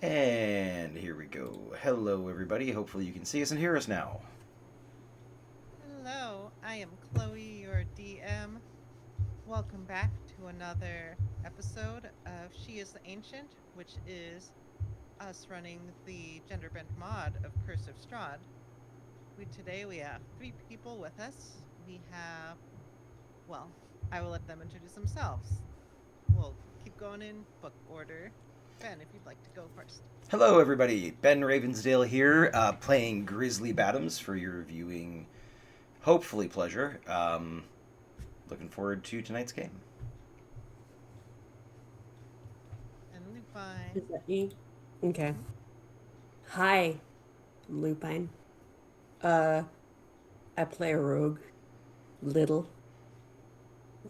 And here we go. Hello, everybody. Hopefully, you can see us and hear us now. Hello, I am Chloe, your DM. Welcome back to another episode of She is the Ancient, which is us running the gender bent mod of Curse of Strahd. Today we have three people with us. We have, well, I will let them introduce themselves. We'll keep going in book order. Ben, if you'd like to go first. Hello, everybody. Ben Ravensdale here, playing Grizzly Bottoms for your viewing, hopefully, pleasure. Looking forward to tonight's game. And Lupine. Is that me? Okay. Mhm. Hi, I'm Lupine. Uh, I play a rogue. Little.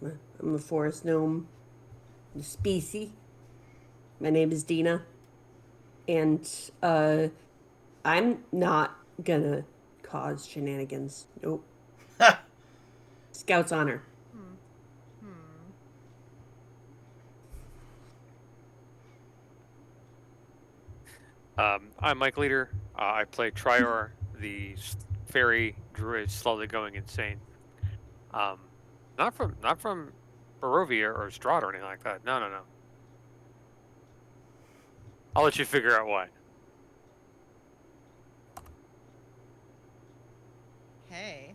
I'm a forest gnome. The species. My name is Dina. And, I'm not gonna cause shenanigans. Nope. Scout's honor. Hmm. Hmm. I'm Mike Leader. I play Trior, the fairy druid slowly going insane. Um, not from Barovia or Strahd or anything like that. No, no, no. I'll let you figure out why. Hey.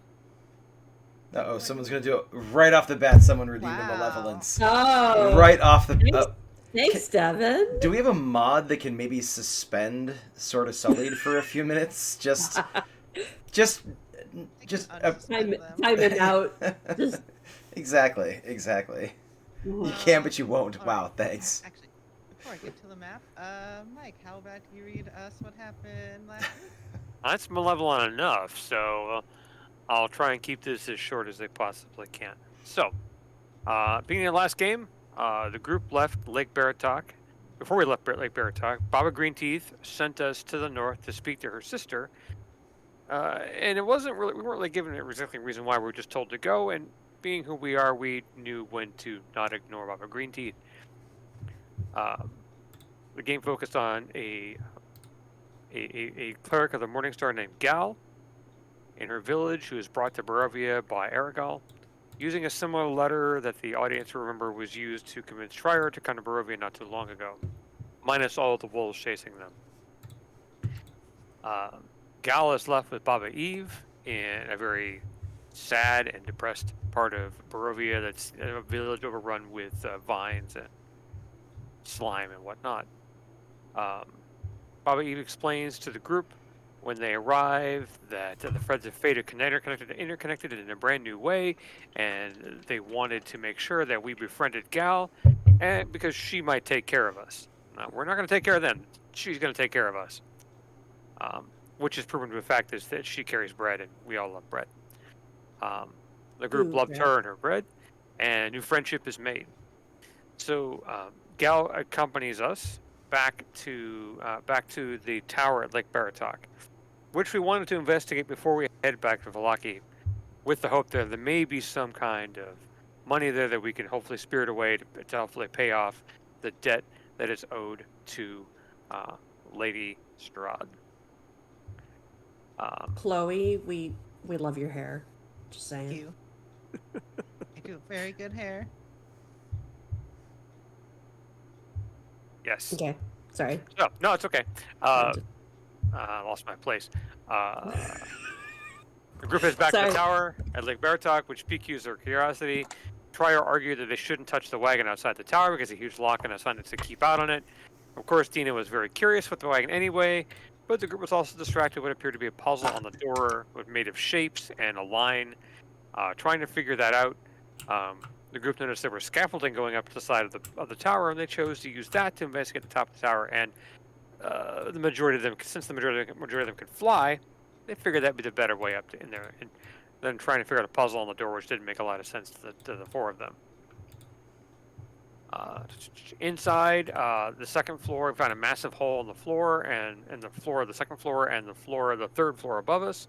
Oh, someone's gonna do it right off the bat. Someone redeem the Wow. malevolence. Oh! Right off the. Thanks, thanks Devin. Do we have a mod that can maybe suspend sort of Sullied for a few minutes? Just, just, I just. can unsuspend them. Time it out. Just. Exactly. You can, but you won't. All Wow, right. thanks. Actually, before I get to the map, Mike, how about you read us what happened last week? That's malevolent enough, so I'll try and keep this as short as they possibly can. So, beginning of the last game, the group left Lake Baratok. Before we left Lake Baratok, Baba Greenteeth sent us to the north to speak to her sister. And we weren't really given exactly a reason why. We were just told to go, and being who we are, we knew when to not ignore Baba Greenteeth. The game focused on a cleric of the Morningstar named Gal in her village who was brought to Barovia by Aragal, using a similar letter that the audience remember was used to convince Trier to come to Barovia not too long ago, minus all the wolves chasing them. Gal is left with Baba Eve in a very sad and depressed part of Barovia that's a village overrun with vines and slime and whatnot. Baba Eve explains to the group when they arrive that the threads of fate are interconnected in a brand new way, and they wanted to make sure that we befriended Gal, and because she might take care of us. Now, we're not going to take care of them. She's going to take care of us. Which is proven to the fact is that she carries bread, and we all love bread. The group Ooh, loved bread. her and her bread, and a new friendship is made. So Gal accompanies us back to the tower at Lake Baratok, which we wanted to investigate before we head back to Valaki, with the hope that there may be some kind of money there that we can hopefully spirit away to hopefully pay off the debt that is owed to Lady Strahd. Chloe, we love your hair. Just Thank saying. you. I do very good hair. Yes. Okay. Sorry. No, it's okay. I lost my place. The group heads back to the tower at Lake Baratok, which piques their curiosity. Trier argued that they shouldn't touch the wagon outside the tower because a huge lock and a sign to keep out on it. Of course, Dina was very curious with the wagon anyway, but the group was also distracted with what appeared to be a puzzle on the door made of shapes and a line. Trying to figure that out, the group noticed there was scaffolding going up to the side of the tower, and they chose to use that to investigate the top of the tower. And the majority of them, since the majority of them could fly, they figured that'd be the better way up in there, and then trying to figure out a puzzle on the door, which didn't make a lot of sense to the four of them. Inside the second floor, we found a massive hole in the floor, and the floor of the second floor, and the floor of the third floor above us,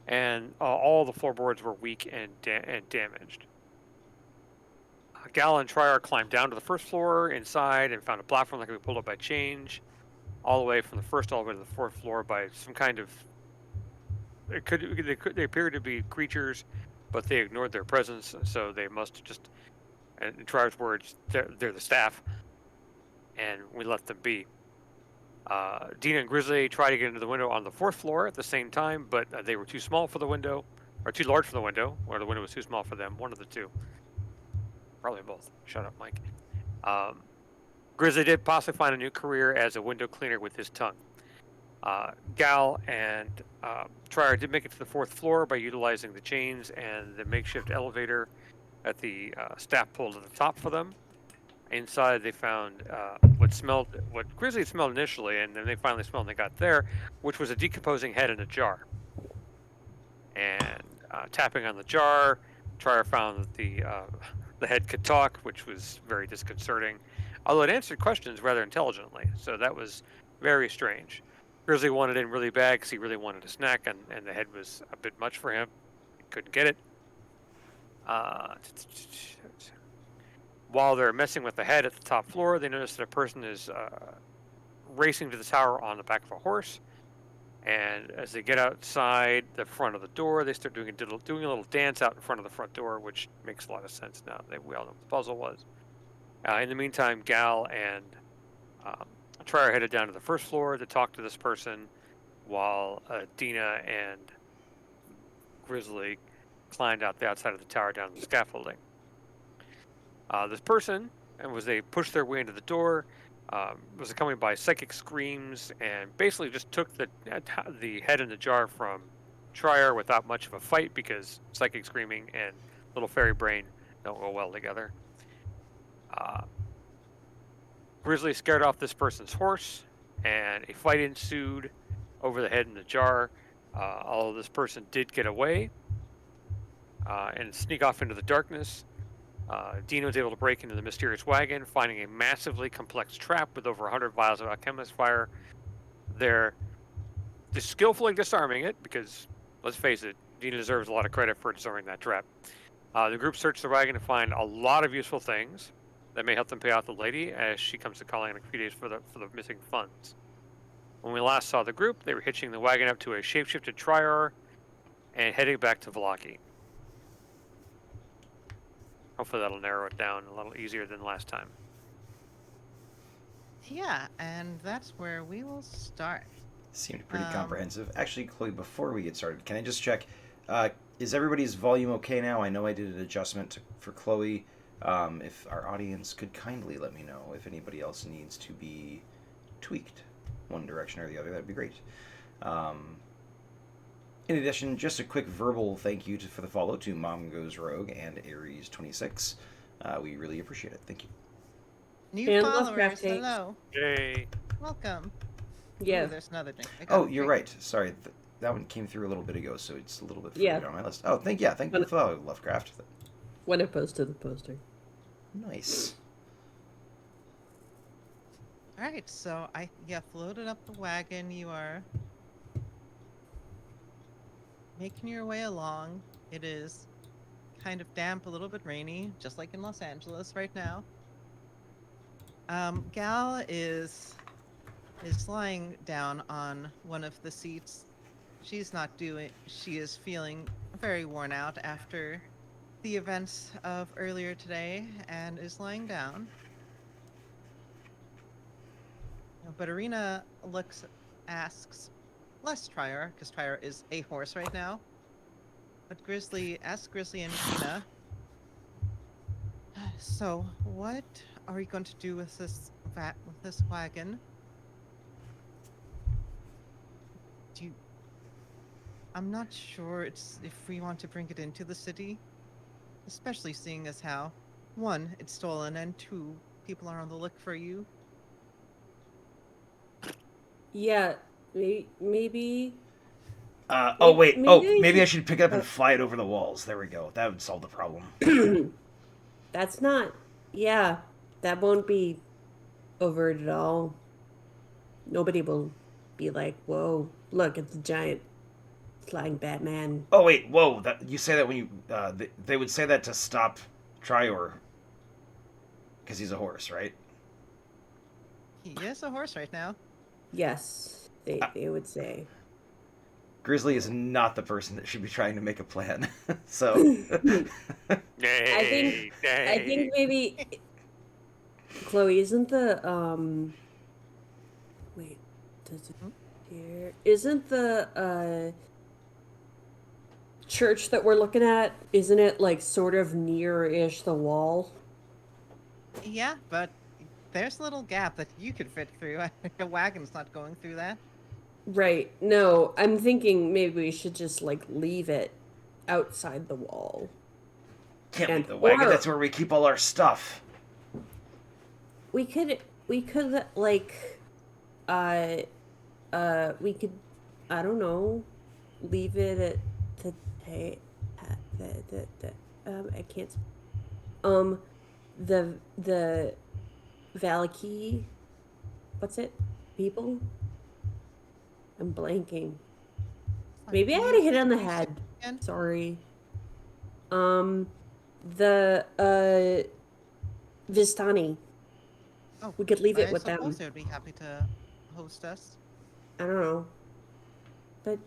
and all the floorboards were weak and damaged. Gal and Trier climbed down to the first floor inside and found a platform that could be pulled up by chains. all the way from the first all the way to the fourth floor by some kind of. They appear to be creatures, but they ignored their presence, so they must just. And in Triar's words, they're the staff, and we let them be. Dina and Grizzly tried to get into the window on the fourth floor at the same time, but they were too small for the window, or too large for the window, or the window was too small for them. One of the two. Probably both. Shut up, Mike. Grizzly did possibly find a new career as a window cleaner with his tongue. Gal and Trier did make it to the fourth floor by utilizing the chains and the makeshift elevator that the staff pulled at the top for them. Inside, they found what Grizzly smelled initially, and then they finally smelled when they got there, which was a decomposing head in a jar. And tapping on the jar, Trier found that the head could talk, which was very disconcerting, although it answered questions rather intelligently, so that was very strange. Grizzly wanted in really bad because he really wanted a snack, and the head was a bit much for him. He couldn't get it. While they're messing with the head at the top floor, they notice that a person is racing to the tower on the back of a horse. And as they get outside the front of the door, they start doing a little dance out in front of the front door, which makes a lot of sense now that we all know what the puzzle was. In the meantime, Gal and Trier headed down to the first floor to talk to this person, while Dina and Grizzly climbed out the outside of the tower down the scaffolding. This person, and as they pushed their way into the door, was accompanied by psychic screams, and basically just took the head in the jar from Trier without much of a fight, because psychic screaming and little fairy brain don't go well together. Grizzly scared off this person's horse, and a fight ensued over the head in the jar. Although this person did get away and sneak off into the darkness, Dina was able to break into the mysterious wagon, finding a massively complex trap with over 100 vials of alchemist fire. They're skillfully disarming it, because, let's face it, Dina deserves a lot of credit for disarming that trap. The group searched the wagon to find a lot of useful things that may help them pay off the lady, as she comes to calling in a few days for the missing funds. When we last saw the group, they were hitching the wagon up to a shapeshifted Triar and heading back to Vallaki. Hopefully that'll narrow it down a little easier than last time. Yeah, and that's where we will start. Seemed pretty comprehensive. Actually, Chloe, before we get started, can I just check? Is everybody's volume okay now? I know I did an adjustment for Chloe. If our audience could kindly let me know if anybody else needs to be tweaked one direction or the other, that'd be great. In addition, just a quick verbal thank you for the follow to Mom Goes Rogue and Aries26. We really appreciate it. Thank you. New And followers, Lovecraft takes. hello. Yay! Welcome. Yeah. Ooh, there's another drink. I got Oh, a you're drink. right. Sorry, that one came through a little bit ago, so it's a little bit further Yeah. down my list. Oh, thank you for the follow, Lovecraft. When it posted the poster. Nice. All right, so you floated up the wagon. You are making your way along. It is kind of damp, a little bit rainy, just like in Los Angeles right now. Gal is lying down on one of the seats. She is feeling very worn out after the events of earlier today, and is lying down. But Arena asks, less Trier, because Trier is a horse right now. But asks Grizzly and Tina, so what are we going to do with this wagon? I'm not sure if we want to bring it into the city, especially seeing as how, one, it's stolen, and two, people are on the look for you. Yeah, maybe. Maybe I should pick it up and fly it over the walls. There we go. That would solve the problem. That's not. Yeah, that won't be overt at all. Nobody will be like, "Whoa, look, it's a giant flying Batman." Oh wait, whoa! You say that when you they would say that to stop Trior because he's a horse, right? He is a horse right now. Yes, they would say. Grizzly is not the person that should be trying to make a plan. So, I Nay, think nay. maybe Chloe isn't the wait, does it Hmm? here isn't the church that we're looking at, isn't it like sort of near-ish the wall? Yeah, but there's a little gap that you could fit through. A wagon's not going through that. Right. No, I'm thinking maybe we should just like leave it outside the wall. can't And leave the wagon. or That's where we keep all our stuff. we could like uh we could, I don't know, leave it at the hey I can't the Valaki, what's it? People? I'm blanking. Maybe I had a hit on the head. Again? Sorry. The Vistani. Oh, We could leave it I with them. suppose they would be happy to host us. I don't know. But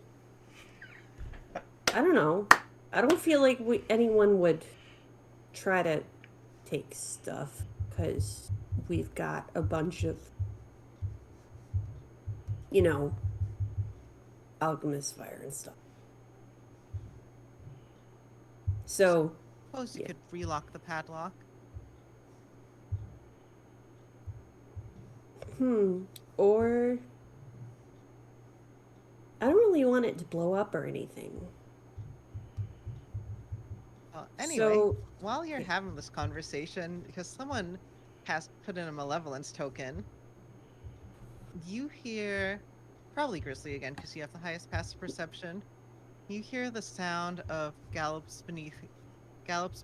I don't know. I don't feel like anyone would try to take stuff because we've got a bunch of, you know, alchemist fire and stuff. So, Suppose you yeah. could relock the padlock. Or I don't really want it to blow up or anything. Anyway, So, while you're having this conversation, because someone has put in a malevolence token, you hear, probably Grizzly again, because you have the highest passive perception. You hear the sound of gallops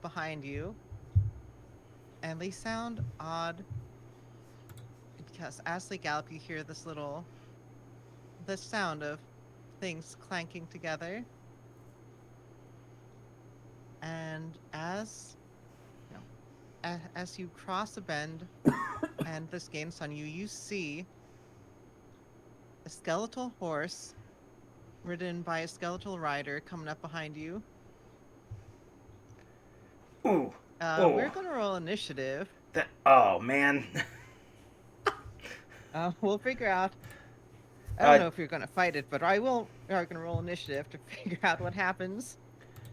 behind you, and they sound odd because as they gallop, you hear the sound of things clanking together. And as you cross a bend and this gains on you, you see a skeletal horse ridden by a skeletal rider coming up behind you. Ooh. We're gonna roll initiative. Oh, man. We'll figure out. I don't know if you're gonna fight it, but we are gonna roll initiative to figure out what happens.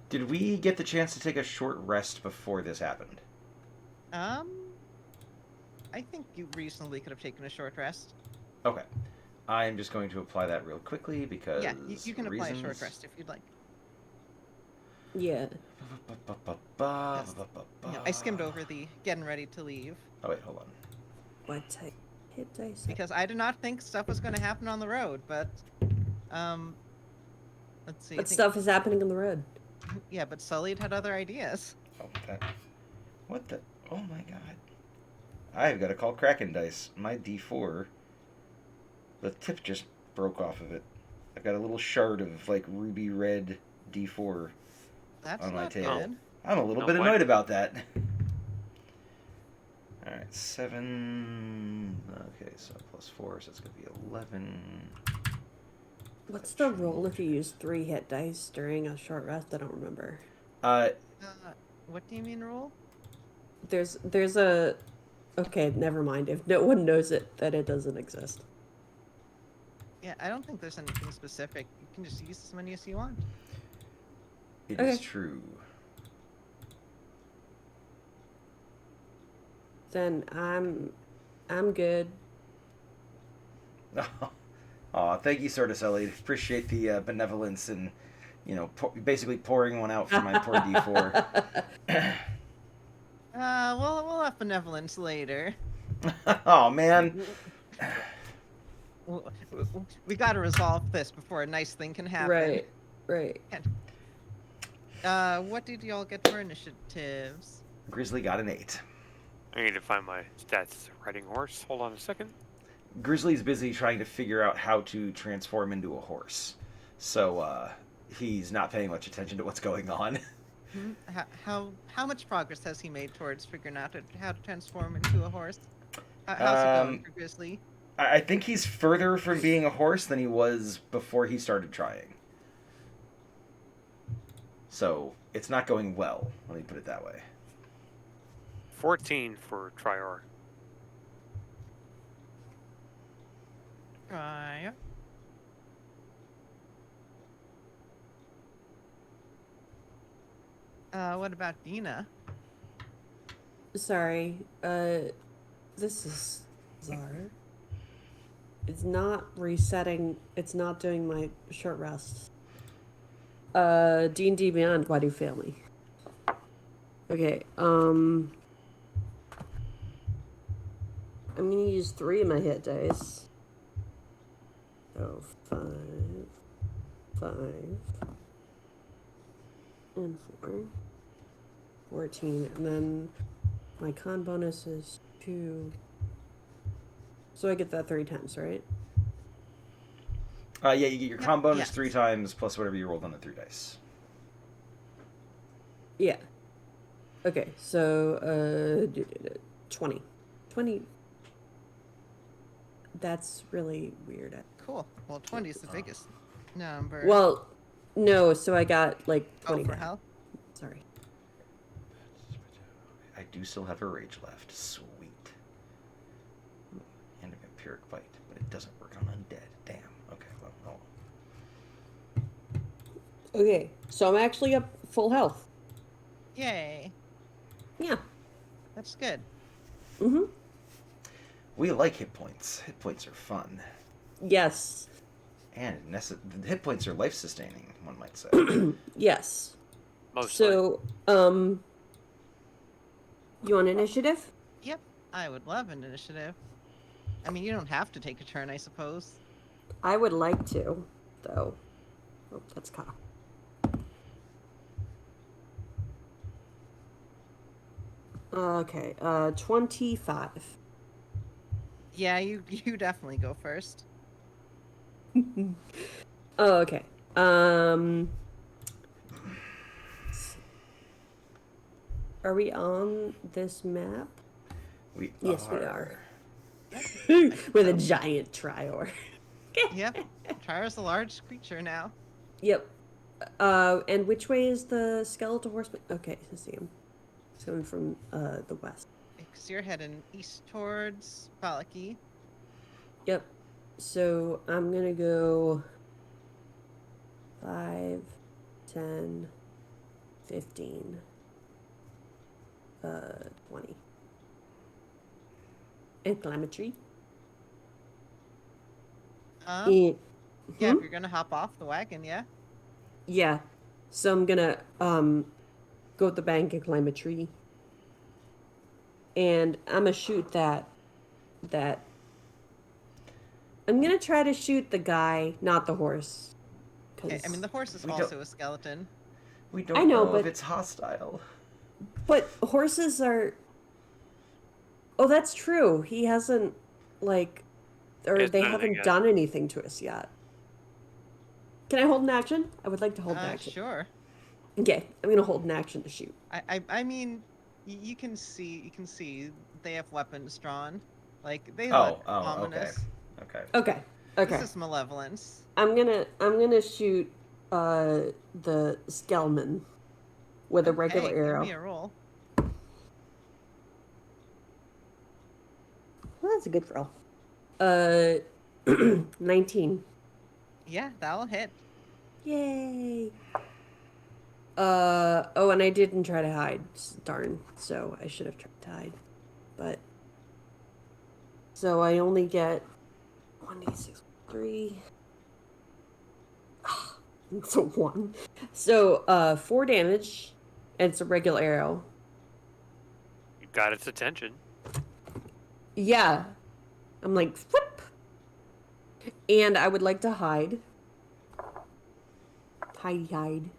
Did we get the chance to take a short rest before this happened? I think you reasonably could have taken a short rest. Okay. I'm just going to apply that real quickly because Yeah, you can apply a reasons. short rest if you'd like. yeah. I skimmed over the getting ready to leave Oh, wait, hold on. What type hit dice? because I did not think stuff was going to happen on the road, but let's see. I What think- stuff is happening on the road? Yeah, but Sully had other ideas. Oh, what the? Oh my god. I've got to call Kraken dice. My D4, the tip just broke off of it. I've got a little shard of like ruby red D4 That's on my not table. good. I'm a little No, bit what? annoyed about that. Alright, 7. Okay, so +4, so it's going to be 11. What's the roll if you use 3 hit dice during a short rest? I don't remember. What do you mean roll? There's a... Okay, never mind. If no one knows it, then it doesn't exist. Yeah, I don't think there's anything specific. You can just use as many as you want. It is Okay. true. Then I'm good. Aw, thank you, Sort of Sully. Appreciate the benevolence and, basically pouring one out for my poor D4. We'll have benevolence later. Oh, man. We got to resolve this before a nice thing can happen. Right. What did y'all get for initiatives? Grizzly got an 8. I need to find my stats as a riding horse. Hold on a second. Grizzly's busy trying to figure out how to transform into a horse. So, he's not paying much attention to what's going on. How much progress has he made towards figuring out how to transform into a horse? How's it going for Grizzly? I think he's further from being a horse than he was before he started trying. So it's not going well. Let me put it that way. 14 for Trior. Right. What about Dina? Sorry. This is bizarre. It's not resetting. It's not doing my short rest. D&D Beyond, why do you fail me? Okay, I'm gonna use 3 of my hit dice. So 5, and 4. 14, and then my con bonus is 2. So I get that 3 times, right? Yeah, you get your Yep, con bonus yes. 3 times plus whatever you rolled on the 3 dice. Yeah. Okay, so 20. 20. That's really weird. Cool. Well, 20 is the biggest number. Well, no, so I got like 20 for back. health? Sorry. I do still have her rage left. Sweet. And a vampiric bite, but it doesn't work on undead. Damn. Okay, well. Okay, so I'm actually up full health. Yay. Yeah. That's good. Mm-hmm. We like hit points. Hit points are fun. Yes. And hit points are life-sustaining, one might say. Yes. Mostly. So, you want initiative? Yep. I would love an initiative. I mean, you don't have to take a turn, I suppose. I would like to, though. Oh, that's cocked. Okay, 25. Yeah, you definitely go first. Oh, okay. Are we on this map? Yes, we are. With a giant Trior. Yep. Trier's a large creature now. Yep. And which way is the skeletal horseman? Okay, I see him. He's coming from the west. Because you're heading east towards Balaki. Yep. So I'm gonna go 5, 10, 15, 20. And climb a tree. Yeah, Hmm? if you're gonna hop off the wagon, yeah. Yeah. So I'm gonna go up the bank and climb a tree. And I'm gonna shoot that I'm gonna try to shoot the guy, not the horse. Okay, I mean, the horse is We also don't- a skeleton. We don't I know, if but- it's hostile. But horses are. Oh, that's true. He hasn't, like, or Hasn't they done anything haven't yet. done anything to us yet. Can I hold an action? I would like to hold an action. Sure. Okay, I'm gonna hold an action to shoot. I mean, you can see they have weapons drawn. Like, they Oh, look ominous. Okay. Okay. Okay. This is malevolence. I'm gonna shoot the Skellman with a regular Hey, arrow. give me a roll. Well, that's a good roll. 19. Yeah, that'll hit. Yay. Oh, and I didn't try to hide. Darn. So I should have tried to hide. But so I only get 1d6, 3. It's a 1. So 4 damage, and it's a regular arrow. You got its attention. Yeah. I'm like, whoop. And I would like to hide. Hide.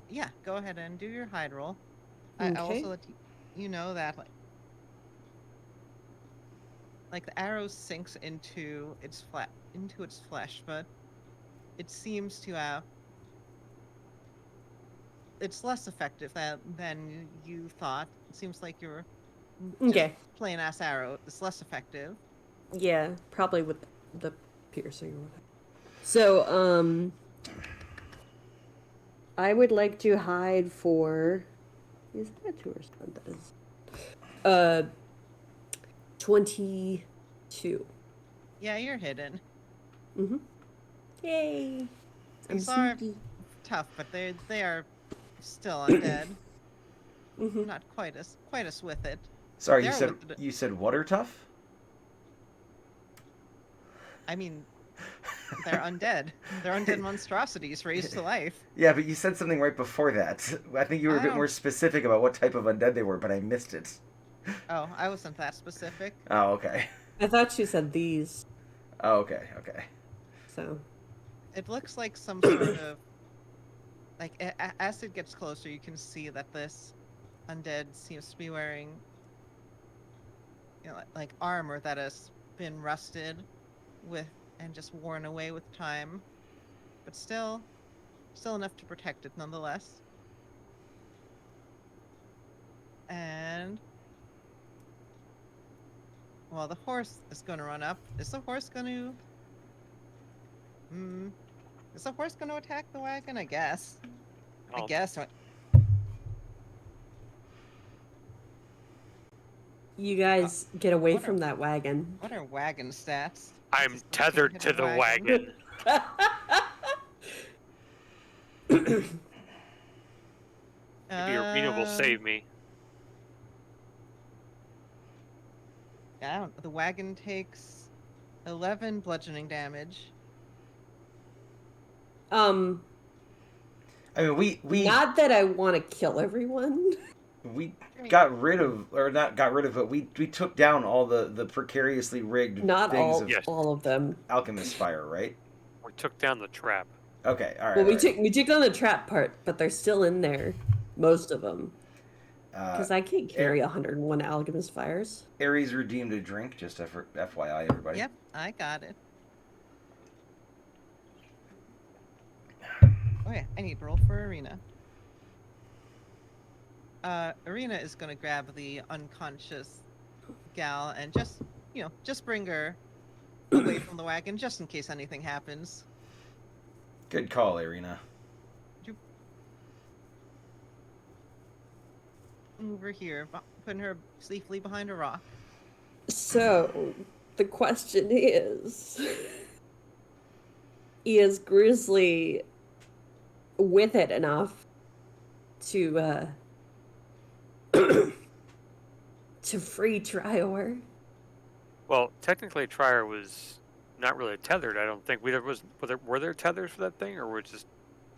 Yeah, go ahead and do your hide roll. I Okay. also let you know that like the arrow sinks into its flesh, but it seems to have it's less effective than you thought. It seems like Okay. Just plain ass arrow is less effective. Yeah, probably with the piercing or whatever. So, I would like to hide for. Is that 2 or something? That is. 22. Yeah, you're hidden. Mm-hmm. Yay! I'm These are sneaky. tough, but they are still undead. Mm-hmm. Not quite as with it. Sorry, They're with it. you said water tough? I mean, they're undead. They're undead monstrosities raised to life. Yeah, but you said something right before that. I think you were a I bit don't. more specific about what type of undead they were, but I missed it. Oh, I wasn't that specific. Oh, okay. I thought she said these. Oh, okay, okay. So. It looks like some sort of like as it gets closer, you can see that this undead seems to be wearing, like armor that has been rusted with and just worn away with time, but still enough to protect it nonetheless. And well, the horse is going to run up. Is the horse going to? Is the horse going to attack the wagon? I guess. I I'll- guess. You guys get away what from that wagon. What are wagon stats? I'm Just tethered hit to a the wagon. Maybe Arena will save me. The wagon takes 11 bludgeoning damage. I mean, we Not that I want to kill everyone. we got rid of, or not got rid of, but we took down all the precariously rigged Not things all, of Yes. all of them. alchemist fire, right? We took down the trap. Okay, all right. Well, we all right. took on the trap part, but they're still in there, most of them. Because I can't carry 101 alchemist fires. Ares redeemed a drink, just for FYI, everybody. Yep, I got it. Oh yeah, I need to roll for Arena. Arena is gonna grab the unconscious gal and just bring her away from the wagon, just in case anything happens. Good call, Irina. Over here, putting her safely behind a rock. So, the question is Grizzly with it enough to to free Trior? Well, technically, Trier was not really tethered. I don't think were there tethers for that thing, or were just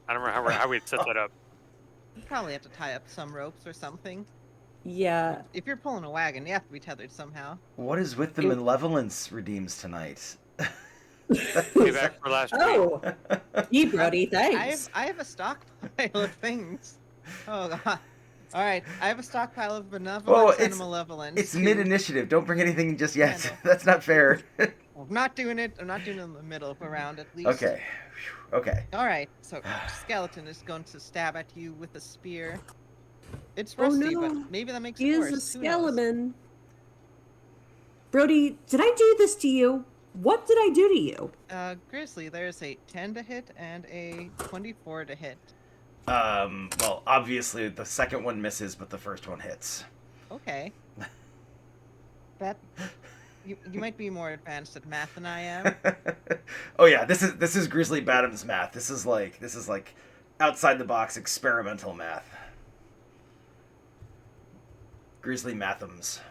I don't remember how we had set that up. You probably have to tie up some ropes or something. Yeah. If you're pulling a wagon, you have to be tethered somehow. What is with the malevolence redeems tonight? Payback for last week. Oh, gee, Brody, thanks. I have a stockpile of things. Oh god. All right, I have a stockpile of benevolence and malevolence. It's mid-initiative. Don't bring anything just yet. That's not fair. I'm not doing it. I'm not doing it in the middle of a round, at least. Okay. Okay. All right. So skeleton is going to stab at you with a spear. It's rusty, no. but maybe that makes He it worse. is a Who knows? skeleton. Brody, did I do this to you? What did I do to you? Grizzly, there's a 10 to hit and a 24 to hit. Well, obviously the second one misses, but the first one hits. Okay. That you might be more advanced at math than I am. Oh yeah, this is Grizzly Badham's math. This is like outside the box experimental math. Grizzly Mathams.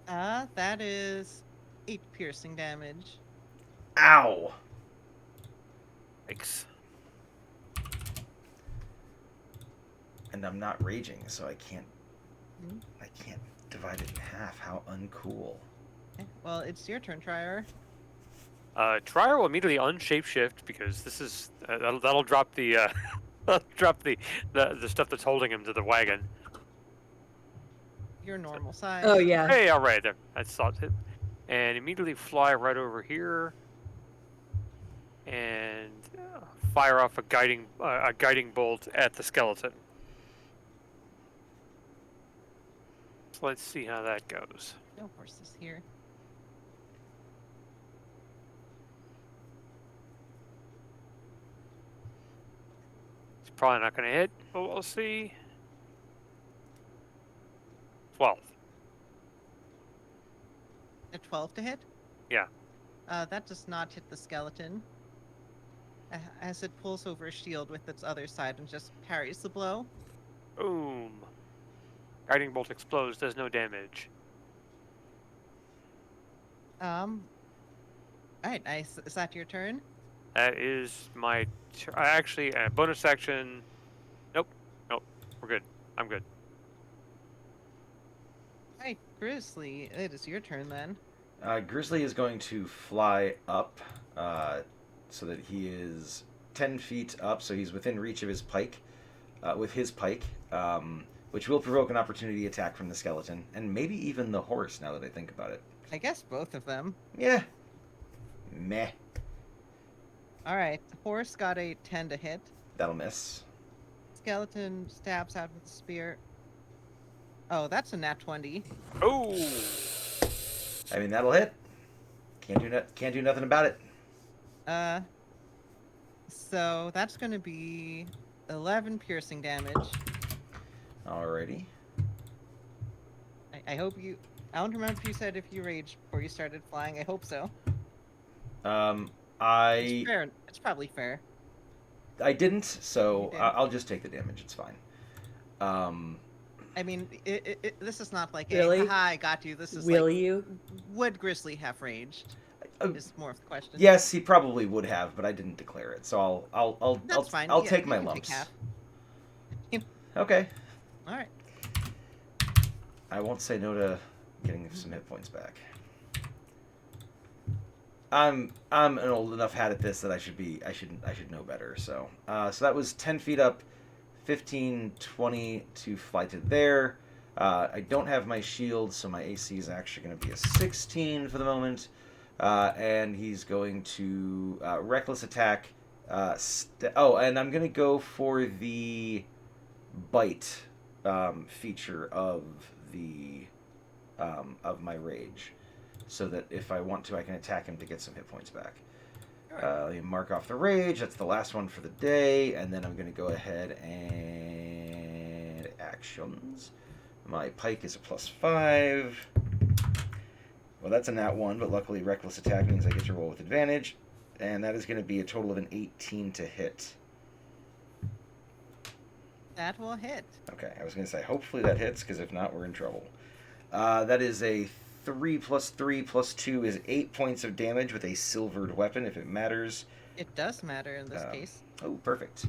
That is 8 piercing damage. Ow. Thanks. And I'm not raging, so I can't divide it in half. How uncool. Okay, well, it's your turn, Trier. Trier will immediately unshapeshift because this is that'll drop the drop the stuff that's holding him to the wagon. Your normal size. Oh, yeah. Hey, all right, there. I saw it. And immediately fly right over here and fire off a guiding bolt at the skeleton. So let's see how that goes. No horses here. It's probably not going to hit, but we'll see. 12. A 12 to hit? Yeah. That does not hit the skeleton. As it pulls over a shield with its other side and just parries the blow. Boom. Guiding bolt explodes, does no damage. Alright, nice. Is that your turn? That is my... Actually, bonus action... Nope. We're good. I'm good. Alright, Grizzly, it is your turn then. Grizzly is going to fly up so that he is 10 feet up, so he's within reach of his pike, which will provoke an opportunity attack from the skeleton, and maybe even the horse, now that I think about it. I guess both of them. Yeah. Meh. Alright, the horse got a 10 to hit. That'll miss. Skeleton stabs out with the spear. Oh, that's a nat 20. Oh! I mean, that'll hit. Can't do nothing about it. So that's going to be 11 piercing damage. Alrighty. I hope you... I don't remember if you said if you raged before you started flying. I hope so. It's fair. It's probably fair. I didn't, so You didn't? I'll just take the damage. It's fine. I mean, this is not like Really? a, haha, I got you. This is Will like, you? would Grizzly have raged? Is more of the question. Yes, he probably would have, but I didn't declare it, so That's fine. I'll Yeah, take you my can take lumps. half. Okay. All right. I won't say no to getting some hit points back. I'm an old enough hat at this that I should know better. So so that was 10 feet up, 15, 20 to fly to there. I don't have my shield, so my AC is actually going to be a 16 for the moment. And he's going to reckless attack. And I'm going to go for the bite feature of the of my rage, so that if I want to, I can attack him to get some hit points back. Let me mark off the rage. That's the last one for the day, and then I'm going to go ahead and actions. My pike is a +5. Well, that's a nat 1, but luckily reckless attack means I get to roll with advantage, and that is going to be a total of an 18 to hit. That will hit. Okay, I was going to say hopefully that hits, because if not, we're in trouble. That is a 3 + 3 + 2 is 8 points of damage with a silvered weapon, if it matters. It does matter in this case. Oh, perfect.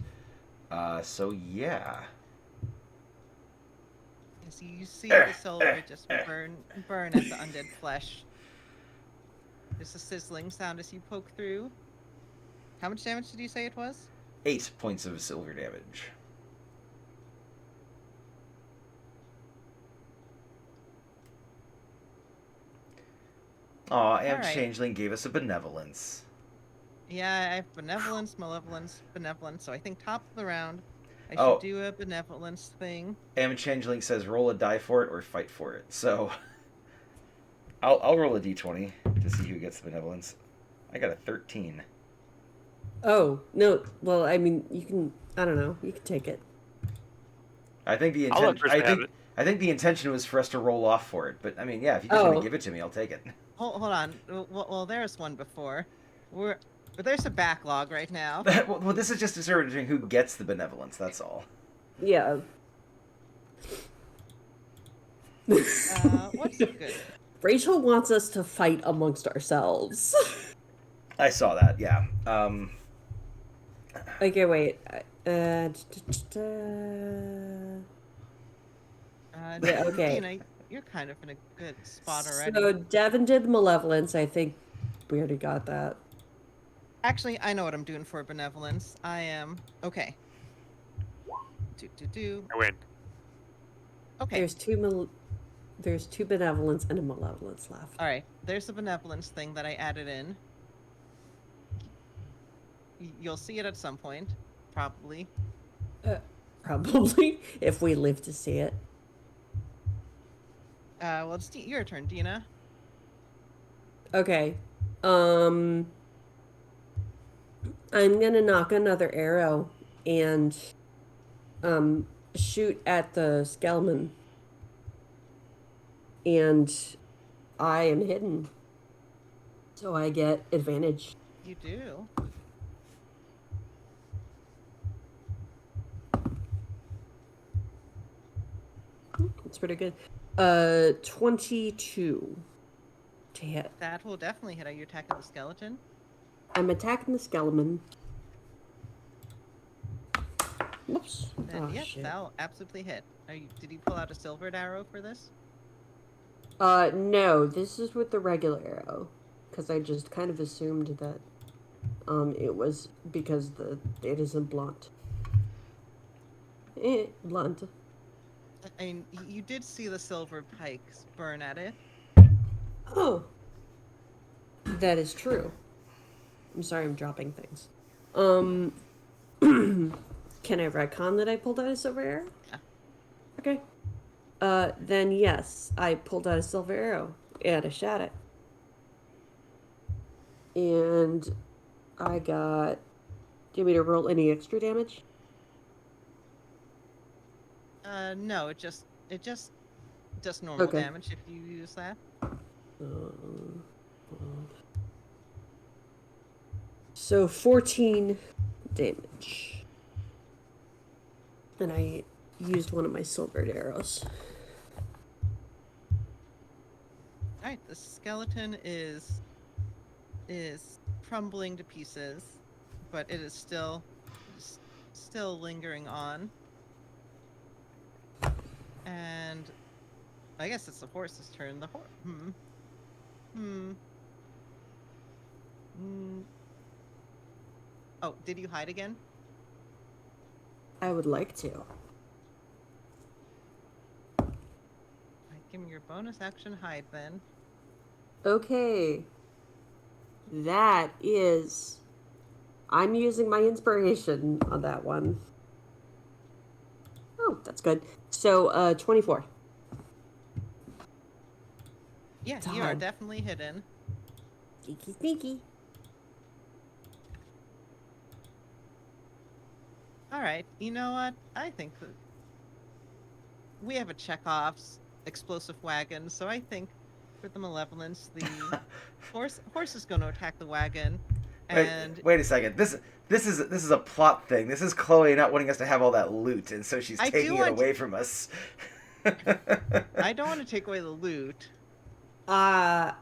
So, yeah. As you see the silver just burn at the undead flesh. There's a sizzling sound as you poke through. How much damage did you say it was? 8 points of silver damage. Aw, Amp Alright. Changeling gave us a benevolence. Yeah, I have benevolence, malevolence, benevolence. So I think top of the round, I should Oh. do a benevolence thing. Amp Changeling says roll a die for it or fight for it. So, I'll roll a d20 to see who gets the benevolence. I got a 13. Oh, no. Well, I mean, you can... I don't know. You can take it. I think the I'll let intent. Grizzly have it. I think the intention was for us to roll off for it. But I mean, yeah, if you just want Oh. to give it to me, I'll take it. Hold on. Well, there's one before. But there's a backlog right now. well, this is just determining who gets the benevolence. That's all. Yeah. What's good? Rachel wants us to fight amongst ourselves. I saw that. Yeah. Okay, wait. Yeah, okay. Dina, you're kind of in a good spot already. So Devin did Malevolence. I think we already got that. Actually, I know what I'm doing for benevolence. I am okay. I win. Okay. There's two Benevolence and a Malevolence left. All right. There's a benevolence thing that I added in. You'll see it at some point, probably. Probably, if we live to see it. Well, it's your turn, Dina. Okay. I'm gonna knock another arrow and shoot at the skeleton. And I am hidden. So I get advantage. You do. It's pretty good. 22 to hit. That will definitely hit. Are you attacking the skeleton? I'm attacking the skeleton. Whoops. Then Oh, yes, shit. that'll absolutely hit. Did you pull out a silvered arrow for this? No, this is with the regular arrow. Because I just kind of assumed that it was because it isn't blunt. Blunt. And you did see the silver pikes burn at it. Oh. That is true. I'm sorry, I'm dropping things. Can I retcon that I pulled out a silver arrow? Yeah. Okay. Then yes, I pulled out a silver arrow and I shot it. And I got... Do you want me to roll any extra damage? No, it just does normal Okay. damage if you use that. So 14 damage. And I used one of my silvered arrows. All right, the skeleton is crumbling to pieces, but it is still lingering on. And I guess it's the horse's turn. The horse. Oh, did you hide again? I would like to. Right, give me your bonus action hide then. Okay. That is... I'm using my inspiration on that one. Oh, that's good. So, 24. Yeah, It's you are hard. definitely hidden. Sneaky, sneaky. All right, you know what? I think that we have a Chekhov's explosive wagon, so I think for the malevolence, the horse is going to attack the wagon, and Wait a second. This is a plot thing. This is Chloe not wanting us to have all that loot, and so she's I taking do it want away from us. I don't want to take away the loot, I...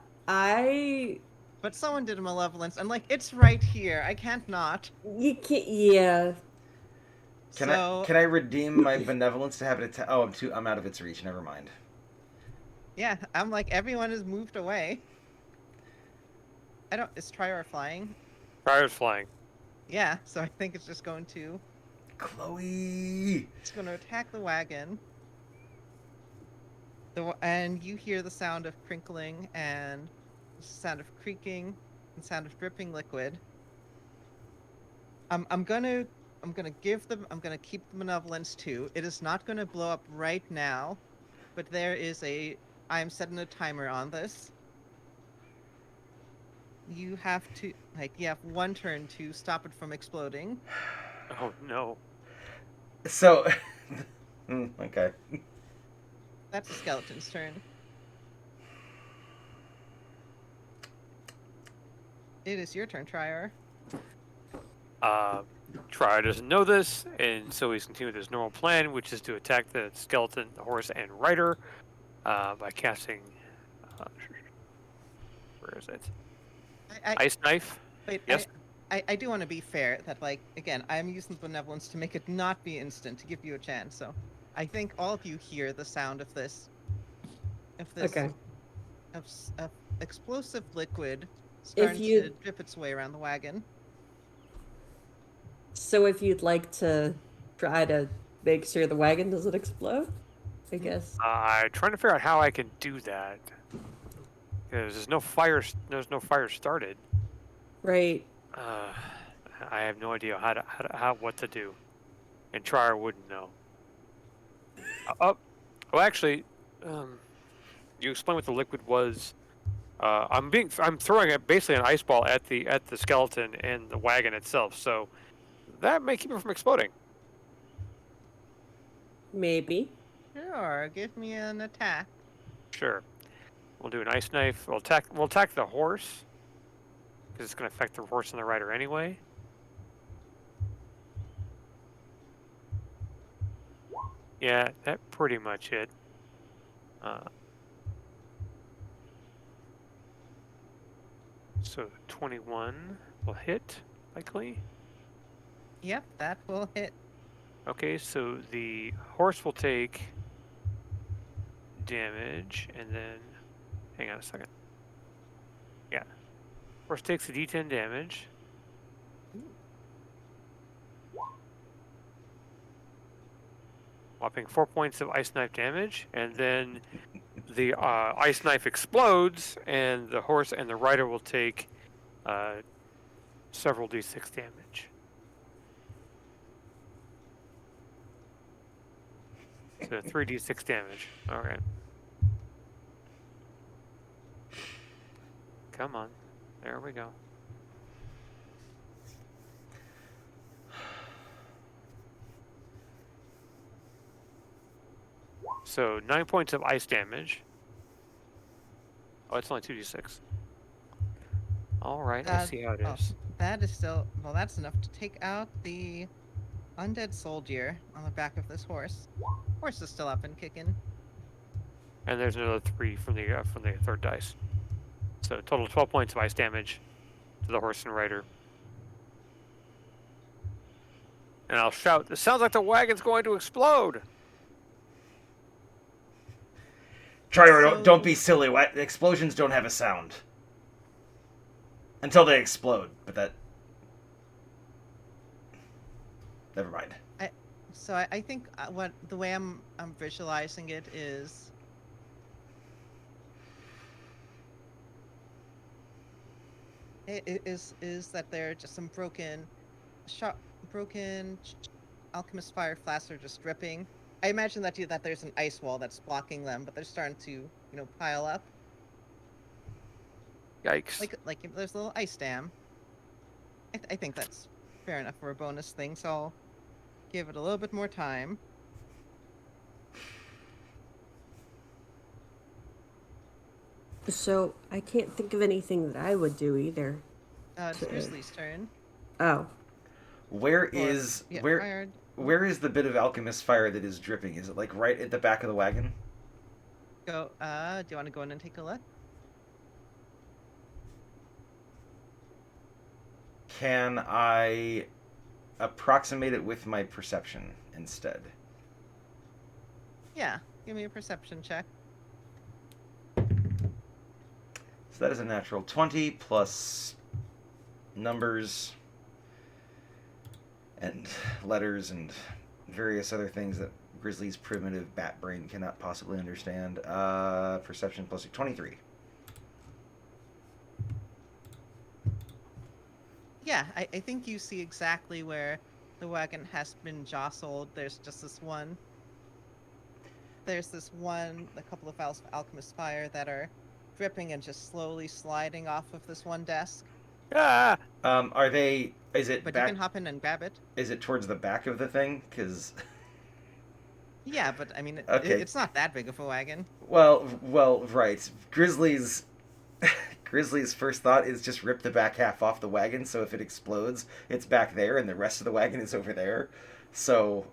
but someone did a malevolence. I'm like, it's right here. I can't not. You can't... Yeah. Can So I redeem my benevolence to have it? Oh, I'm out of its reach. Never mind. yeah, I'm like, everyone has moved away. I don't. Is Trior flying? Prior's flying. Yeah, so I think it's just going to. Chloe. It's going to attack the wagon. And you hear the sound of crinkling and sound of creaking and sound of dripping liquid. I'm gonna keep the benevolence too. It is not gonna blow up right now, but I am setting a timer on this. You have one turn to stop it from exploding. Oh no. So, okay. That's the skeleton's turn. It is your turn, Trier. Trier doesn't know this, and so he's continuing with his normal plan, which is to attack the skeleton, the horse, and rider by casting. Where is it? Ice knife. Wait, Yes. I do want to be fair that, like, again, I'm using the benevolence to make it not be instant, to give you a chance. So I think all of you hear the sound of this. Okay. Of explosive liquid starting to drip its way around the wagon. So if you'd like to try to make sure the wagon doesn't explode, I guess. I'm trying to figure out how I can do that. Because there's no fire started. Right. I have no idea what to do, and Trier wouldn't know. Well, actually, you explain what the liquid was? I'm throwing basically an ice ball at the skeleton and the wagon itself, so that may keep it from exploding. Maybe. Sure, give me an attack. Sure. We'll do an ice knife. We'll attack the horse because it's going to affect the horse and the rider anyway. Yeah, that pretty much hit. So 21 will hit, likely. Yep, that will hit. Okay, so the horse will take damage, and then... Hang on a second. Yeah. Horse takes a d10 damage. Whopping 4 points of ice knife damage, and then the ice knife explodes, and the horse and the rider will take several d6 damage. So 3d6 damage. All right. Come on. There we go. So 9 points of ice damage. Oh, it's only 2d6. All right, I see how it is. That is still... Well, that's enough to take out the undead soldier on the back of this horse. Horse is still up and kicking. And there's another 3 from the third dice. So total 12 points of ice damage to the horse and rider. And I'll shout, "It sounds like the wagon's going to explode!" Trior, don't be silly. Explosions don't have a sound. Until they explode, but that... Never mind. So I think what the way I'm visualizing it is... Is that there are just some broken alchemist fire flasks are just dripping. I imagine that there's an ice wall that's blocking them, but they're starting to pile up. Yikes. Like if there's a little ice dam. I think that's fair enough for a bonus thing, so I'll give it a little bit more time. So I can't think of anything that I would do either. It's Grizzly's turn. Oh. Where is the bit of alchemist fire that is dripping? Is it like right at the back of the wagon? Go. Do you want to go in and take a look? Can I approximate it with my perception instead? Yeah. Give me a perception check. So that is a natural 20 plus numbers and letters and various other things that Grizzly's primitive bat brain cannot possibly understand. Perception plus 23. Yeah, I think you see exactly where the wagon has been jostled. There's just this one. There's a couple of vials of alchemist fire that are dripping and just slowly sliding off of this one desk. Ah! Are they... Is it But back... you can hop in and grab it. Is it towards the back of the thing? Because... Yeah, but I mean, Okay. it's not that big of a wagon. Well, right. Grizzly's first thought is just rip the back half off the wagon, so if it explodes, it's back there, and the rest of the wagon is over there. So,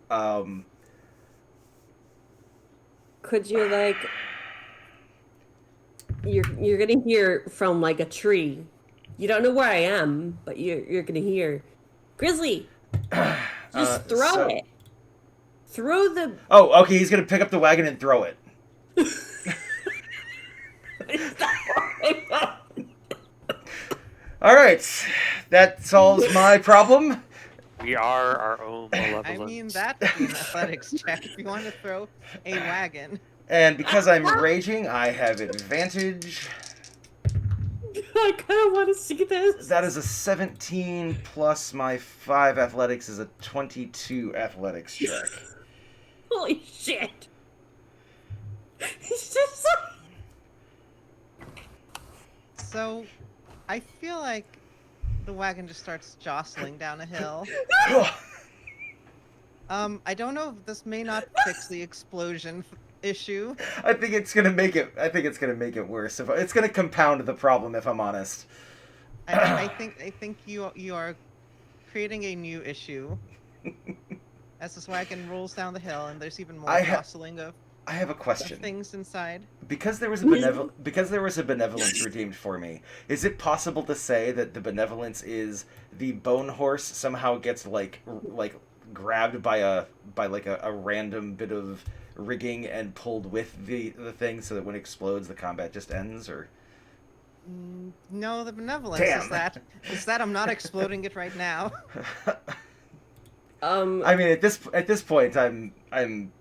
Could you like... You're gonna hear from like a tree. You don't know where I am, but you're gonna hear, Grizzly, just throw it. Throw the... Oh, okay, he's gonna pick up the wagon and throw it. Alright, that solves my problem. We are our own malevolence. I mean, that's an athletics check if you want to throw a wagon. And because I'm raging, I have advantage. I kind of want to see this. That is a 17 plus my 5 athletics is a 22 athletics check. Holy shit. It's just So, I feel like the wagon just starts jostling down a hill. I don't know if this may not fix the explosion issue. I think it's gonna make it. I think it's gonna make it worse. If it's gonna compound the problem, if I'm honest. I think you are creating a new issue as this wagon rolls down the hill, and there's even more jostling of I have a question. things inside. Because there was a benevolence redeemed for me. Is it possible to say that the benevolence is the bone horse somehow gets like grabbed by a random bit of rigging and pulled with the thing so that when it explodes the combat just ends, or No, the benevolence Damn. is that I'm not exploding it right now. I mean, at this point, I'm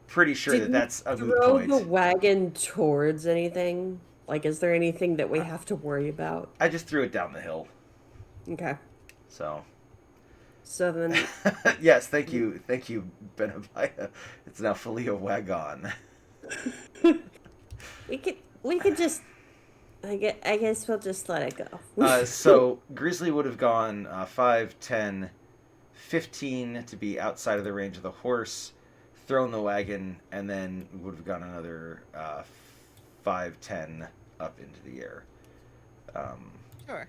pretty sure Did that's a moot throw point. the wagon towards anything? Like, is there anything that we have to worry about? I just threw it down the hill. Okay. So then, yes, thank you, Benabaya. It's now fully a wagon. we could just. I guess we'll just let it go. So Grizzly would have gone 5, 10, 15 to be outside of the range of the horse, thrown the wagon, and then would have gone another 5, 10 up into the air. Sure.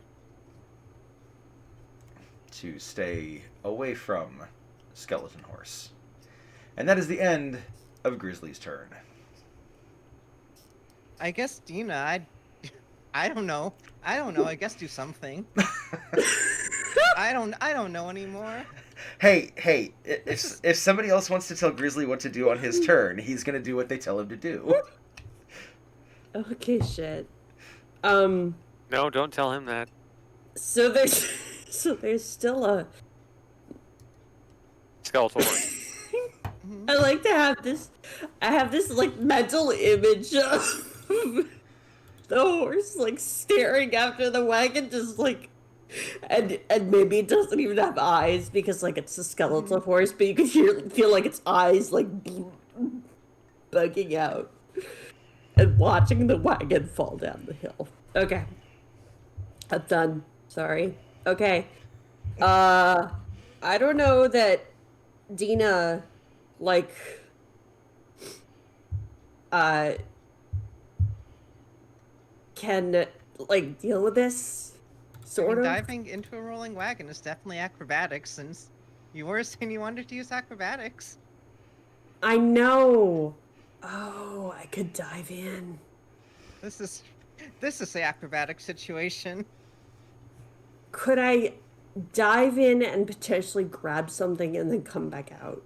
To stay away from Skeleton Horse. And that is the end of Grizzly's turn. I guess Dina, I don't know. I guess do something. I don't know anymore. Hey, if somebody else wants to tell Grizzly what to do on his turn, he's gonna do what they tell him to do. Okay, shit. No, don't tell him that. So there's still a. Skeletal horse. I like to have this. I have this like mental image of the horse like staring after the wagon, just like, and maybe it doesn't even have eyes because like it's a skeletal horse, but you can feel like its eyes like bugging out and watching the wagon fall down the hill. Okay, I'm done. Sorry. Okay. I don't know that Dina like can like deal with this sort of. Diving into a rolling wagon is definitely acrobatics, since you were saying you wanted to use acrobatics. I know. Oh, I could dive in. This is the acrobatic situation. Could I dive in and potentially grab something and then come back out?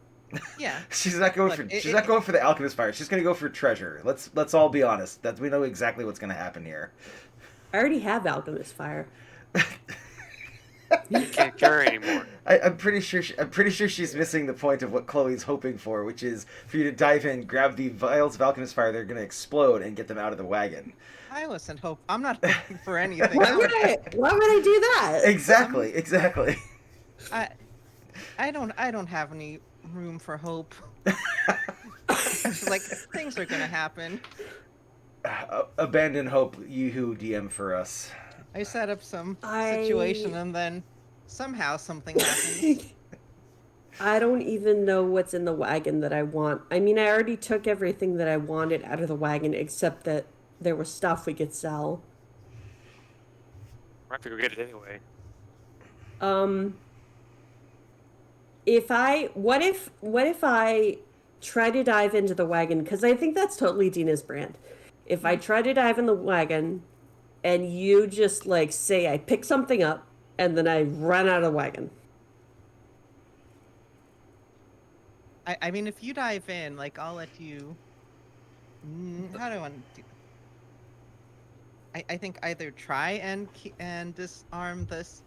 Yeah. She's not going for the alchemist fire. She's gonna go for treasure. Let's all be honest. That we know exactly what's gonna happen here. I already have alchemist fire. You can't carry anymore. I'm pretty sure she's missing the point of what Chloe's hoping for, which is for you to dive in, grab the vials of alchemist fire. They're gonna explode and get them out of the wagon. I wasn't hope. I'm not hoping for anything. Why would I do that? Exactly. I don't have any room for hope. Like, things are gonna happen. Abandon hope, you who DM for us. I set up some situation and then somehow something happens. I don't even know what's in the wagon that I want. I mean, I already took everything that I wanted out of the wagon except that there was stuff we could sell. I have to go get it anyway. What if I try to dive into the wagon, because I think that's totally Dina's brand. If I try to dive in the wagon and you just like say I pick something up and then I run out of the wagon. I mean, if you dive in, like, I'll let you. How do I want to do? I think either try and disarm this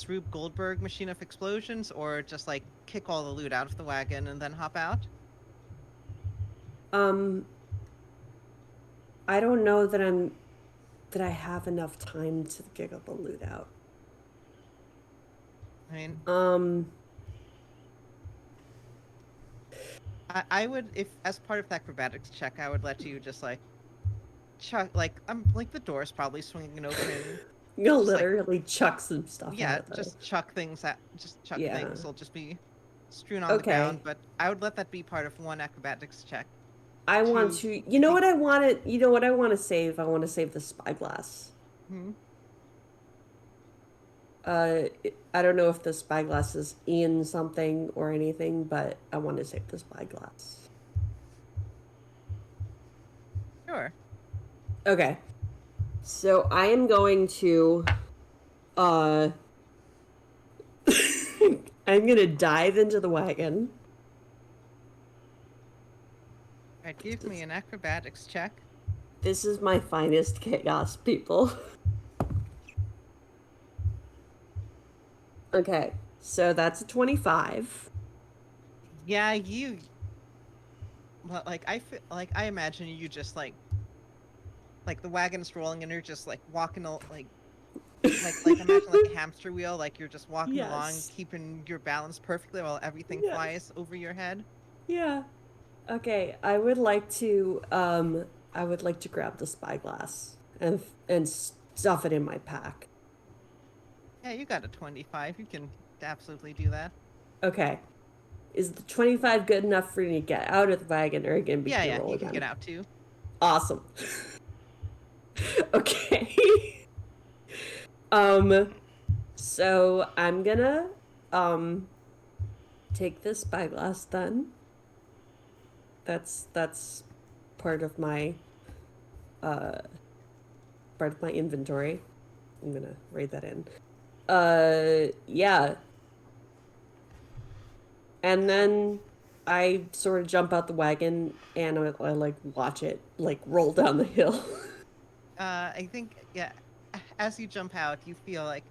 Rube Goldberg machine of explosions, or just like kick all the loot out of the wagon and then hop out. I don't know that I have enough time to get the loot out. I mean, I would, if as part of the acrobatics check, I would let you just like chuck I'm like the door's probably swinging open. You'll Just, like- literally chuck some stuff Yeah, out there. just chuck things at just chuck Yeah. things. Will just be strewn on the Okay. ground. But I would let that be part of one acrobatics check. I want to to. You know take- what I wanted? You know what I want to save? I want to save the spyglass. Hmm? I don't know if the spyglass is in something or anything, but I want to save the spyglass. Sure. Okay. So I am going to I'm gonna dive into the wagon. Alright, give me an acrobatics check. This is my finest chaos, people. Okay, so that's a 25. Yeah, you. Well, I imagine you just like the wagon's rolling and you're just like walking like imagine like a hamster wheel, like you're just walking along, Yes. keeping your balance perfectly while everything Yes. flies over your head. Yeah. Okay, I would like to grab the spyglass and stuff it in my pack. Yeah, you got a 25. You can absolutely do that. Okay. Is the 25 good enough for me to get out of the wagon, or again be Yeah, roll you can again? get out too. Awesome. Okay. So I'm gonna take this spyglass then. That's part of my inventory. I'm gonna write that in. Yeah. And then I sort of jump out the wagon and I like watch it like roll down the hill. I think as you jump out, you feel like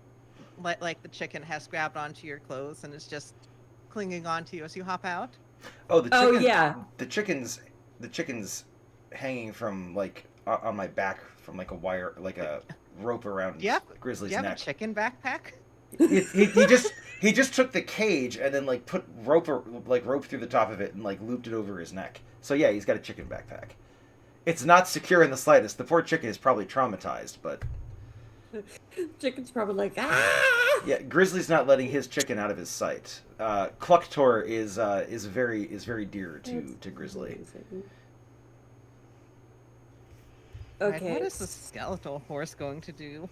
the chicken has grabbed onto your clothes and is just clinging onto you as you hop out. Oh, the chicken. Oh, yeah. The chicken's hanging from like on my back from like a wire, like a rope around Grizzly's Do you have neck. a chicken backpack? He just took the cage and then like put rope through the top of it and like looped it over his neck. So yeah, he's got a chicken backpack. It's not secure in the slightest. The poor chicken is probably traumatized, but Chicken's probably like, ah! yeah, Grizzly's not letting his chicken out of his sight. Clucktor is very dear to Grizzly. Amazing. Right, Okay. what is the skeletal horse going to do?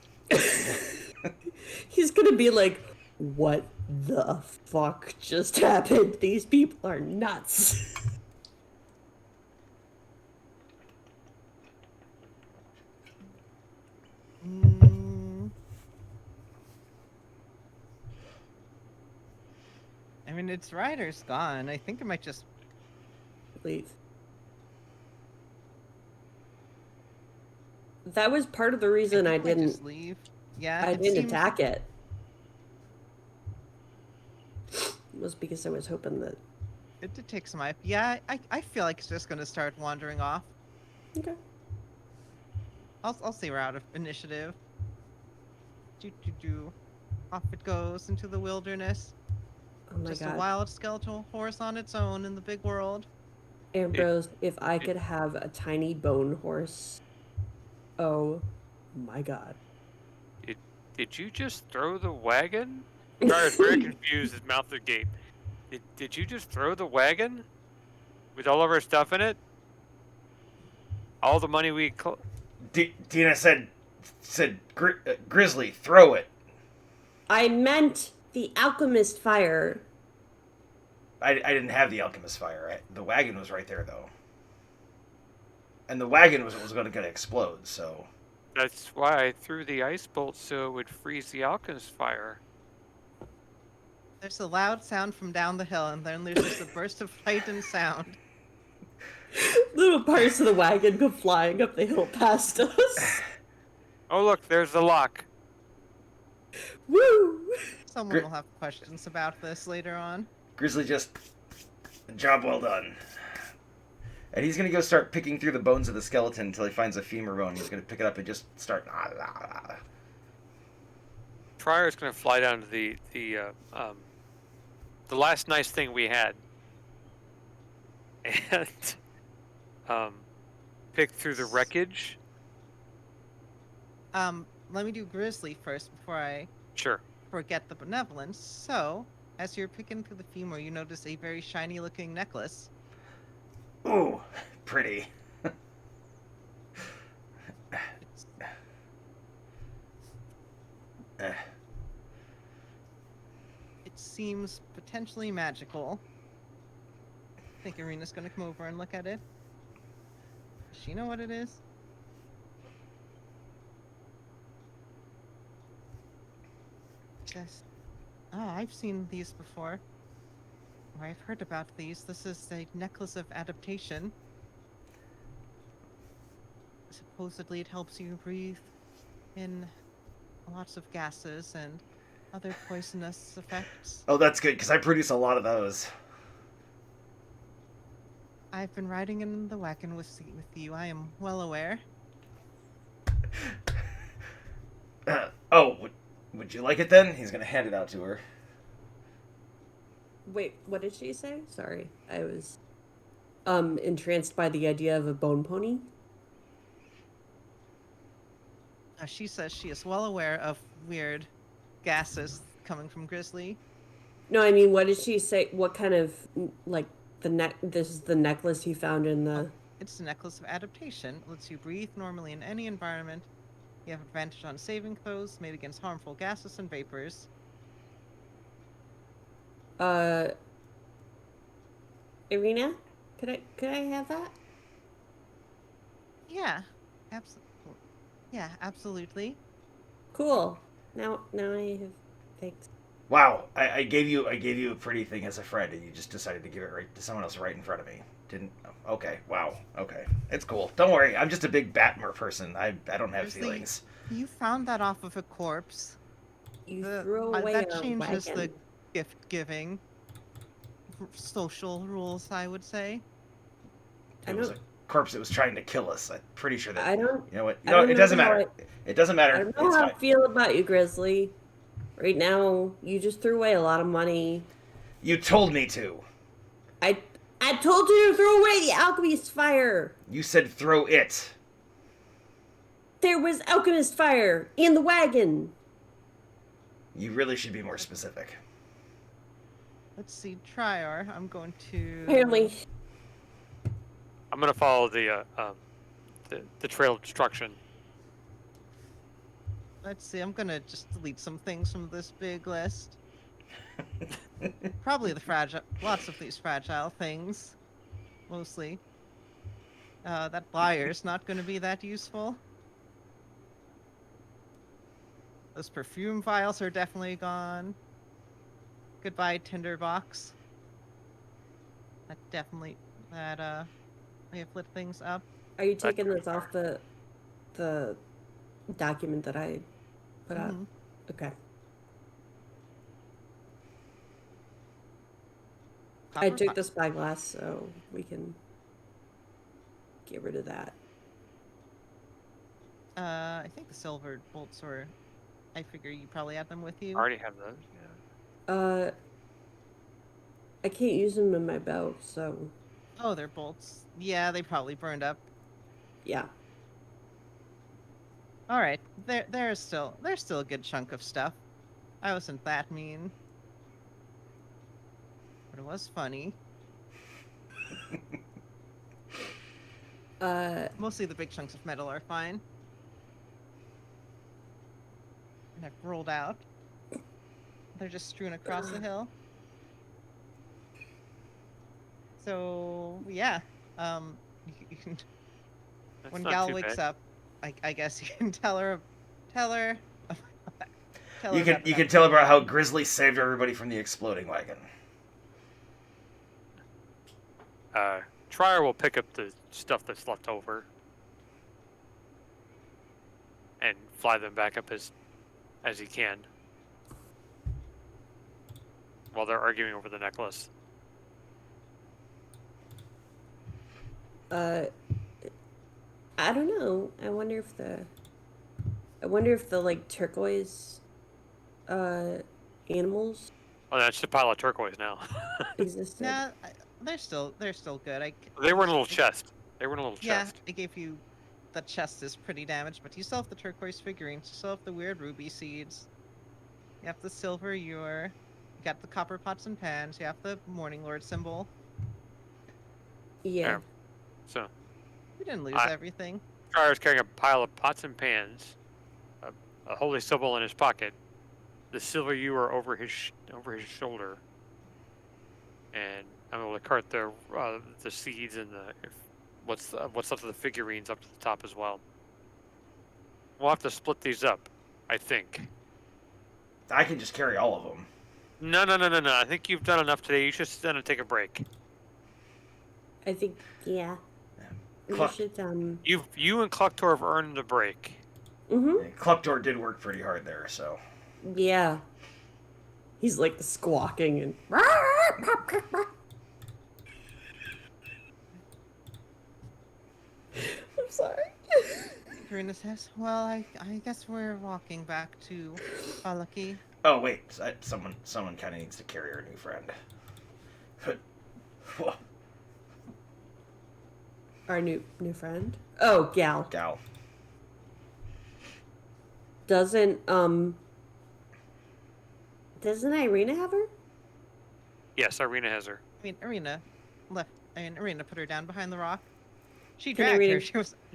He's gonna be like, what the fuck just happened? These people are nuts. Mm. I mean, its rider's gone. I think it might just. Leave. That was part of the reason I think it might didn't just leave. Yeah, I it didn't seems- attack it. Was because I was hoping that. It did take some life. Yeah, I feel like it's just going to start wandering off. Okay. I'll say we're out of initiative. Do. Off it goes into the wilderness. Oh my Just a god. wild skeletal horse on its own in the big world. Ambrose, if I could have a tiny bone horse. Oh my god. Did you just throw the wagon? Gar's very confused, his mouth agape. Did you just throw the wagon? With all of our stuff in it? All the money we... Dina said Grizzly, throw it. I meant the alchemist fire. I didn't have the alchemist fire. The wagon was right there though, and the wagon was going to explode. So That's why I threw the ice bolt so it would freeze the alchemist fire. There's a loud sound from down the hill, and then there's just a burst of light and sound. Little parts of the wagon go flying up the hill past us. Oh look, there's the lock. Woo! Someone will have questions about this later on. Grizzly just, job well done. And he's going to go start picking through the bones of the skeleton until he finds a femur bone. He's going to pick it up and just start. Tryer's gonna fly down to the last nice thing we had, and pick through the wreckage Let me do Grizzly first before I Sure. forget the benevolence. So, as you're picking through the femur, you notice a very shiny-looking necklace. Ooh, pretty. It's, Eh. it seems potentially magical. I think Irina's gonna come over and look at it. Does she know what it is? Yes. Oh, I've seen these before. Or I've heard about these. This is a necklace of adaptation. Supposedly it helps you breathe in lots of gases and other poisonous effects. Oh, that's good because I produce a lot of those. I've been riding in the wagon with you. I am well aware. Oh, would you like it then? He's gonna hand it out to her. Wait, what did she say? Sorry, I was entranced by the idea of a bone pony. She says she is well aware of weird gases coming from Grizzly. No, I mean, what did she say? What kind of like the neck? This is the necklace he found in the. It's a necklace of adaptation. It lets you breathe normally in any environment. You have advantage on saving throws made against harmful gases and vapors. Irina, could I have that? Yeah, absolutely. Yeah, absolutely. Cool. Now I have. Thanks. Wow, I gave you a pretty thing as a friend, and you just decided to give it right to someone else right in front of me. Didn't? Okay. Wow. Okay. It's cool. Don't worry. I'm just a big Batmer person. I don't have Grizzly, feelings. You found that off of a corpse. You threw away That our changes wagon. the gift giving social rules, I would say. It was a corpse that was trying to kill us. I'm pretty sure that. I don't. You know what? I You know what? don't It know doesn't how matter. It doesn't matter. I don't know It's how fine. I feel about you, Grizzly. Right now, you just threw away a lot of money. You told me to. I told you to throw away the alchemist fire. You said throw it. There was alchemist fire in the wagon. You really should be more specific. Let's see, Triar. I'm going to. Apparently, I'm gonna follow the trail of destruction. Let's see, I'm gonna just delete some things from this big list. Probably the fragile. Lots of these fragile things. Mostly. That liar's not gonna be that useful. Those perfume vials are definitely gone. Goodbye, tinderbox. That definitely may have lit things up. are you taking this off the document that I put out? Mhm. Okay. I Copper took fi- the spyglass, so we can get rid of that. I think the silver bolts were. I figure you probably had them with you. I already have those. Yeah. I can't use them in my belt, so Oh, they're bolts. Yeah, they probably burned up. yeah. All right, there's still a good chunk of stuff. I wasn't that mean, but it was funny. Mostly the big chunks of metal are fine. And I've rolled out. They're just strewn across the hill. So yeah, you can, That's when not Gal too wakes bad. up, I guess you can tell her. Tell her You about can that. tell about how Grizzly saved everybody from the exploding wagon. Trier will pick up the stuff that's left over and fly them back up as he can while they're arguing over the necklace. I don't know. I wonder if the like turquoise animals Oh, that's just a pile of turquoise now. existed. Nah, they're still good. They were in a little chest. They were in a little Yeah, chest. I gave you that chest is pretty damaged, but you still have the turquoise figurines. You still have the weird ruby seeds. You have the silver ewer. You got the copper pots and pans. You have the Morning Lord symbol. Yeah. So, You didn't lose I- everything. Strider's carrying a pile of pots and pans, a holy symbol in his pocket, the silver ewer over his shoulder, and I'm able to cart the seeds and what's left of the figurines up to the top as well. We'll have to split these up, I think. I can just carry all of them. No. I think you've done enough today. You should sit down and take a break. I think, yeah. We Cluck. should, You and Clucktor have earned the break. Mm-hmm. Clucktor did work pretty hard there, so. Yeah. He's like squawking and. I'm sorry. Karina says, well, I guess we're walking back to Balaki. Oh wait, someone kind of needs to carry our new friend. Our new friend. Oh, Gal. Gal. Doesn't Irina have her? Yes, Irina has her. I mean, Irina put her down behind the rock. She Can dragged Irina- her.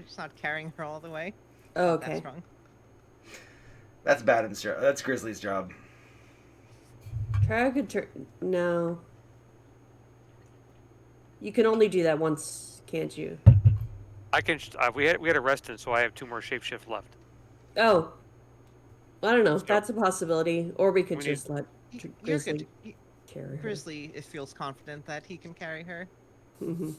She's not carrying her all the way. Oh, Not that okay. strong. That's Badden's job. That's Grizzly's job. Try could turn. No. You can only do that once, can't you? I can. We had a rest in, so I have 2 more shapeshift left. Oh. I don't know. So- That's a possibility. Or we could We just let You're Grizzly good. carry her. Grizzly feels confident that he can carry her. Mm-hmm.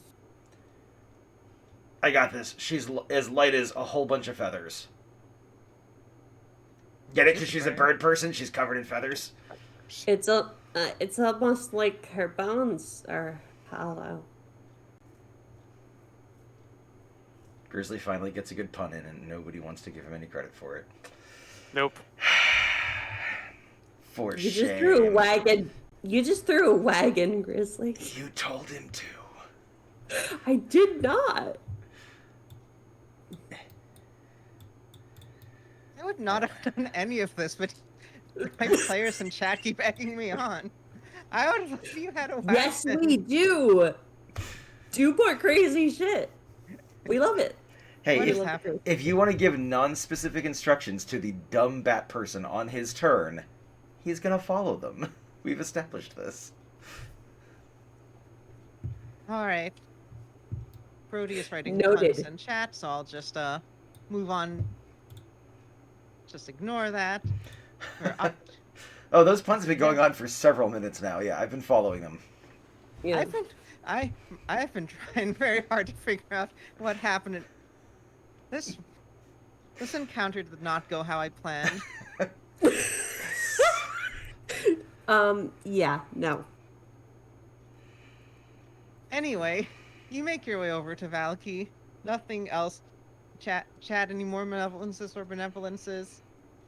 I got this. She's as light as a whole bunch of feathers. Get it? Because she's a bird person. She's covered in feathers. It's almost like her bones are hollow. Grizzly finally gets a good pun in, and nobody wants to give him any credit for it. Nope. For You shame. just threw a wagon. You just threw a wagon, Grizzly. You told him to. I did not. I would not have done any of this, but my players in chat keep egging me on. I would have if you had a wagon. Yes, we do. Do more crazy shit. We love it. Hey, What if, is happening? if you want to give non-specific instructions to the dumb bat person on his turn, he's going to follow them. We've established this. All right. Brody is writing Noted. puns in chat, so I'll just move on. Just ignore that. We're up. Oh, those puns have been going on for several minutes now. Yeah, I've been following them. Yeah. I've been trying very hard to figure out what happened. This encounter did not go how I planned. Yeah, no. Anyway, you make your way over to Valky. Nothing else. Chat any more malevolences or benevolences?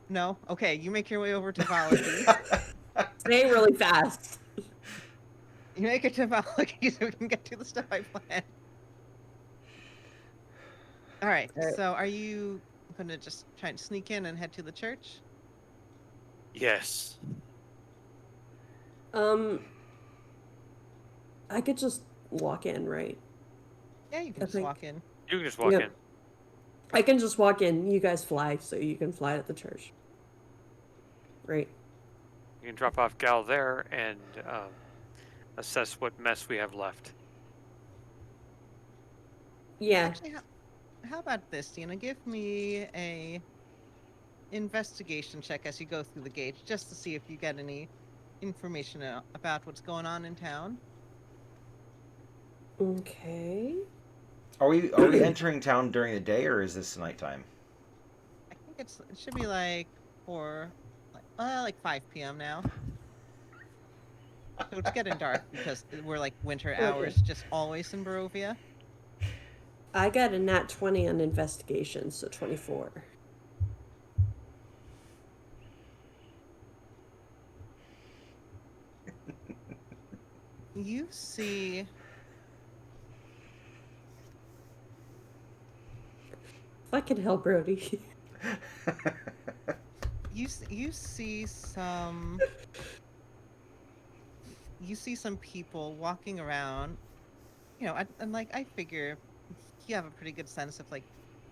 No? Okay, you make your way over to Valky. Say really fast. You make it to Valky so we can get to the stuff I planned. Alright, Alright. so are you gonna just try and sneak in and head to the church? Yes. I could just walk in, right? Yeah, you can I just think- walk in. You can just walk Yep. in. I can just walk in. You guys fly, so you can fly at the church. Right. You can drop off Gal there and assess what mess we have left. Yeah. Actually, how about this, Dina? Give me a investigation check as you go through the gate, just to see if you get any information about what's going on in town. Okay. Are we entering town during the day, or is this nighttime? I think it should be like 5 p.m. now. So it's getting dark because we're like winter Okay. hours, just always in Barovia. I got a nat 20 on investigation, so 24. You see Fucking hell, Brody. You see some people walking around, and like I figure you have a pretty good sense of like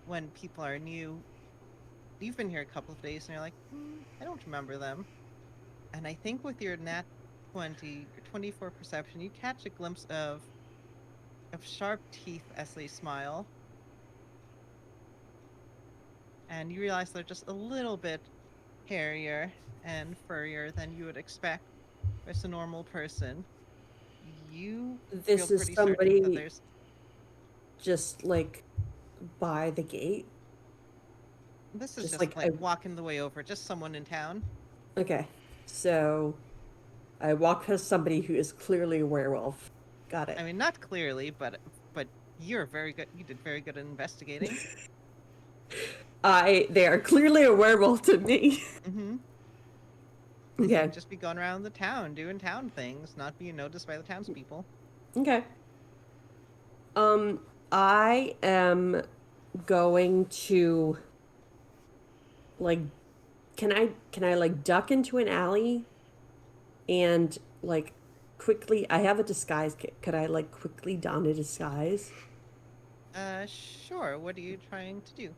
when people are new. You've been here a couple of days and you're like, I don't remember them. And I think with your nat 20 or 24 perception, you catch a glimpse of sharp teeth as they smile. And you realize they're just a little bit hairier and furrier than you would expect as a normal person. You feel This is pretty certain that somebody there's just like by the gate. this is Just just like like walking the way over, just someone in town. Okay, so I walk past somebody who is clearly a werewolf. Got it. I mean, not clearly, but you're very good. You did very good at investigating. They are clearly a werewolf to me. Mm-hmm. Okay. Just be going around the town doing town things, not being noticed by the townspeople. Okay. I am going to like can I like duck into an alley and like quickly I have a disguise kit. Could I like quickly don a disguise? Sure. What are you trying to do?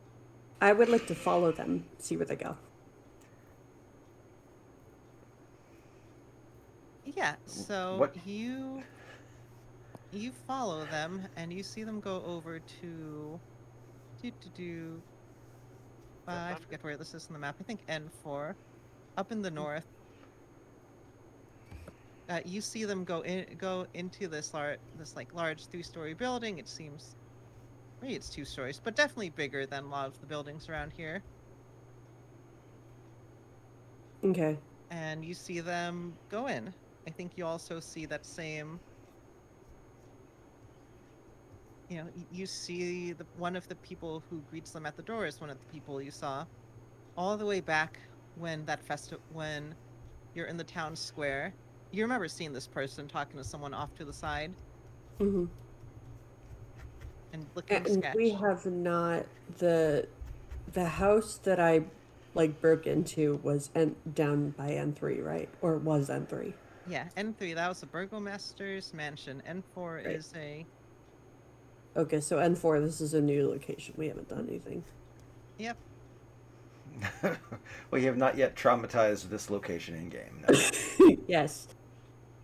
I would like to follow them, see where they go. Yeah, so What? you follow them and you see them go over to I forget where this is on the map. I think N4, up in the north. You see them go into this large 3-story building. It seems maybe it's 2 stories, but definitely bigger than a lot of the buildings around here. Okay. And you see them go in. I think you also see that same. You see one of the people who greets them at the door is one of the people you saw all the way back when when you're in the town square. You remember seeing this person talking to someone off to the side Mm-hmm. and looking And sketch. we have not the house that I like broke into was down by N3, right? Or was N3. Yeah, N3, that was the burgomaster's mansion. N4 Right. is a. Okay, so N4, this is a new location. We haven't done anything. Yep. Well, you have not yet traumatized this location in game. No. Yes.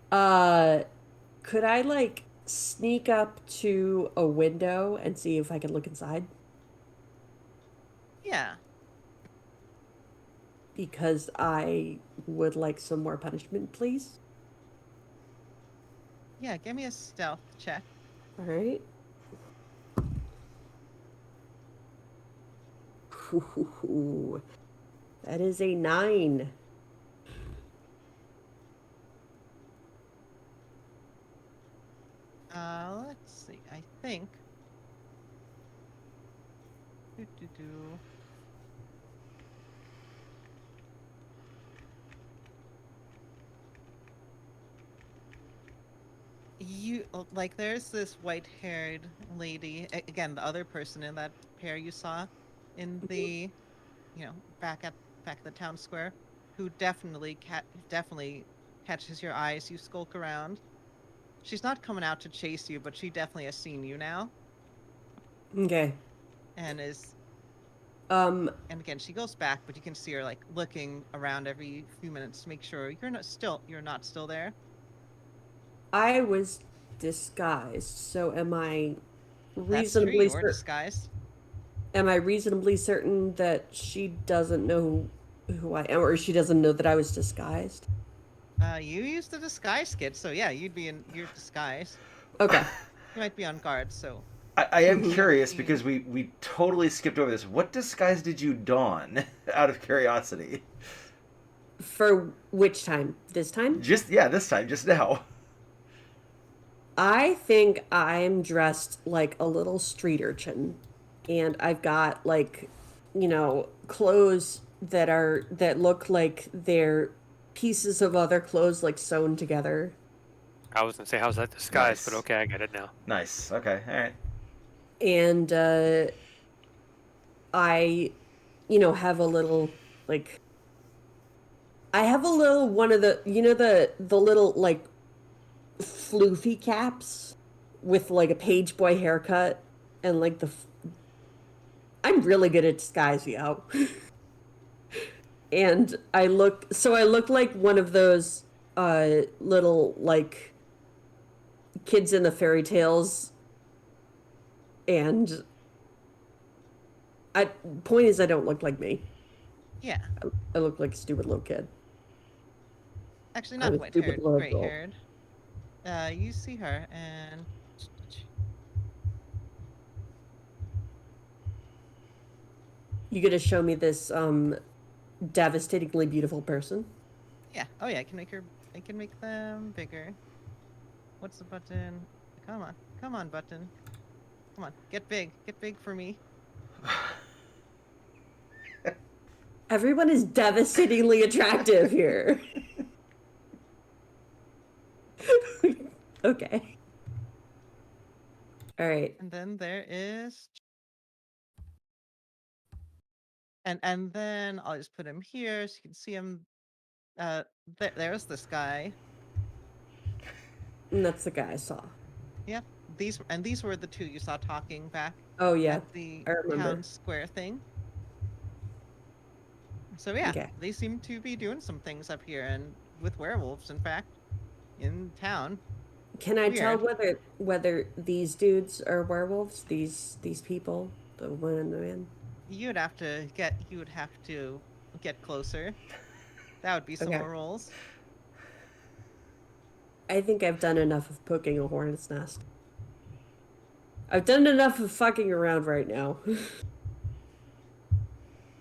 Could I like sneak up to a window and see if I can look inside? Yeah. Because I would like some more punishment, please. Yeah, give me a stealth check. All right. Ooh, that is a 9. Let's see. I think. Do. There's this white-haired lady, again, the other person in that pair you saw in the, back at the town square, who definitely catches your eye as you skulk around. She's not coming out to chase you, but she definitely has seen you now. Okay. And is. And again, she goes back, but you can see her like looking around every few minutes to make sure you're not still there. I was disguised, so am I That's true, reasonably you were disguised. Am I reasonably certain that she doesn't know who I am, or she doesn't know that I was disguised? You used the disguise kit, so yeah, you'd be in your disguise. Okay. You might be on guard, so. I am curious because we totally skipped over this. What disguise did you don, out of curiosity? For which time? This time? This time, just now. I think I'm dressed like a little street urchin, and I've got like, clothes that look like they're pieces of other clothes like sewn together. I was gonna say, how's that disguise? Nice. But okay, I get it now. Nice. Okay. All right. And I, have a little like I have a little one of the little like floofy caps with like a page boy haircut and like I'm really good at disguise, yo. And I look like one of those little like kids in the fairy tales. And I point is I don't look like me. Yeah. I look like a stupid little kid. Actually, I'm not a white stupid haired, little gray adult. haired. You see her, and You gonna show me this devastatingly beautiful person? yeah. Oh yeah, I can make them bigger. What's the button? Come on, button. Come on, get big for me. Everyone is devastatingly attractive here. Okay. All right. And then there is, and then I'll just put him here so you can see him. There's this guy. And that's the guy I saw. Yep. These were the two you saw talking back Oh yeah, at the I remember. town square thing. So yeah, Okay. they seem to be doing some things up here and with werewolves, in fact, in town. Can I tell Weird. whether these dudes are werewolves? These people, the woman and the man. You would have to get closer. That would be some Okay. more rolls. I think I've done enough of poking a hornet's nest. I've done enough of fucking around right now.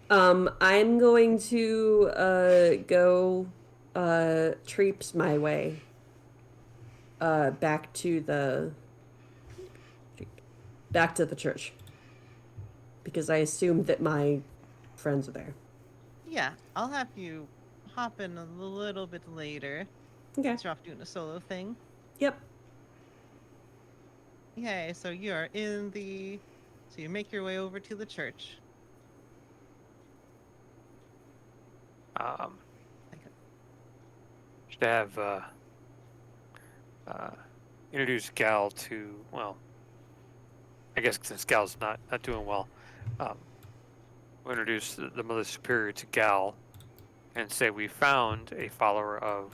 I'm going to go treeps my way back to the church because I assumed that my friends are there. Yeah, I'll have you hop in a little bit later. Okay. Since you're off doing a solo thing. Yep. Okay, so you're in the. So you make your way over to the church. Should have introduce Gal to, well, I guess since Gal's not doing well, we'll introduce the Mother Superior to Gal and say we found a follower of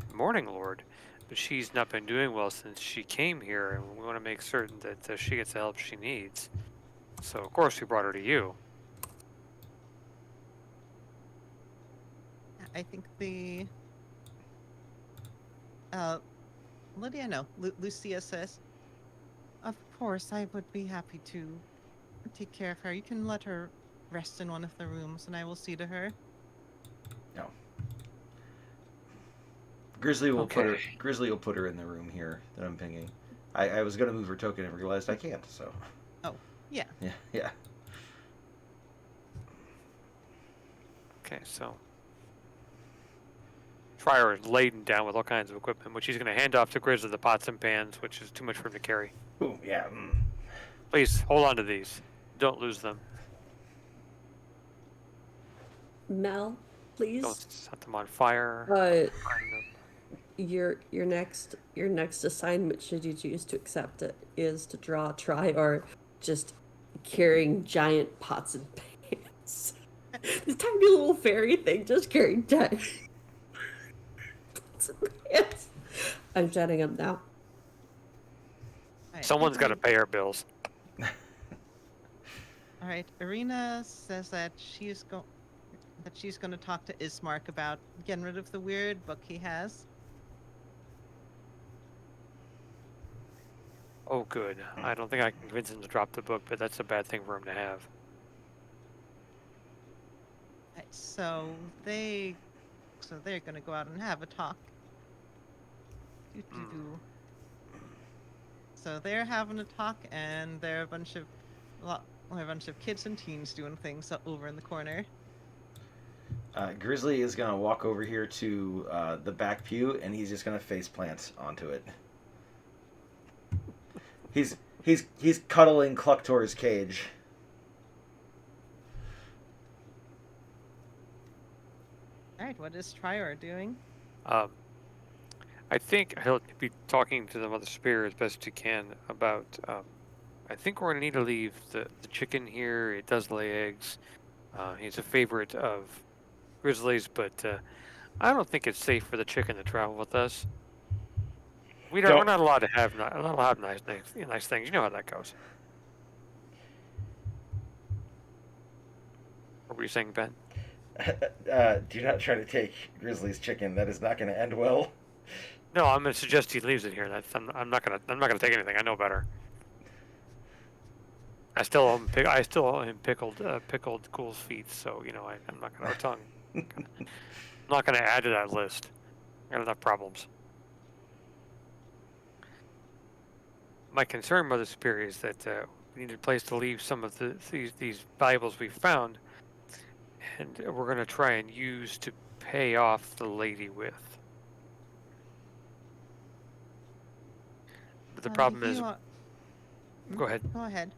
the Morning Lord, but she's not been doing well since she came here, and we want to make certain that she gets the help she needs. So of course we brought her to you. I think the. Lydia, no. Lucia says, "Of course, I would be happy to take care of her. You can let her rest in one of the rooms, and I will see to her." No. Grizzly will Okay. put her in the room here that I'm pinging. I was gonna move her token and realized I can't. So. Oh, yeah. Yeah. Yeah. Okay, so Trier is laden down with all kinds of equipment, which he's going to hand off to Grizzly the pots and pans, which is too much for him to carry. Ooh, yeah. Please hold on to these. Don't lose them. Mel, please. Don't set them on fire. Your next assignment, should you choose to accept it, is to draw Trior just carrying giant pots and pans. This tiny little fairy thing just carrying giant pots and pans. I'm shutting up now. Right, Someone's got to pay our bills. All right. Irina says that she's going to talk to Ismark about getting rid of the weird book he has. Oh, good. I don't think I can convince him to drop the book, but that's a bad thing for him to have. Right, so they're going to go out and have a talk. Doo-doo-doo. So they're having a talk, and there are a bunch of kids and teens doing things over in the corner. Grizzly is gonna walk over here to the back pew, and he's just gonna face plant onto it. He's cuddling Clucktor's cage. All right, what is Trior doing? Um, I think he'll be talking to the Mother Superior as best he can about. I think we're going to need to leave the chicken here. It does lay eggs. He's a favorite of Grizzlies, but I don't think it's safe for the chicken to travel with us. We're Don't. not allowed to have nice things. You know how that goes. What were you saying, Ben? Do not try to take Grizzly's chicken. That is not going to end well. No, I'm going to suggest he leaves it here. I'm not gonna take anything. I know better. I still owe him pickled Ghoul's feet. So I'm not gonna or tongue. I'm not gonna add to that list. I got enough problems. My concern, Mother Superior, is that we need a place to leave some of these valuables we found, and we're gonna try and use to pay off the lady with. But the problem is, go ahead. Go ahead.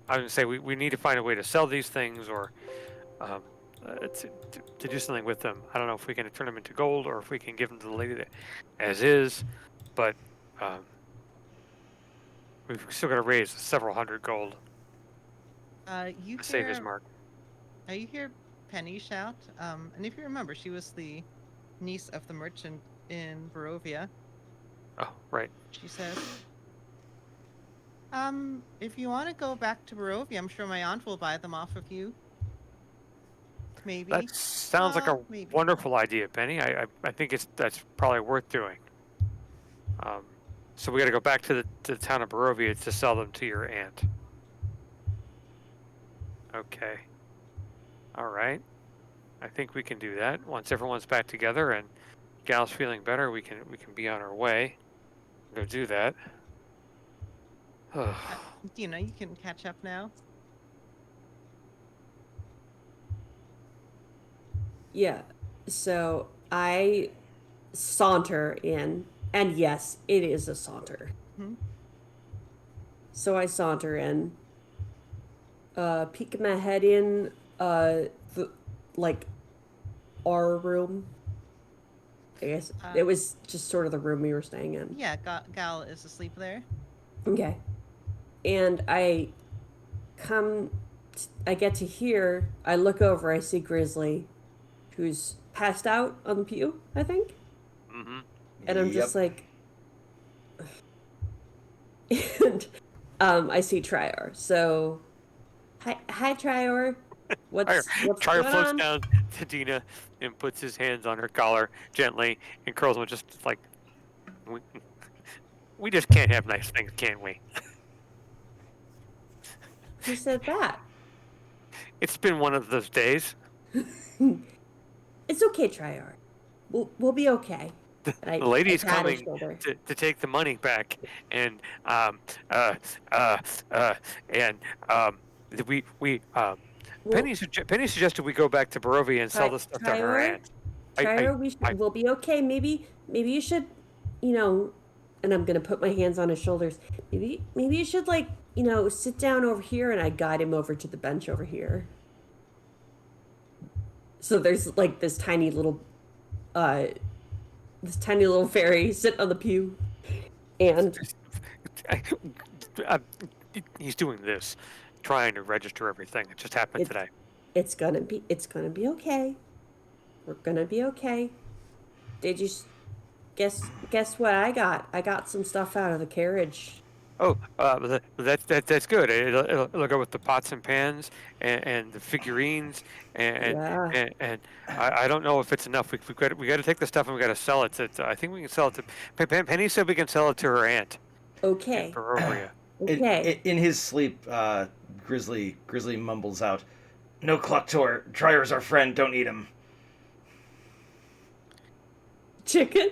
I was going to say we need to find a way to sell these things or to do something with them. I don't know if we can turn them into gold or if we can give them to the lady as is, but we've still got to raise several hundred gold. You to save his hear, mark. you hear Penny shout, and if you remember, she was the niece of the merchant in Barovia. Oh, right. She says, if you want to go back to Barovia, I'm sure my aunt will buy them off of you. Maybe. That sounds like a maybe. wonderful idea, Penny. I think that's probably worth doing. So we got to go back to the town of Barovia to sell them to your aunt. Okay. All right. I think we can do that. Once everyone's back together and Gal's feeling better, we can be on our way. Go do that. Dina, you can catch up now. Yeah. So I saunter in, and yes, it is a saunter. Mhm. So I saunter in, peek my head in, our room. I guess it was just sort of the room we were staying in. Yeah, Gal is asleep there. Okay. And I get to here, I look over, I see Grizzly, who's passed out on the pew, I think. Mm-hmm. And I'm just like, and I see Trior. So, hi Trior. What's Trior going floats on? down to Dina and puts his hands on her collar gently and curls them just like, we just can't have nice things, can we? Who said that? It's been one of those days. It's okay, Trior. We'll be okay. The lady's coming to take the money back, and Penny suggested we go back to Barovia and sell the stuff to her aunt. Trior, we'll be okay. Maybe you should, and I'm gonna put my hands on his shoulders. Maybe you should sit down over here, and I guide him over to the bench over here. So there's like this tiny little fairy sitting on the pew, and he's doing this, trying to register everything. It just happened today. It's gonna be okay. We're gonna be okay. Did you guess what I got? I got some stuff out of the carriage. Oh, that's good. It'll go with the pots and pans and the figurines and I don't know if it's enough. We got to take the stuff and we got to sell it. I think we can sell it to Penny said we can sell it to her aunt. Okay. In Barovia. Okay. In his sleep, Grizzly mumbles out, "No Cluctor. Trior's our friend. Don't eat him." Chicken.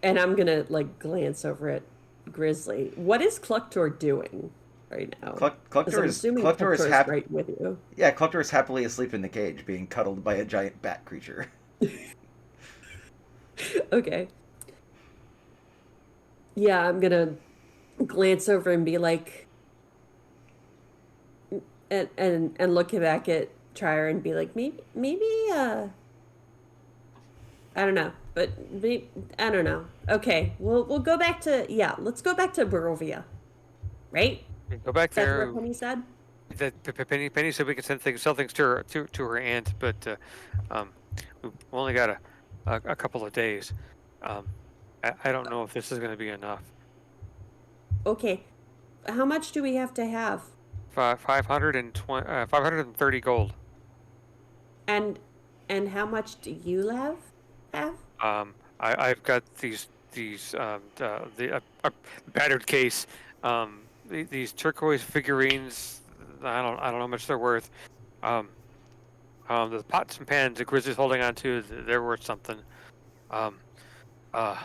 And I'm gonna glance over at Grizzly. What is Cluctor doing right now? Cluctor is happy right with you. Yeah, Cluctor is happily asleep in the cage, being cuddled by a giant bat creature. Okay. Yeah, I'm gonna glance over and be like, and look back at try her and be like, maybe, I don't know, but I don't know. Okay, we'll go back to let's go back to Barovia, right? Go back That's there. what Penny said. Penny said we could sell things to her to her aunt, but um, we've only got a couple of days. Um, I don't know if this is going to be enough. Okay, how much do we have to have? 530 gold. And how much do you have? I've got these the battered case. These turquoise figurines. I don't know how much they're worth. Um, the pots and pans the Grizzly's holding on to, they're worth something. Um, uh,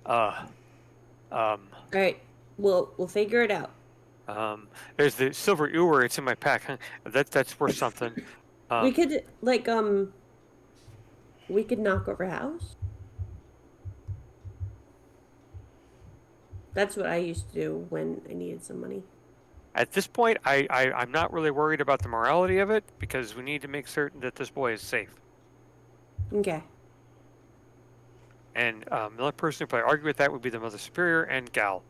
uh, um, All right, we'll figure it out. there's the silver ewer. It's in my pack. Huh? That's worth something. We Um, could we could knock over a house. That's what I used to do when I needed some money. at this point, I'm not really worried about the morality of it because we need to make certain that this boy is safe. Okay. And the only person who probably argue with that would be the Mother Superior and Gal.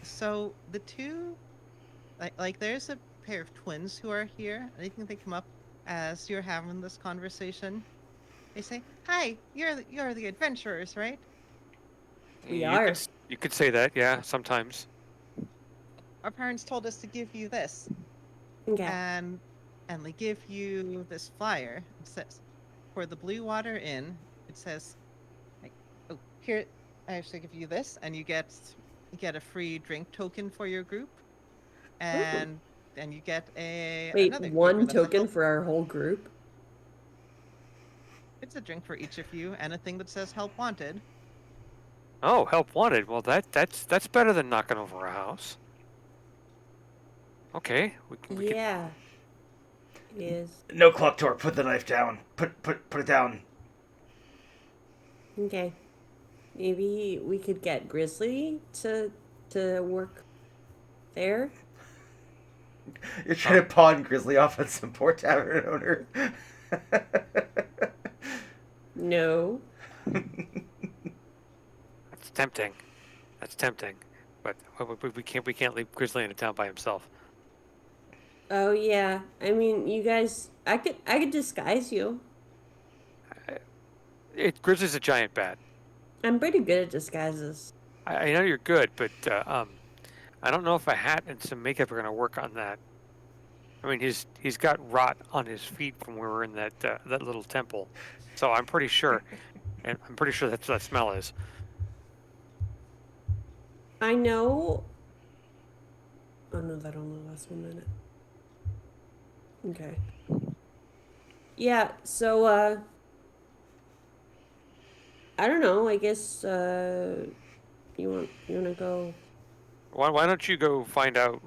So the two, like there's a pair of twins who are here. I think they come up as you're having this conversation. They say, "Hi, you're the adventurers, right?" We are. You could say that, yeah, sometimes. Our parents told us to give you this, Okay. and they give you this flyer. It says, "For the Blue Water Inn," it says, like, "Oh, here, I actually give you this, and you get a free drink token for your group, and then you get Wait, another favor one that's a token help. for our whole group? It's a drink for each of you, and a thing that says help wanted." Oh, help wanted. Well, that's better than knocking over a house. Okay, we could. Yeah. It is. No, Clocktor, put the knife down. Put it down. Okay. Maybe we could get Grizzly to work there. You're trying to pawn Grizzly off on some poor tavern owner. No. That's tempting. That's tempting, but we can't leave Grizzly in a town by himself. Oh yeah. I mean, you guys. I could disguise you. Grizzly's a giant bat. I'm pretty good at disguises. I know you're good, but I don't know if a hat and some makeup are gonna work on that. I mean, he's got rot on his feet from when we were in that little temple, so I'm pretty sure, and I'm pretty sure that's what that smell is. I know. Oh no, that only lasts 1 minute. Okay. Yeah. So I don't know. I guess you want to go. Why don't you go find out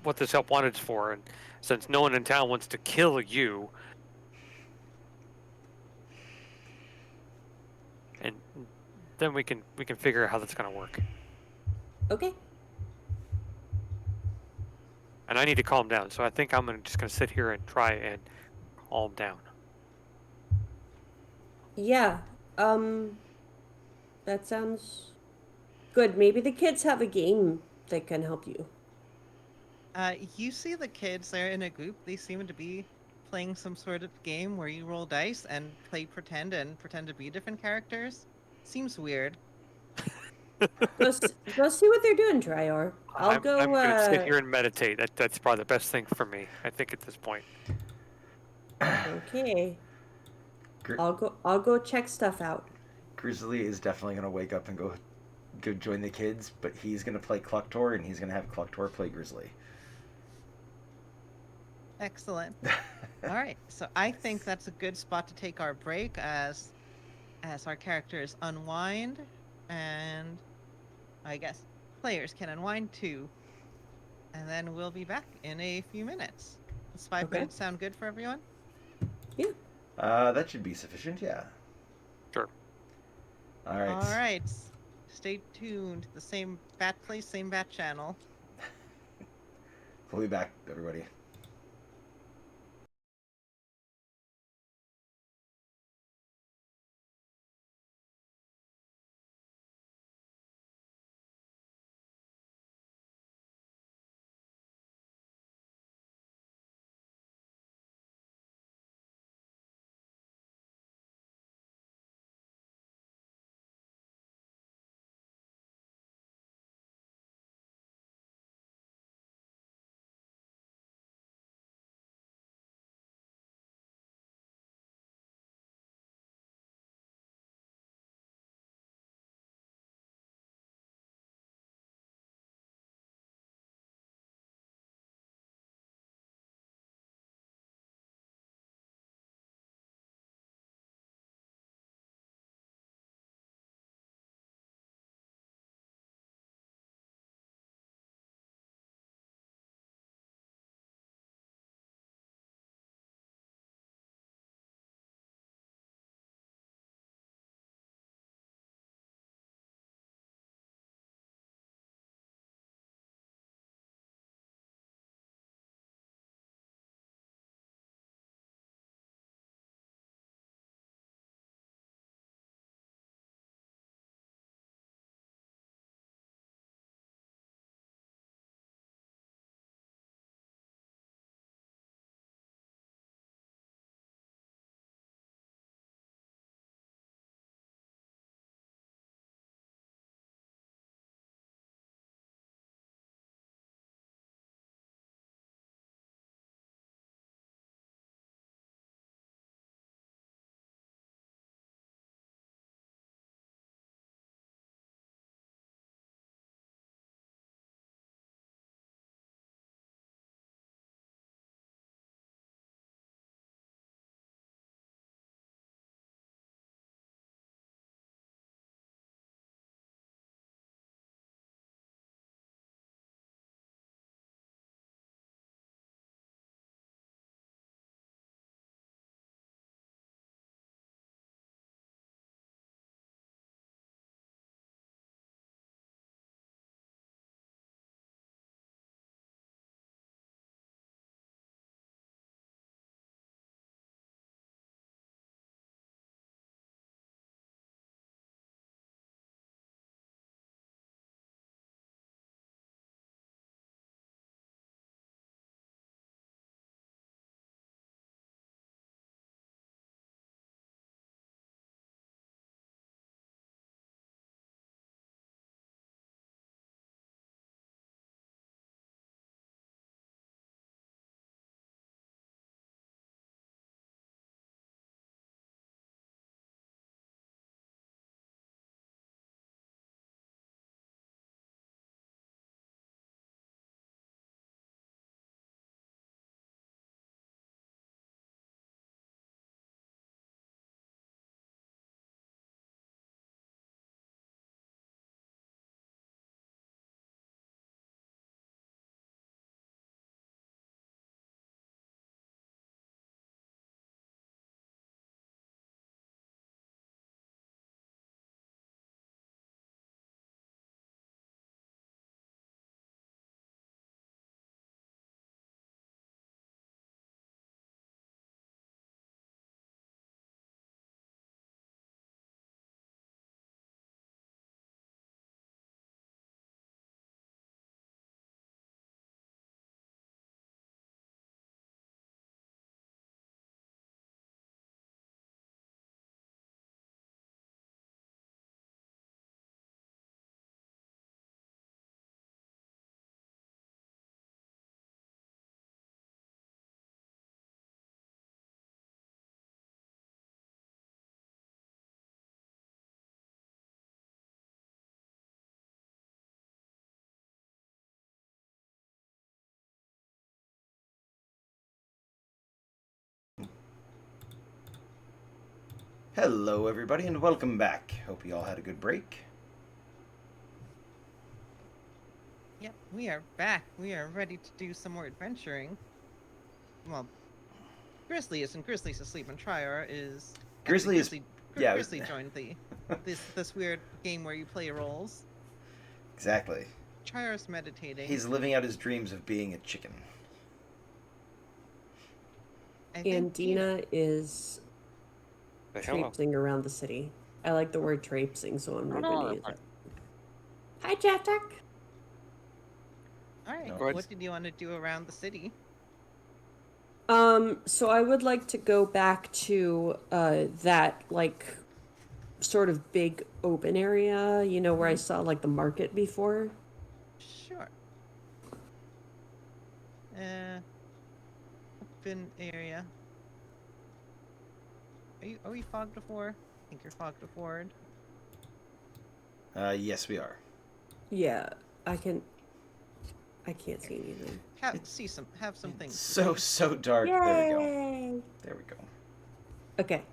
what this help wanted's for? And since no one in town wants to kill you, and then we can figure out how that's gonna work. Okay. And I need to calm down, so I think I'm just gonna sit here and try and calm down. Yeah. That sounds good. Maybe the kids have a game that can help you. You see the kids, they're in a group. They seem to be playing some sort of game where you roll dice and play pretend and pretend to be different characters. Seems weird. Go see what they're doing, Trior. I'm gonna sit here and meditate. That's probably the best thing for me, I think, at this point. Okay. I'll go check stuff out. Grizzly is definitely gonna wake up and go join the kids, but he's gonna play Clucktor and he's gonna have Clucktor play Grizzly. Excellent. All right, so I think that's a good spot to take our break as our characters unwind, and I guess players can unwind too. And then we'll be back in a few minutes. Does 5 minutes sound good for everyone? Yeah. That should be sufficient, yeah. Sure. All right. All right. Stay tuned. The same bat place, same bat channel. We'll be back, everybody. Hello, everybody, and welcome back. Hope you all had a good break. Yep, we are back. We are ready to do some more adventuring. Well, Grizzly isn't. Grizzly's asleep, and Triar is. Grizzly is. Yeah. Grizzly joined this weird game where you play roles. Exactly. Triar's meditating. He's living out his dreams of being a chicken. And Dina is traipsing around the city. I like the word traipsing, so I'm going to use it. Hi, Jack. All right. No. What did you want to do around the city? So I would like to go back to that sort of big open area, where I saw like the market before. Sure. Open area. Are we fogged before? I think you're fogged before. Yes, we are. Yeah, I can't see anything. Have some things. So dark. Yay! There we go. There we go. Okay.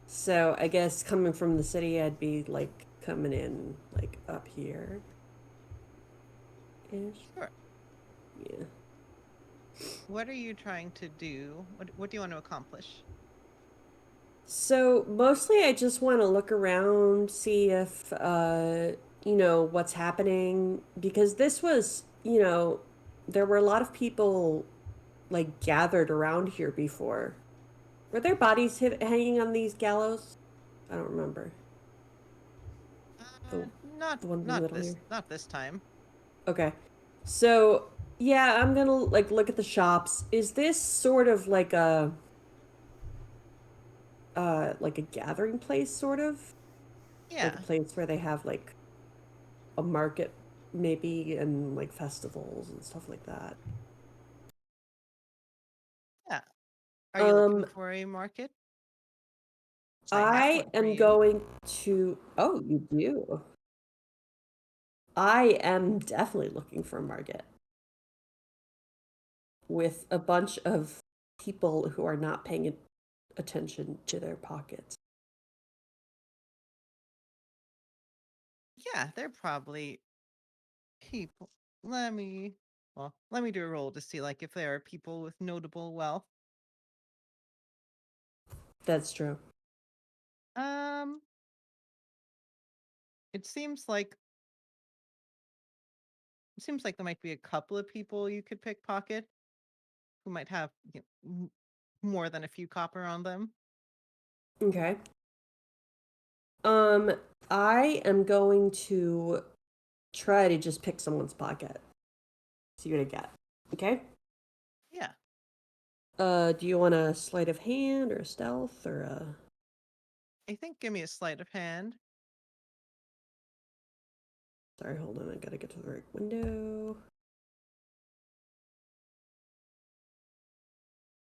So I guess coming from the city, I'd be like coming in like up here. Ish. Sure. Yeah. What are you trying to do? What do you want to accomplish? So mostly I just want to look around, see if, what's happening. Because this was, there were a lot of people like gathered around here before. Were there bodies hanging on these gallows? I don't remember. Not this time. Okay. So, yeah, I'm gonna like look at the shops. Is this sort of like a gathering place, sort of? Yeah. Like a place where they have like a market maybe and like festivals and stuff like that. Yeah. Are you looking for a market? I am going to. Oh, you do. I am definitely looking for a market with a bunch of people who are not paying attention to their pockets. Yeah, they're probably people. Let me do a roll to see like if there are people with notable wealth. That's true. It seems like there might be a couple of people you could pickpocket who might have more than a few copper on them. Okay. I am going to try to just pick someone's pocket. See what I get. Okay? Yeah. Do you want a sleight of hand or a stealth or a... I think give me a sleight of hand. Sorry, hold on. I gotta get to the right window.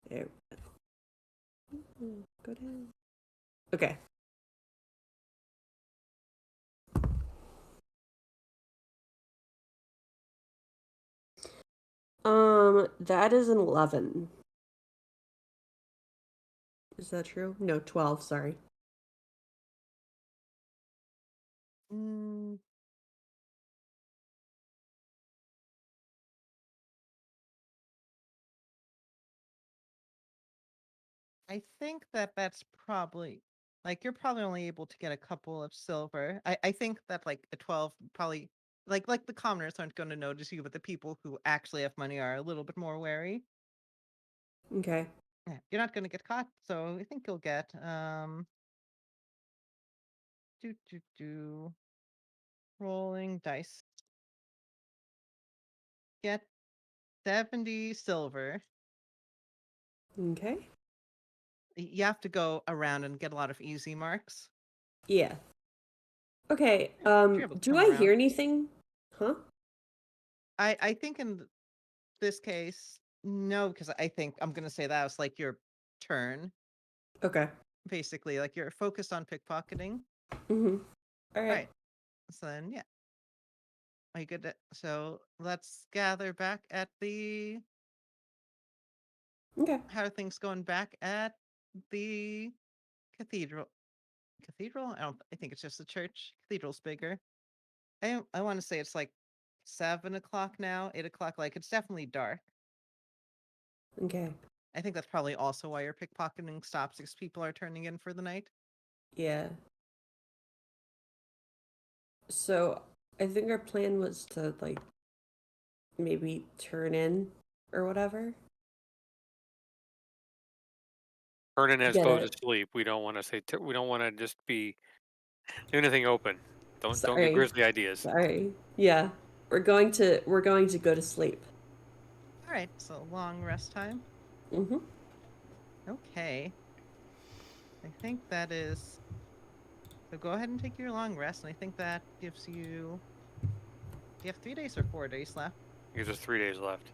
There we go. Go down. Okay. That is an 11. Is that true? No, 12, sorry. I think that's probably like you're probably only able to get a couple of silver. I think that like a 12 probably like the commoners aren't going to notice you, but the people who actually have money are a little bit more wary. Okay. Yeah, you're not going to get caught, so I think you'll get rolling dice. Get 70 silver. Okay. You have to go around and get a lot of easy marks. Yeah. Okay, do I hear anything? Huh? I think in this case, no, because I think I'm gonna say that was like your turn. Okay. Basically, like you're focused on pickpocketing. Mm-hmm. All All right. right. So then, yeah. Are you good? So let's gather back at the. Okay. How are things going back at the cathedral. Cathedral? I think it's just a church. Cathedral's bigger. I want to say it's like 7 o'clock now, 8 o'clock. Like it's definitely dark. Okay. I think that's probably also why your pickpocketing stops, because people are turning in for the night. Yeah. So I think our plan was to like maybe turn in or whatever. Vernon has Get bows it. asleep. We don't want to say. We don't want to just be do anything open. Don't get Sorry. grisly ideas. Sorry. Yeah. We're going to go to sleep. All right, so long rest time. Mm-hmm. Okay. I think that is. So go ahead and take your long rest, and I think that gives you. Do you have 3 days or 4 days left? Because there's 3 days left.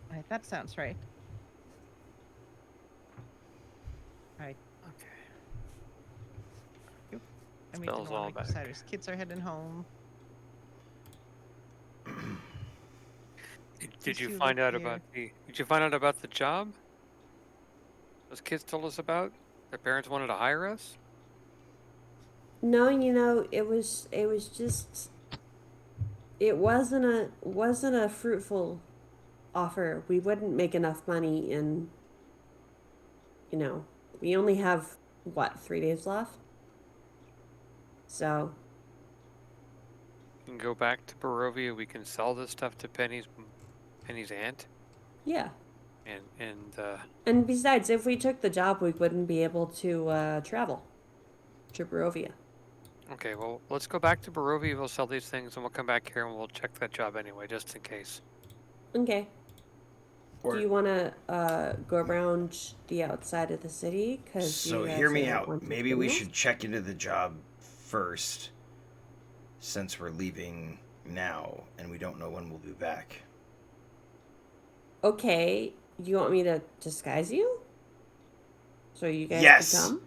All right, that sounds right. All right. Okay. I mean, Spells all back. Cyrus. Kids are heading home. Did These you two find live out here. about the? Did you find out about the job? Those kids told us about. Their parents wanted to hire us. No, it was just it wasn't a fruitful offer. We wouldn't make enough money in we only have what, 3 days left? So We can go back to Barovia. We can sell this stuff to Penny's aunt, yeah. and And besides, if we took the job, we wouldn't be able to travel to Barovia. okay. Well, let's go back to Barovia. We'll sell these things, and we'll come back here and we'll check that job anyway, just in case. Okay. Or, Do you want to go around the outside of the city? so you hear guys me don't out. want to Maybe kill we us? should check into the job first, since we're leaving now and we don't know when we'll be back. Okay. Do you want me to disguise you? So you guys Yes. can come?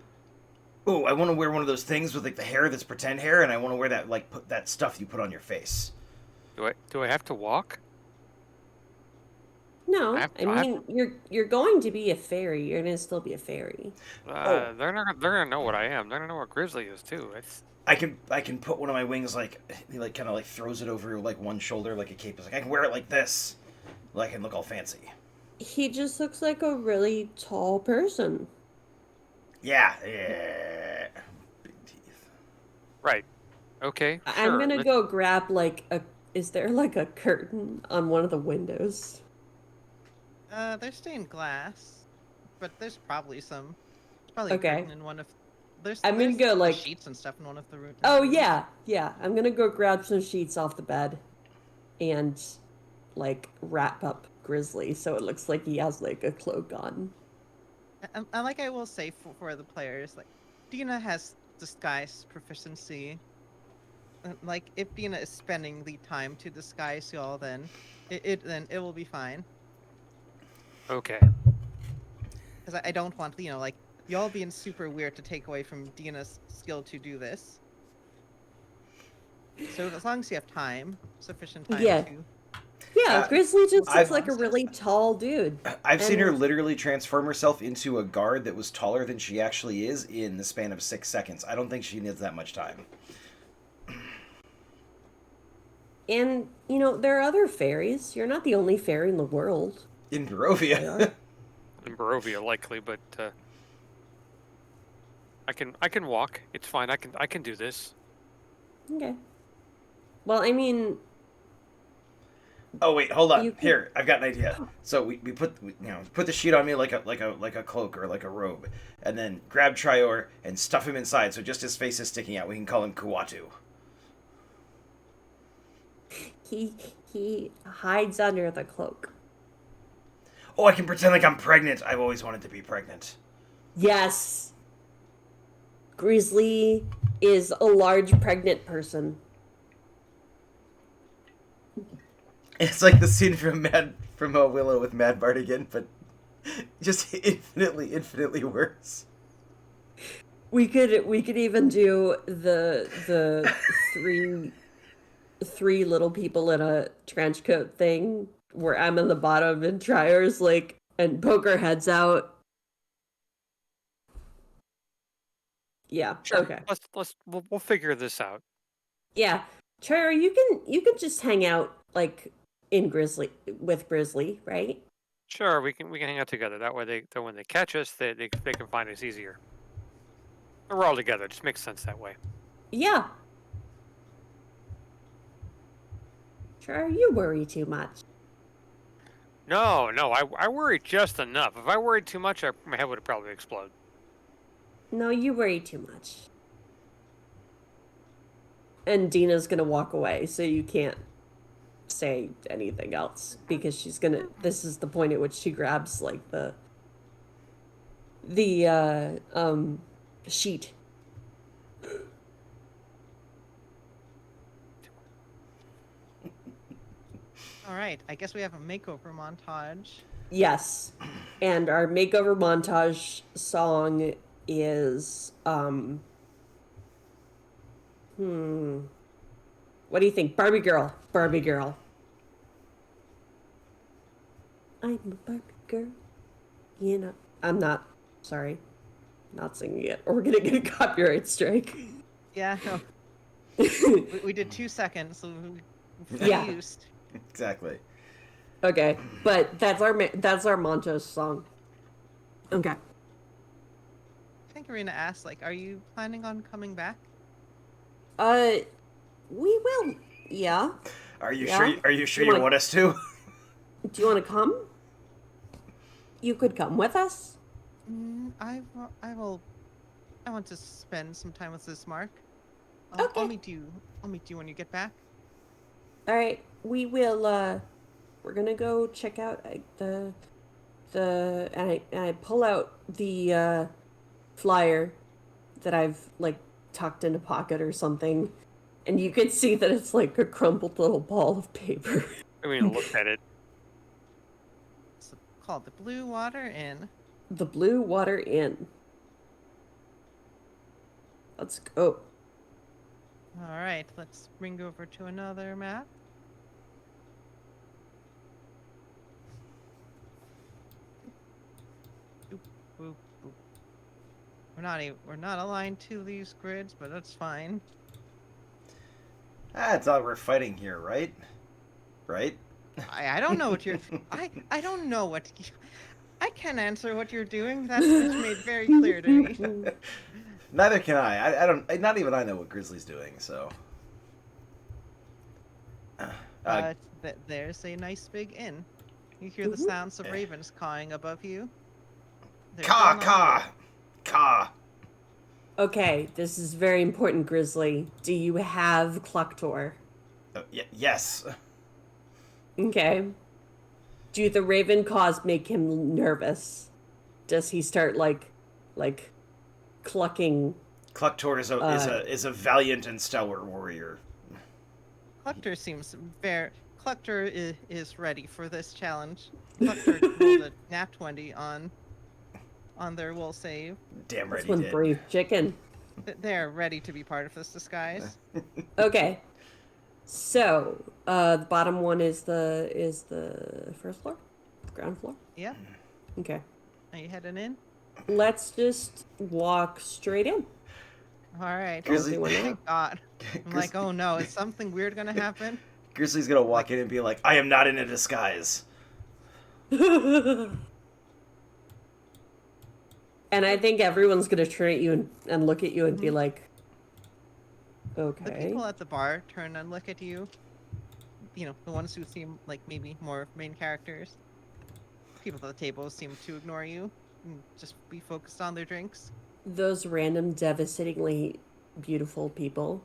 Oh, I want to wear one of those things with like the hair that's pretend hair, and I want to wear that like put that stuff you put on your face. Do I have to walk? No, have- I I have- mean you're going to be a fairy. You're gonna still be a fairy. Oh. They're gonna know what I am. They're gonna know what Grizzly is too. It's I can put one of my wings like he like kind of like throws it over like one shoulder like a cape. It's like I can wear it like this, like and look all fancy. He just looks like a really tall person. Yeah, yeah. Big teeth. right. Okay, I'm sure. gonna go grab like a. Is there like a curtain on one of the windows? They're stained glass, but there's probably some. There's probably Okay. a curtain in one of. I'm gonna go, like- sheets and stuff in one of the rooms. Oh yeah, yeah. I'm gonna go grab some sheets off the bed, and like wrap up Grizzly so it looks like he has like a cloak on. And like I will say for the players, like Dina has disguise proficiency. Like if Dina is spending the time to disguise y'all, then it will be fine. Okay. Because I don't want like y'all being super weird to take away from Dina's skill to do this. So as long as you have sufficient time Yeah. to. Yeah, Grizzly just looks I've- like a really tall dude. I've seen her And- literally transform herself into a guard that was taller than she actually is in the span of 6 seconds. I don't think she needs that much time. And there are other fairies. You're not the only fairy in the world. In Barovia. In Barovia, likely, but I can walk. It's fine. I can do this. Okay. Well, I mean, Oh wait, hold on. You can- Here, I've got an idea. So we put put the sheet on me like a cloak or like a robe, and then grab Trior and stuff him inside so just his face is sticking out. We can call him Kuatu. he hides under the cloak. Oh, I can pretend like I'm pregnant. I've always wanted to be pregnant. Yes. Grizzly is a large pregnant person. It's like the scene from Willow with Mad Bardigan, but just infinitely worse. We could even do the three little people in a trench coat thing where I'm in the bottom and Trior's like and poke our heads out. Yeah. Sure. Okay. We'll figure this out. Yeah. Trevor, you can just hang out like in Grizzly with Grizzly, right? Sure, we can hang out together. That way, when they catch us, they can find us easier. We're all together. It just makes sense that way. Yeah. Trevor, you worry too much. No, I worry just enough. If I worried too much, my head would probably explode. No, you worry too much. And Dina's gonna walk away, so you can't say anything else because she's gonna. This is the point at which she grabs like the sheet. All right, I guess we have a makeover montage. Yes, and our makeover montage song is What do you think, Barbie girl? Barbie girl. I'm a Barbie girl. You know, I'm not. Sorry, not singing it, or we're gonna get a copyright strike. Yeah, no, we did 2 seconds, so we're Yeah. used. Exactly. Okay, but that's our montage song. Okay. I think Arena asked, like, are you planning on coming back? We will. Yeah. Are you Yeah? sure? Are you sure You you wanna- want us to? Do you want to come? You could come with us. I want to spend some time with this Mark. Okay. I'll meet you when you get back. All right. We will. We're gonna go check out the and I pull out the flyer that I've like tucked in a pocket or something, and you can see that it's like a crumpled little ball of paper. I mean, look at it. It's called the Blue Water Inn. The Blue Water Inn. Let's go. All right, let's bring over to another map. Boop, boop, boop. We're not aligned to these grids, but that's fine. I thought we're fighting here, right? Right? I don't know what you're. I don't know what. I can't answer what you're doing. That's made very clear to me. Neither can I. I don't. Not even I know what Grizzly's doing. So. There's a nice big inn. You hear the Mhm. sounds of ravens cawing above you. They're Caw, going on caw, board. caw. Okay, this is very important, Grizzly. Do you have Cluctor? Yes. Okay. Do the Raven caws make him nervous? Does he start like clucking? Cluctor is a valiant and stalwart warrior. Cluctor seems very. Cluctor is ready for this challenge. Cluctor rolled a nat 20 on their will save. Damn right This he one did. brave chicken. They're ready to be part of this disguise. Okay. So, the bottom one is the first floor? Ground floor? Yeah. Okay. Are you heading in? Let's just walk straight in. All right. Grizzly- Only one in. Thank God. I'm like, oh no, is something weird gonna happen? Grizzly's gonna walk in and be like, "I am not in a disguise." And I think everyone's gonna turn at you and look at you and be like, The okay. people at the bar turn and look at you. You know, the ones who seem like maybe more main characters. People at the table seem to ignore you and just be focused on their drinks. Those random devastatingly beautiful people.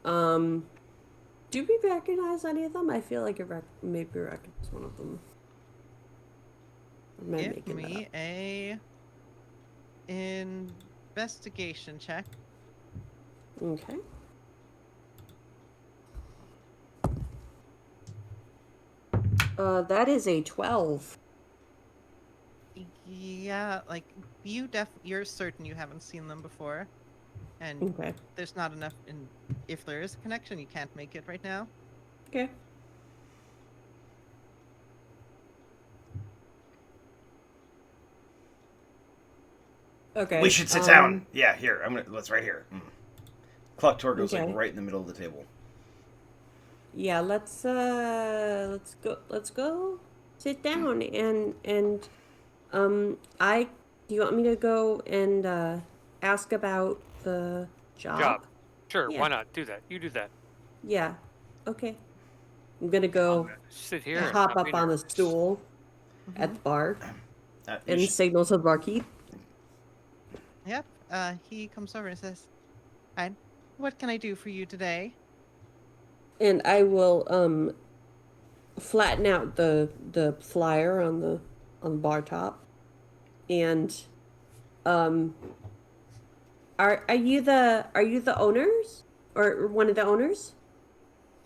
Do we recognize any of them? I feel like maybe recognize one of them. Or am I Give making that me up? a investigation check. Okay. That is a 12. Yeah, like you're certain you haven't seen them before, and Okay. there's not enough. And if there is a connection, you can't make it right now. Okay. Okay. We should sit down. Yeah, here. Let's right here. Clock tour goes Okay. like right in the middle of the table. Yeah, let's go sit down and I do you want me to go and ask about the Job. job? Sure, Yeah. why not? Do that. You do that. Yeah. Okay. I'm gonna I'm go gonna sit here Yeah. and hop not be up on the nervous. stool at Mhm. the bar You and should- signal to the barkeep. Yep. He comes over and says, "Hi, what can I do for you today?" And I will flatten out the flyer on the bar top. And um are you the owners? Or one of the owners?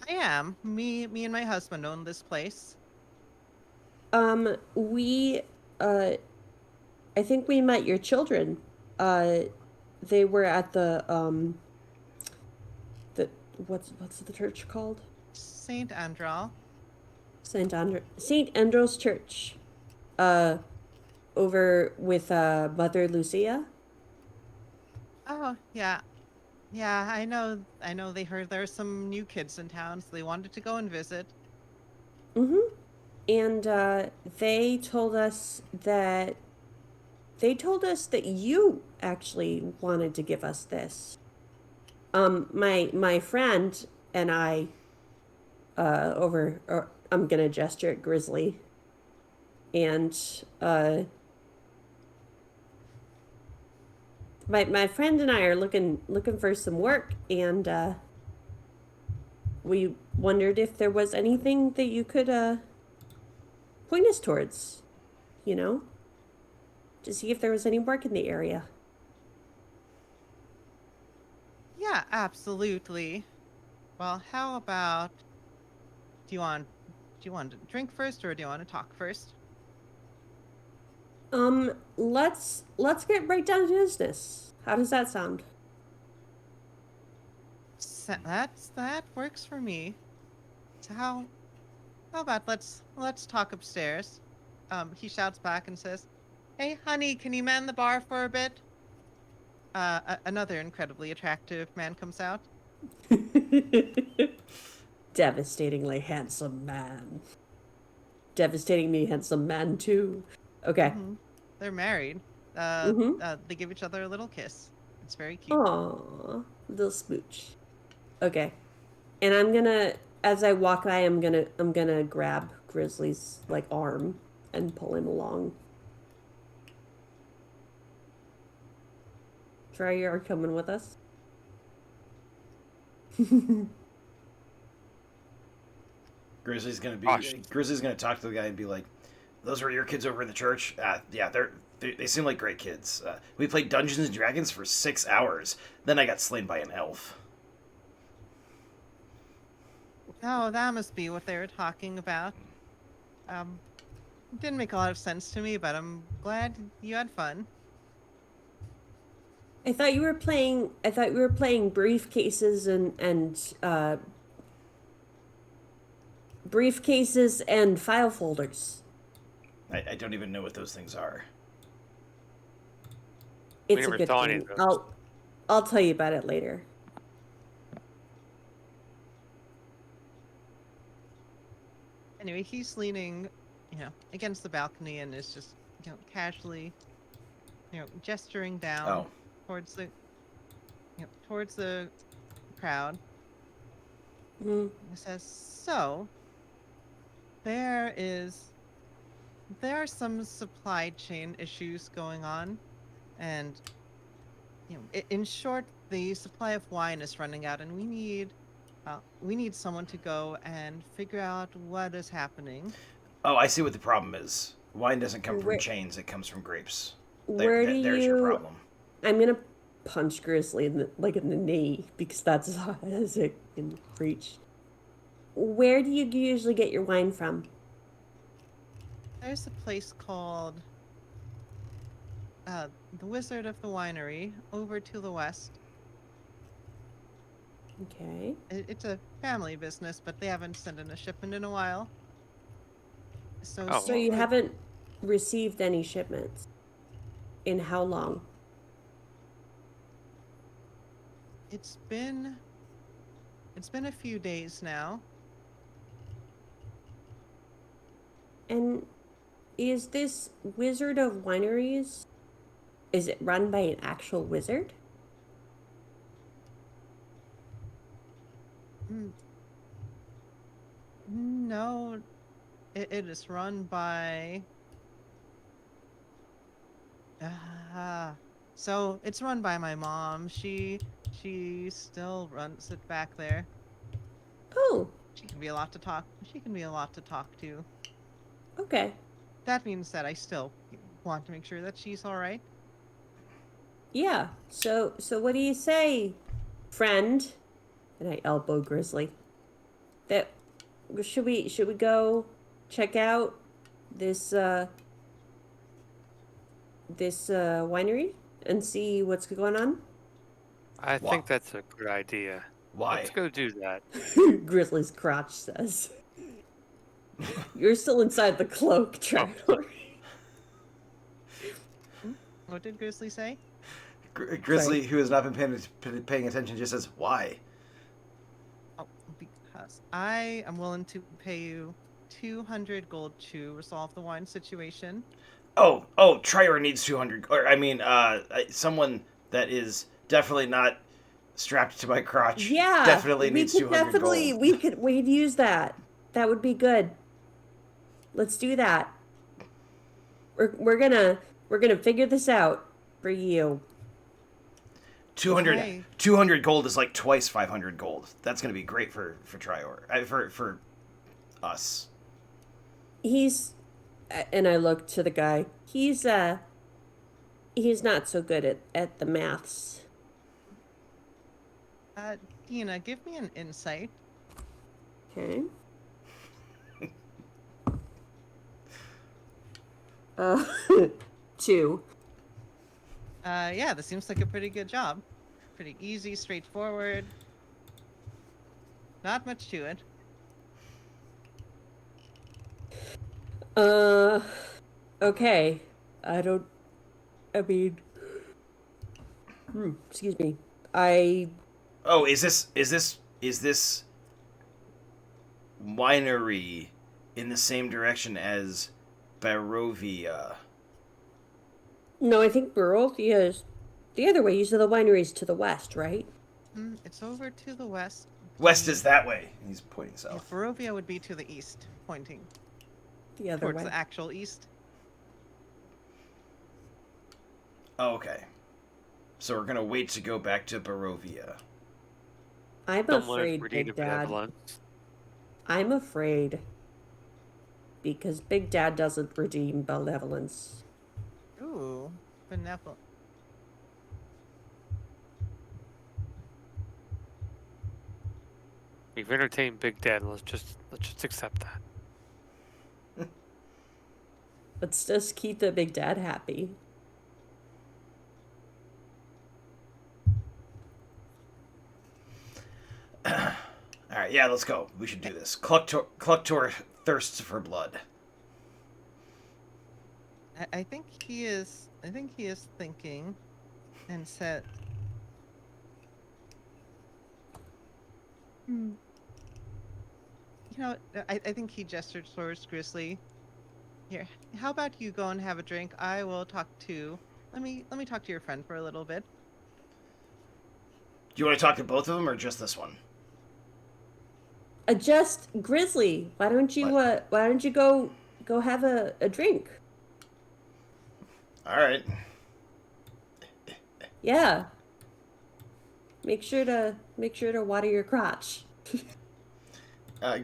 I am. Me and my husband own this place. We I think we met your children. Uh they were at the what's the church called? Saint Andral. Saint Andrew's Church. Uh over with Mother Lucia. Oh, yeah. Yeah, I know. I know they heard there are some new kids in town, so they wanted to go and visit. Mm-hmm. And they told us that you actually wanted to give us this. My friend and I I'm gonna gesture at Grizzly, and my friend and I are looking for some work, and we wondered if there was anything that you could point us towards, you know, to see if there was any work in the area. Yeah, absolutely. Well, how about do you want to drink first or do you want to talk first? Let's get right down to business. How does that sound? That works for me. So how about let's talk upstairs. He shouts back and says, "Hey, honey, can you man the bar for a bit?" Another incredibly attractive man comes out. Devastatingly handsome man. Devastatingly handsome man too. Okay. Hmm. They're married. Mm-hmm. They give each other a little kiss. It's very cute. Aww, little smooch. Okay, and I'm gonna, as I walk by, I'm gonna grab Grizzly's like arm and pull him along. Try you're coming with us. Grizzly's gonna Gosh. talk to the guy and be like, "Those were your kids over in the church? Yeah, they seem like great kids. We played Dungeons and Dragons for 6 hours. Then I got slain by an elf." Oh, that must be what they were talking about. Um, didn't make a lot of sense to me, but I'm glad you had fun. I thought you were playing. I thought you were playing briefcases and file folders. I don't even know what those things are. It's never a good saw any thing. of those. I'll tell you about it later. Anyway, he's leaning, against the balcony and is just, casually, gesturing down Oh, towards towards the crowd. Mm. He says, "So, there are some supply chain issues going on, and in short, the supply of wine is running out, and we need someone to go and figure out what is happening." I see what the problem is. Wine doesn't come from Where- chains; it comes from grapes. Where There's your problem. I'm gonna punch Grizzly in the knee because that's as hard as it can reach. Where do you usually get your wine from? There's a place called the Wizard of the Winery over to the west. Okay. It's a family business, but they haven't sent in a shipment in a while. So, Oh. So you haven't received any shipments. In how long? It's been a few days now. And is this Wizard of Wineries, is it run by an actual wizard? Mm, No, it is run by. So it's run by my mom. She still runs it back there. Oh, She can be a lot to talk. She can be a lot to talk to. okay. That being said, I still want to make sure that she's all right. Yeah. So what do you say, friend? And I elbow Grizzly. That should we go check out this winery and see what's going on? I Wha- think that's a good idea. Why? Let's go do that. Grizzly's crotch says. You're still inside the cloak, Trevor. What did Grizzly say? Grizzly, who has not been paying attention, just says, "Why?" Oh, because I am willing to pay you 200 gold to resolve the wine situation. Oh, Trior needs 200. Or I mean, someone that is definitely not strapped to my crotch. Yeah, definitely we needs could 200 definitely gold. we'd use that. That would be good. Let's do that. We're gonna figure this out for you. 200, Okay. 200 gold is like twice 500 gold. That's gonna be great for Trior. For us. He's and I look to the guy. He's not so good at the maths. Dina, give me an insight. Okay. Two. Yeah, this seems like a pretty good job. Pretty easy, straightforward. Not much to it. Okay. I mean, excuse me. Oh, is this winery in the same direction as Barovia? No, I think Barovia is the other way. You said the winery's to the west, right? It's over to the west. West is that way. He's pointing Yeah, south. Barovia would be to the east, pointing The other towards way. the actual east. Oh, okay. So we're gonna wait to go back to Barovia. I'm Someone afraid, for need Big of Dad. benevolence. I'm afraid. Because Big Dad doesn't redeem benevolence. Ooh, benevolent. We've entertained Big Dad. Let's just accept that. Let's just keep the Big Dad happy. All right, yeah, let's go. We should do this. Clucktor thirsts for blood. I think he is. I think he is thinking, and said, "You know, I think he gestured towards Grizzly. Here, how about you go and have a drink? I will talk to. Let me talk to your friend for a little bit. Do you want to talk to both of them or just this one? Just Grizzly. Why don't you go have a drink? All right. Yeah. Make sure to water your crotch.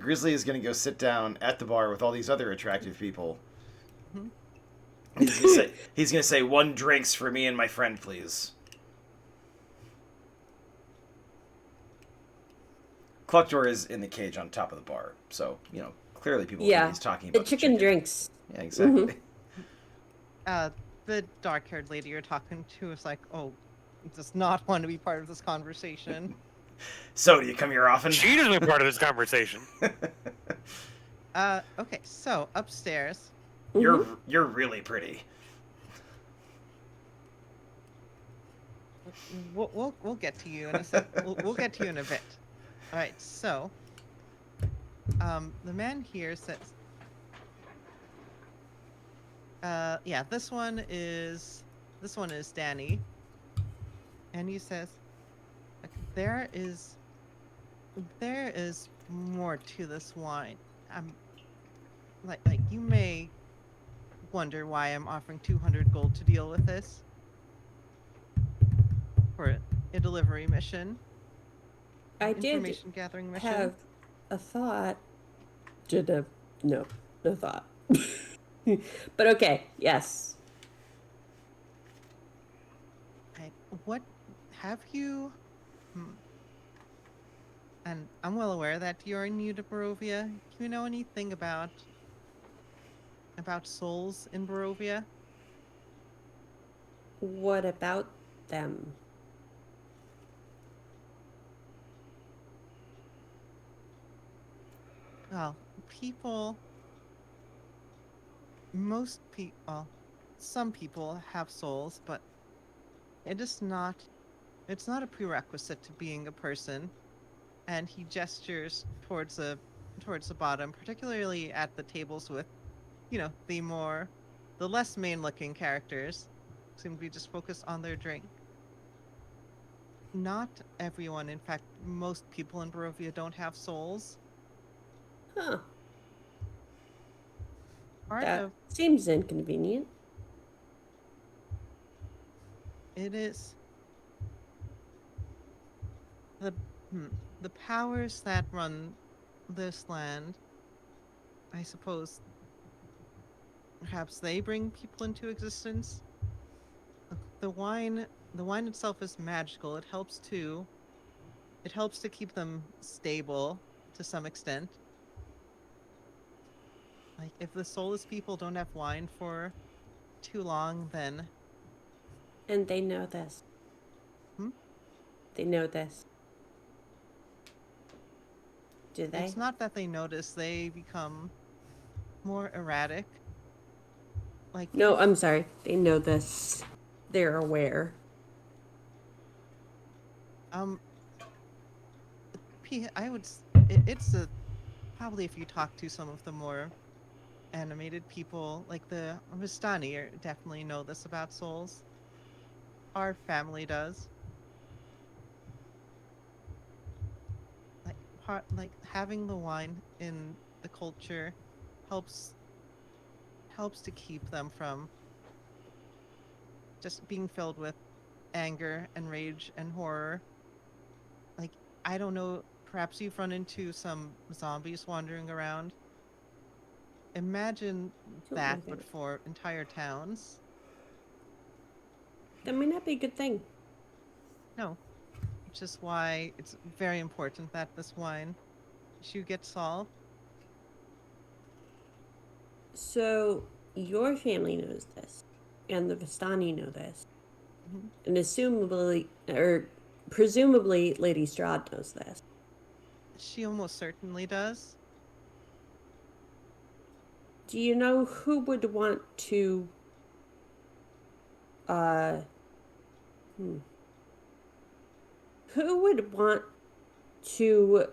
Grizzly is going to go sit down at the bar with all these other attractive people. Mhm. He's going to say, 1 drinks for me and my friend, please. Clucktor is in the cage on top of the bar, so, clearly people think he's talking The about chicken drinks. Yeah, exactly. The dark-haired lady you're talking to is like, oh, does not want to be part of this conversation. So, do you come here often? She doesn't be part of this conversation. Okay, so upstairs. You're really pretty. We'll get to you in a sec. We'll get to you in a bit. All right. So, the man here says, yeah, this one is Danny, and he says, like, there is more to this wine. Like you may wonder why I'm offering 200 gold to deal with this for a delivery mission, I did information gathering mission. have a thought. Did have no thought. But okay, yes. What have you? And I'm well aware that you're new to Barovia. Do you know anything about souls in Barovia? What about them? Well, people. Most people. Well, some people have souls, but it is not. It's not a prerequisite to being a person. And he gestures towards the bottom, particularly at the tables with, the less main-looking characters seem to be just focused on their drink. Not everyone, in fact, most people in Barovia don't have souls. Huh. Part That of seems inconvenient. it is the powers that run this land. I suppose perhaps they bring people into existence. The wine itself is magical. It helps to keep them stable to some extent. Like if the soulless people don't have wine for too long, then And they know this. Hmm? They know this. Do they? It's not that they notice, they become more erratic. Like No, I'm sorry. They know this. They're aware. I would probably if you talk to some of the more animated people, like the Vistani, definitely know this about souls. Our family does. Like having the wine in the culture helps to keep them from just being filled with anger and rage and horror. Like I don't know, perhaps you've run into some zombies wandering around. Imagine that, but for entire towns. That may not be a good thing. No, which is why it's very important that this wine issue gets solved. So, your family knows this, and the Vistani know this. Mm-hmm. And presumably, Lady Strahd knows this. She almost certainly does. Do you know who would want to, who would want to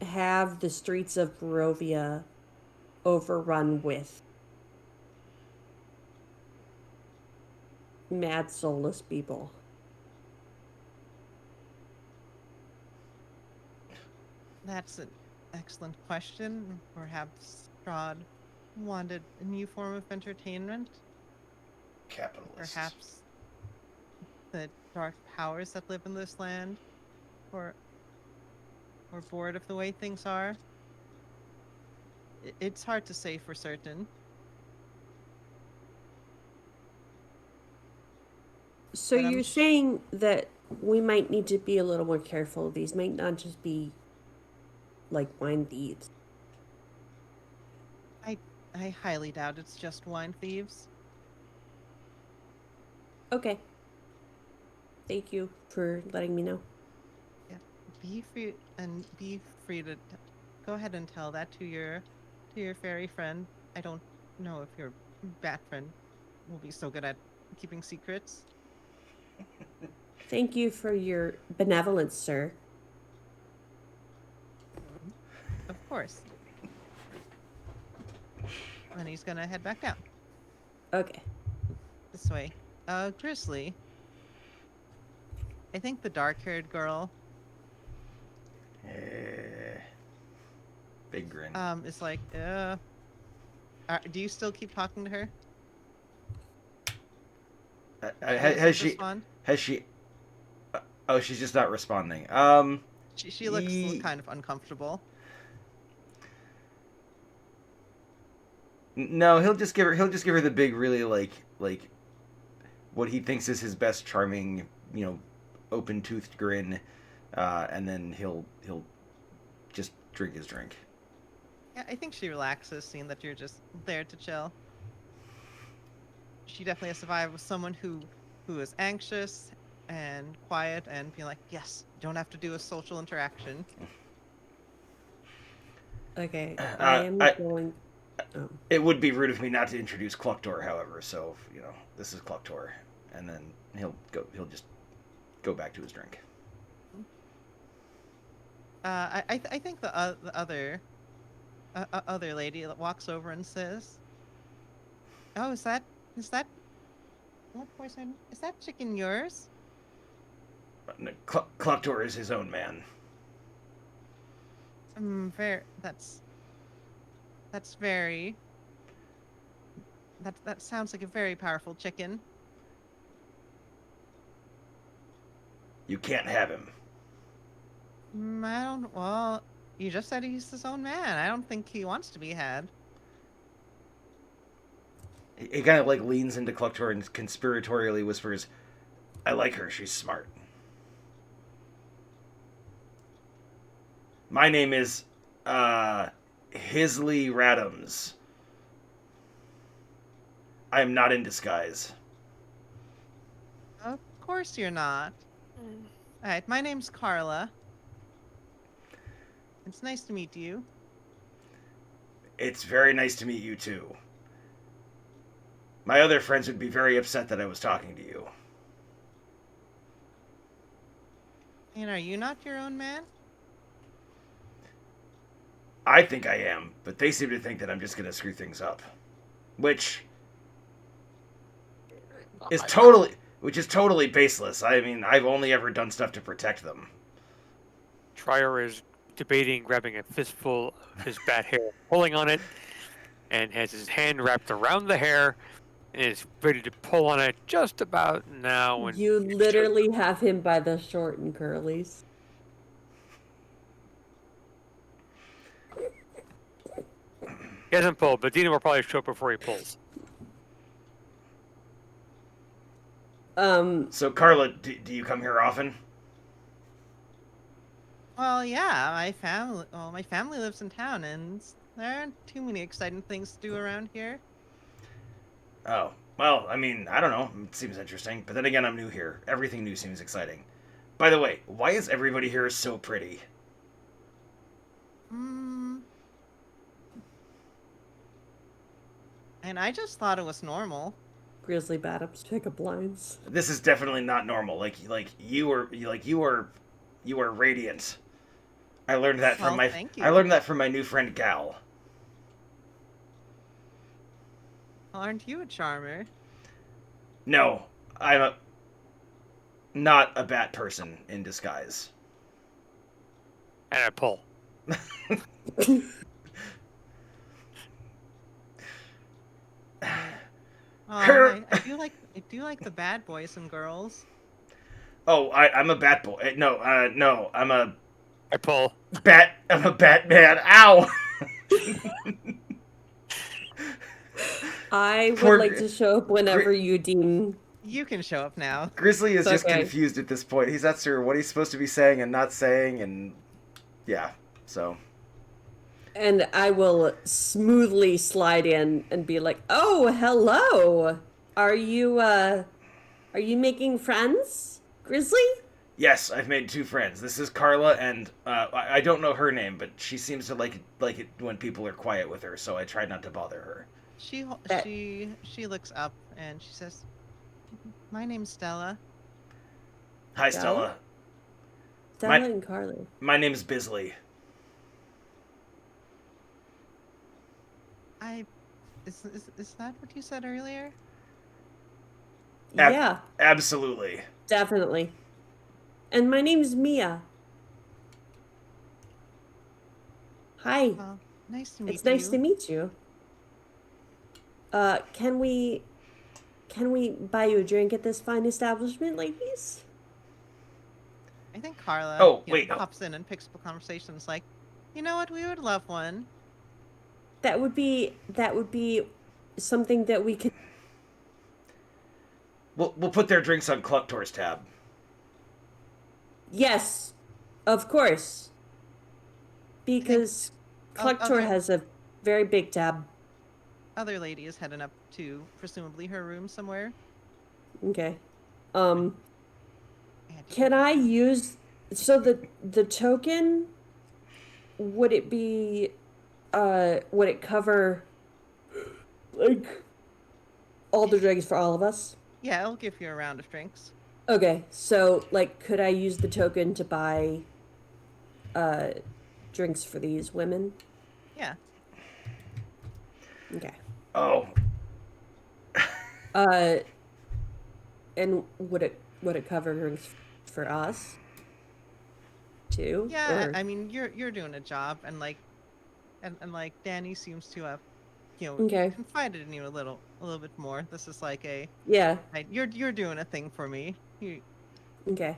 have the streets of Barovia overrun with mad soulless people? That's an excellent question. Perhaps Strahd wanted a new form of entertainment. Capitalists. Perhaps the dark powers that live in this land or bored of the way things are. It's hard to say for certain. So you're saying that we might need to be a little more careful. These might not just be like wine thieves. I highly doubt it's just wine thieves. Okay. Thank you for letting me know. Yeah. Be free to go ahead and tell that to your fairy friend. I don't know if your bat friend will be so good at keeping secrets. Thank you for your benevolence, sir. Of course. And he's gonna head back down. Okay. This way. Grizzly. I think the dark-haired girl, Big grin. is like, do you still keep talking to her? Has she? Respond? Has she? Oh, she's just not responding. She looks kind of uncomfortable. No, he'll just give her the big, really like what he thinks is his best charming, open-toothed grin, and then he'll just drink his drink. Yeah, I think she relaxes, seeing that you're just there to chill. She definitely has to vibe with someone who is anxious and quiet and being like, yes, don't have to do a social interaction. Okay. I am going. Oh. It would be rude of me not to introduce Clucktor, however. So this is Clucktor, and then he'll just go back to his drink. I think the other lady that walks over and says, "Oh, is that what poison? Is that chicken yours?" Clucktor is his own man. That's very. That sounds like a very powerful chicken. You can't have him. I don't. Well, you just said he's his own man. I don't think he wants to be had. He kind of like leans into Clucktor and conspiratorially whispers, "I like her. She's smart. My name is Hisley Radams. I am not in disguise." Of course you're not. All right, my name's Carla. It's nice to meet you. It's very nice to meet you too. My other friends would be very upset that I was talking to you. And are you not your own man? I think I am, but they seem to think that I'm just going to screw things up. Which is totally baseless. I mean, I've only ever done stuff to protect them. Trier is debating grabbing a fistful of his bat hair, pulling on it, and has his hand wrapped around the hair, and is ready to pull on it just about now. When You literally have him by the short and curlies. He hasn't pulled, but Dina will probably show up before he pulls. So, Carla, do you come here often? Well, yeah, my family lives in town, and there aren't too many exciting things to do around here. Oh, well, I mean, I don't know. It seems interesting. But then again, I'm new here. Everything new seems exciting. By the way, why is everybody here so pretty? And I just thought it was normal. Grizzly Bottoms pickup lines. This is definitely not normal. Like you are radiant. I learned that from thank you. I learned that from my new friend Gal. Aren't you a charmer? No, I'm not a bat person in disguise. And I pull. I do like the bad boys and girls. Oh, I'm a bat boy. No, I'm a I pull. bat. I'm a Batman. Ow! I would like to show up whenever you deem. You can show up now. Grizzly is just Okay. confused at this point. He's not sure what he's supposed to be saying and not saying, and yeah, so. And I will smoothly slide in and be like, "Oh, hello. Are you making friends, Grizzly?" Yes, I've made two friends. This is Carla, and I don't know her name, but she seems to like it when people are quiet with her, so I try not to bother her. She looks up and she says, "My name's Stella." Hi, Stella? Stella. Stella My- and Carly. My name's Bisley. Is that what you said earlier? Ab- Yeah, Absolutely. definitely. And my name's Mia. Hi. Well, nice to meet It's nice you. to meet you. Can we buy you a drink at this fine establishment, ladies? I think Carla, Oh, wait. pops in and picks up a conversation. It's like, you know what? We would love one. That would be something that we could. We'll put their drinks on Clucktor's tab. Yes, of course. Because Collector other- has a very big tab. Other lady is heading up to presumably her room somewhere. Okay. And Can I use so the token, would it be would it cover like all the drinks for all of us? Yeah, I'll give you a round of drinks. Okay. So like could I use the token to buy drinks for these women? Yeah. Okay. Oh. And would it cover drinks for us too? Yeah, Or- I mean you're doing a job, and like like Danny seems to have Okay. confided in you a little bit more. This is like a Yeah. right, you're doing a thing for me. Okay.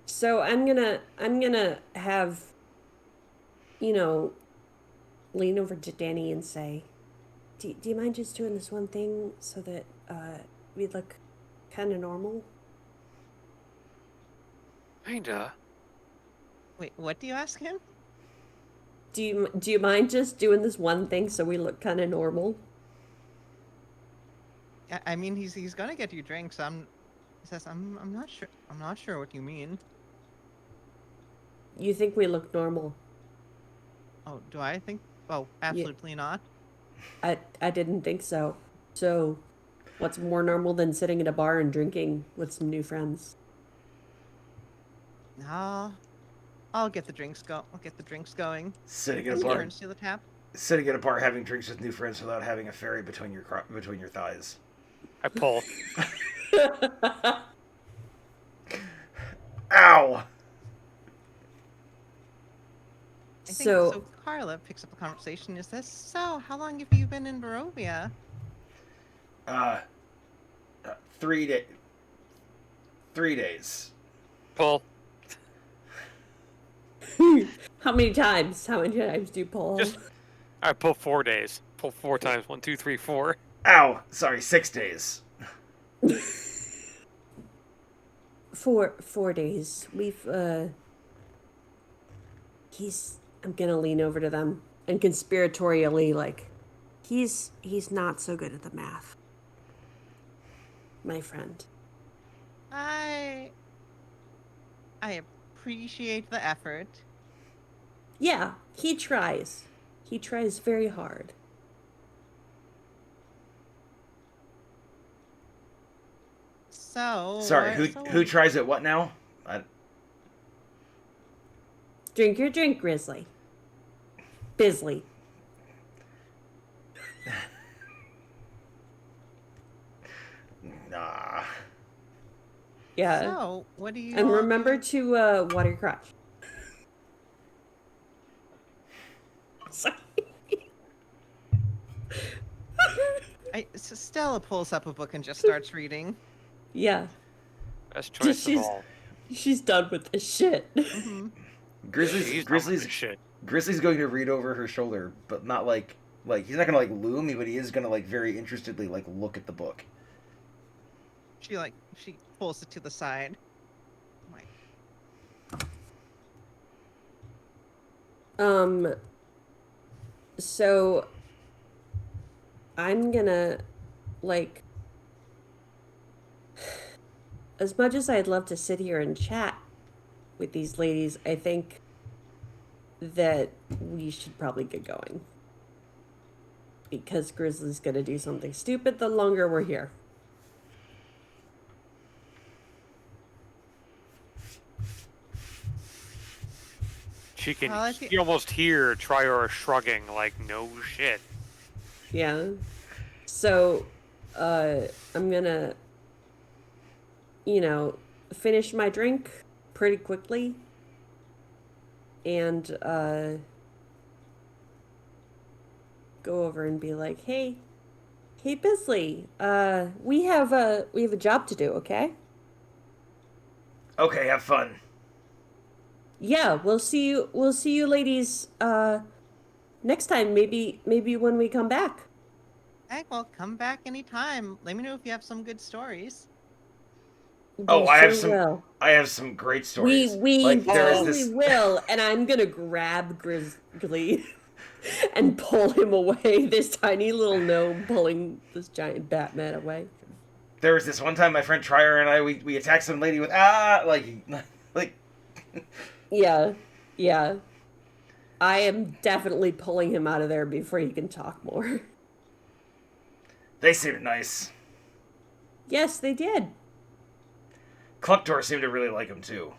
So I'm gonna have, lean over to Danny and say, do you mind just doing this one thing so that we look kind of normal? Kinda. Wait, what do you ask him? Do you mind just doing this one thing so we look kind of normal? I mean he's gonna get you drinks. He says I'm not sure. I'm not sure what you mean. You think we look normal? Oh, do I think? Oh, absolutely not. I didn't think so. So, what's more normal than sitting at a bar and drinking with some new friends? No, I'll get the drinks go. I'll get the drinks going. Sitting at As a he bar. turns to the tap. Sitting at a bar having drinks with new friends without having a ferry between your thighs. I pull. Ow! I think So- so. Carla picks up the conversation. Is this so? How long have you been in Barovia? 3 days. 3 days. Pull. How many times? How many times do you pull? Just I pull 4 days. Pull 4 times. 1, 2, 3, 4. Ow! Sorry, 6 days. 4 days. I'm gonna lean over to them and conspiratorially he's not so good at the math. My friend. I appreciate the effort. Yeah, he tries. He tries very hard. So Sorry, who tries it what now? Drink your drink, Grizzly. Bisley. Nah. Yeah. So what do you? And all remember do? to water your crotch. Sorry. Stella pulls up a book and just starts reading. Yeah. Best choice of She's- all. She's done with this shit. Hmm. He's Grizzly's shit. Grizzly's going to read over her shoulder, but not like he's not gonna loom me, but he is gonna very interestedly look at the book. She pulls it to the side. So I'm gonna as much as I'd love to sit here and chat with these ladies, I think that we should probably get going. Because Grizzly's gonna do something stupid the longer we're here. She can Well, I thi- you almost hear Triora shrugging like, no shit. Yeah. So, I'm gonna, you know, finish my drink pretty quickly and go over and be like, hey Bisley, we have a job to do, okay? Okay, have fun. Yeah, we'll see you ladies next time, maybe when we come back. Heck, well, come back anytime. Let me know if you have some good stories. Oh, We sure will. I have some great We stories. we Like there is totally this. will, and I'm gonna grab Grizzly and pull him away. This tiny little gnome pulling this giant Batman away. There was this one time my friend Trier and I we attacked some lady with like Yeah, yeah. I am definitely pulling him out of there before he can talk more. they seemed nice. Yes, they did. Clucktor seemed to really like him too.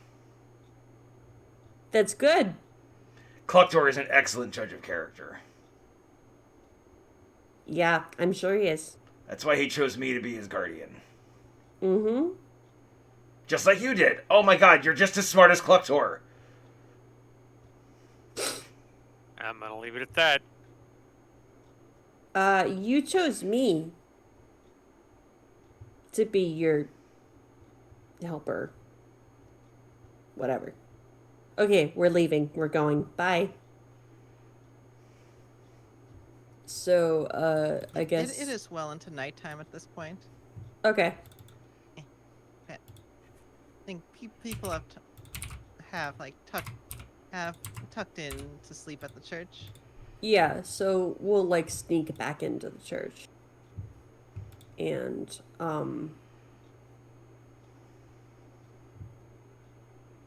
That's good. Clucktor is an excellent judge of character. Yeah, I'm sure he is. That's why he chose me to be his guardian. Mm-hmm. Just like you did. Oh my god, you're just as smart as Clucktor. I'm gonna leave it at that. You chose me to be your helper. Whatever. Okay, we're leaving. We're going. Bye. So, I guess. It is well into nighttime at this point. Okay. I think people have like tucked in to sleep at the church. Yeah, so we'll like sneak back into the church. And,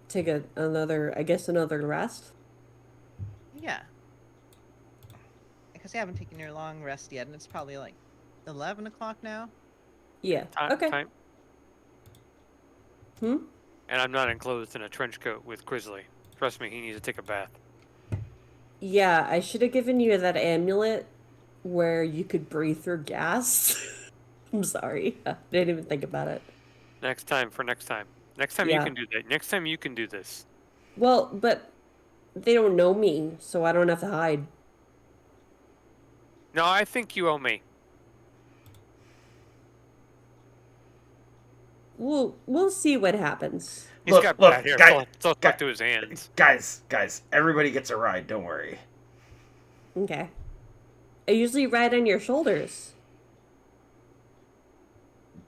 take another rest. Yeah. Because you haven't taken your long rest yet, and it's probably like 11 o'clock now. Yeah. Okay. Time. Hmm? And I'm not enclosed in a trench coat with Grizzly. Trust me, he needs to take a bath. Yeah, I should have given you that amulet where you could breathe through gas. I'm sorry. I didn't even think about it. Next time. Next time you Yeah. can do that. Next time you can do this. Well, but they don't know me, so I don't have to hide. No, I think you owe me. We'll see what happens. He's got bad hair. Still stuck to his hands. Guys, everybody gets a ride. Don't worry. Okay. I usually ride on your shoulders.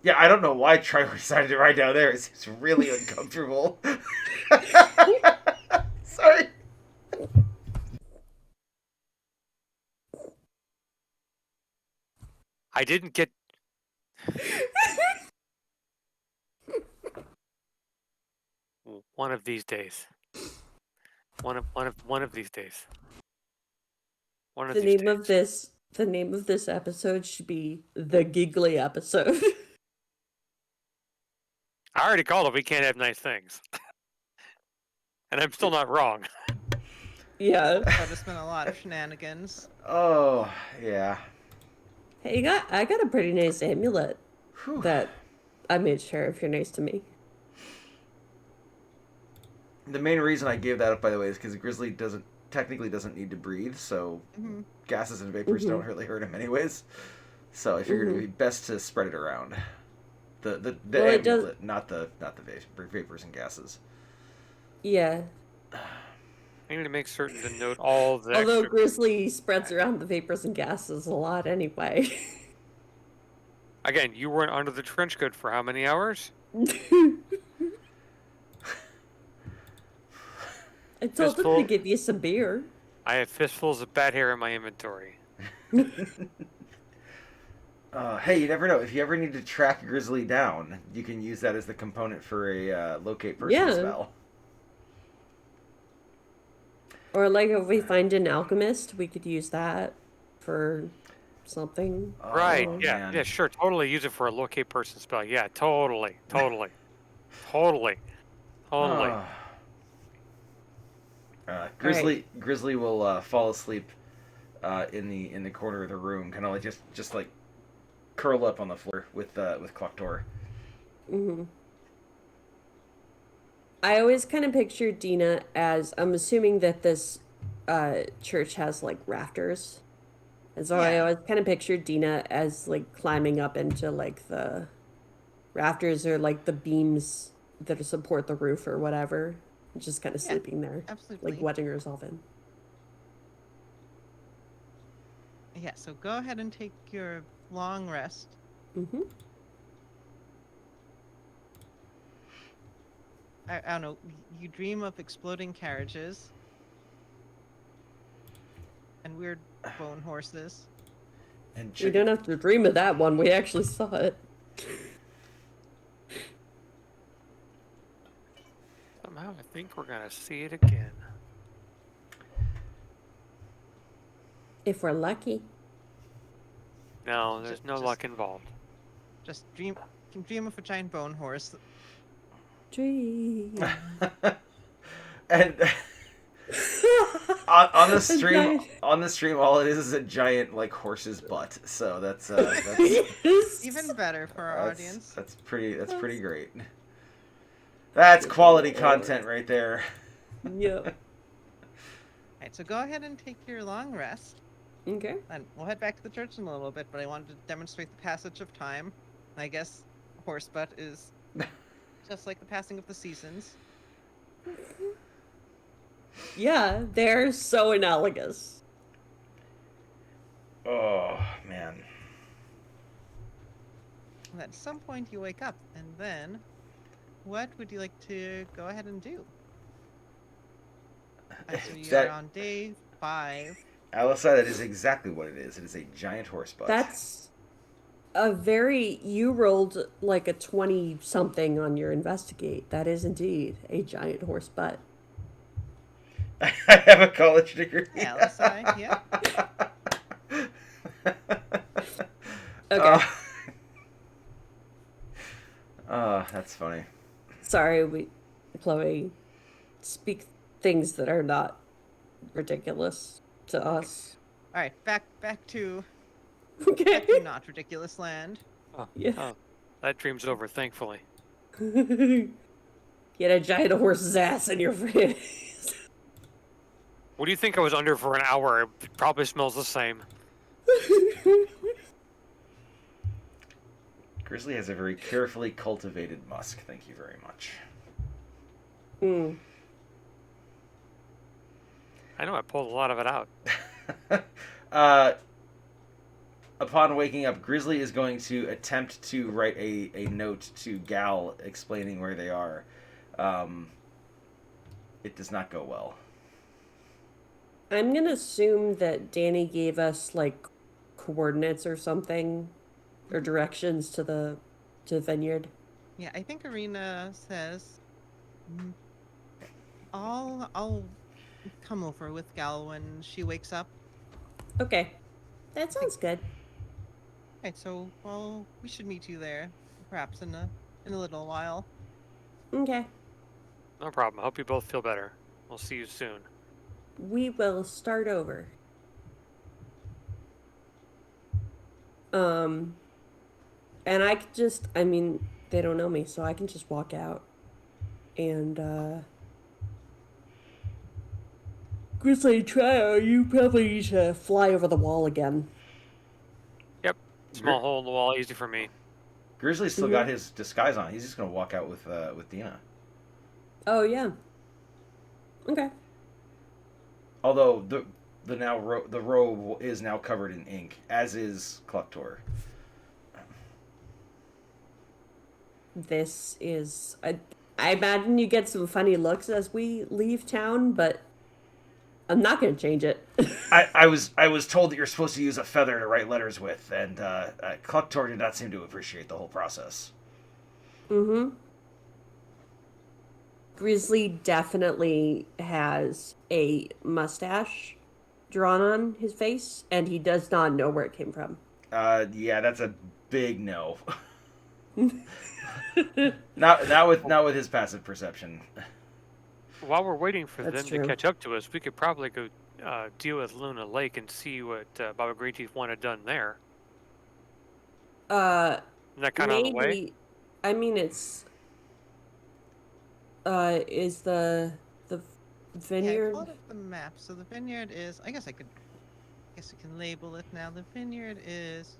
Yeah, I don't know why Trier decided to ride down there. It seems really uncomfortable. Sorry. I didn't get. One of these days. One of these days. One of The these name of days. this episode should be the Giggly episode. I already called it. We can't have nice things. And I'm still not wrong. Yeah. That has been a lot of shenanigans. Oh, yeah. Hey, I got a pretty nice amulet Whew. that I made sure if you're nice to me. The main reason I gave that up, by the way, is because Grizzly technically doesn't need to breathe, so Mm-hmm. gases and vapors Mhm. don't really hurt him anyways. So I figured it'd be best to spread it around. The Well, it does- amulet, not the vapors and gases. Yeah. I need to make certain to note all the Although extra... Grizzly spreads around the vapors and gases a lot anyway. Again, you weren't under the trench coat for how many hours? I told them to give you some beer. I have fistfuls of bat hair in my inventory. Hey, you never know. If you ever need to track Grizzly down, you can use that as the component for a locate person Yeah. spell. Or like if we find an alchemist, we could use that for something. Right, Oh, yeah, man. yeah, sure, totally use it for a locate person spell. Yeah, totally. Oh. Grizzly will fall asleep in the corner of the room, kind of like just like curl up on the floor with Clocktor. Mm-hmm. I always kind of pictured Dina as, I'm assuming that this church has like rafters. And so I Yeah. always kind of pictured Dina as like climbing up into like the rafters or like the beams that support the roof or whatever. Just kind of Yeah, sleeping there, like absolutely. wedging herself in. Yeah, so go ahead and take your long rest. Mm-hmm. I don't know, you dream of exploding carriages and weird bone horses. And We don't have to dream of that one. We actually saw it. Somehow I think we're gonna see it again. If we're lucky. No, there's no Just- luck involved. Just dream of a giant bone horse. Dream. and on the stream, all it is a giant like horse's butt. So that's Yes. Even better for our audience. That's pretty great. That's quality content right there. Yep. Alright, so go ahead and take your long rest. Okay. And we'll head back to the church in a little bit, but I wanted to demonstrate the passage of time. I guess horse butt is just like the passing of the seasons. Yeah, they're so analogous. Oh man. And at some point you wake up, and then what would you like to go ahead and do? So you are on day 5. Alisa, that is exactly what it is. It is a giant horse butt. That's a very... You rolled like a 20-something on your investigate. That is indeed a giant horse butt. I have a college degree. LSI, yeah. Okay. That's funny. Sorry, Chloe, speak things that are not ridiculous to us. Alright, back to Okay. not ridiculous land. Oh, Yeah. oh, that dream's over, thankfully. You had a giant horse's ass in your face. What do you think I was under for an hour? It probably smells the same. Grizzly has a very carefully cultivated musk. Thank you very much. Mm. I know I pulled a lot of it out. Upon waking up, Grizzly is going to attempt to write a note to Gal explaining where they are. It does not go well. I'm gonna assume that Danny gave us like coordinates or something, or directions to the vineyard. Yeah, I think Arena says, I'll come over with Gal when she wakes up. Okay, that sounds good. Right, so we should meet you there, perhaps in a little while. Okay, No problem. I hope you both feel better. We'll see you soon. we will start over. And I could just, I mean, they don't know me, so I can just walk out. And, Grizzly, you probably need to fly over the wall again. Yep. Small hole in the wall, easy for me. Grizzly's still got his disguise on. He's just going to walk out with Dina. Oh, yeah. Okay. Although the robe is now covered in ink, as is Clucktor. This is... I imagine you get some funny looks as we leave town, but I'm not going to change it. I was told that you're supposed to use a feather to write letters with, and Clucktor did not seem to appreciate the whole process. Mm-hmm. Grizzly definitely has a mustache drawn on his face, and he does not know where it came from. Yeah, that's a big no. not with his passive perception. while we're waiting for That's them true. to catch up to us, we could probably go deal with Luna Lake and see what Baba Greenteeth wanted done there. Uh, Isn't that kind of on the way? maybe. I mean, it's. Is the Yeah, I vineyard? pulled up the map. So the vineyard is. I guess I can label it now. The vineyard is.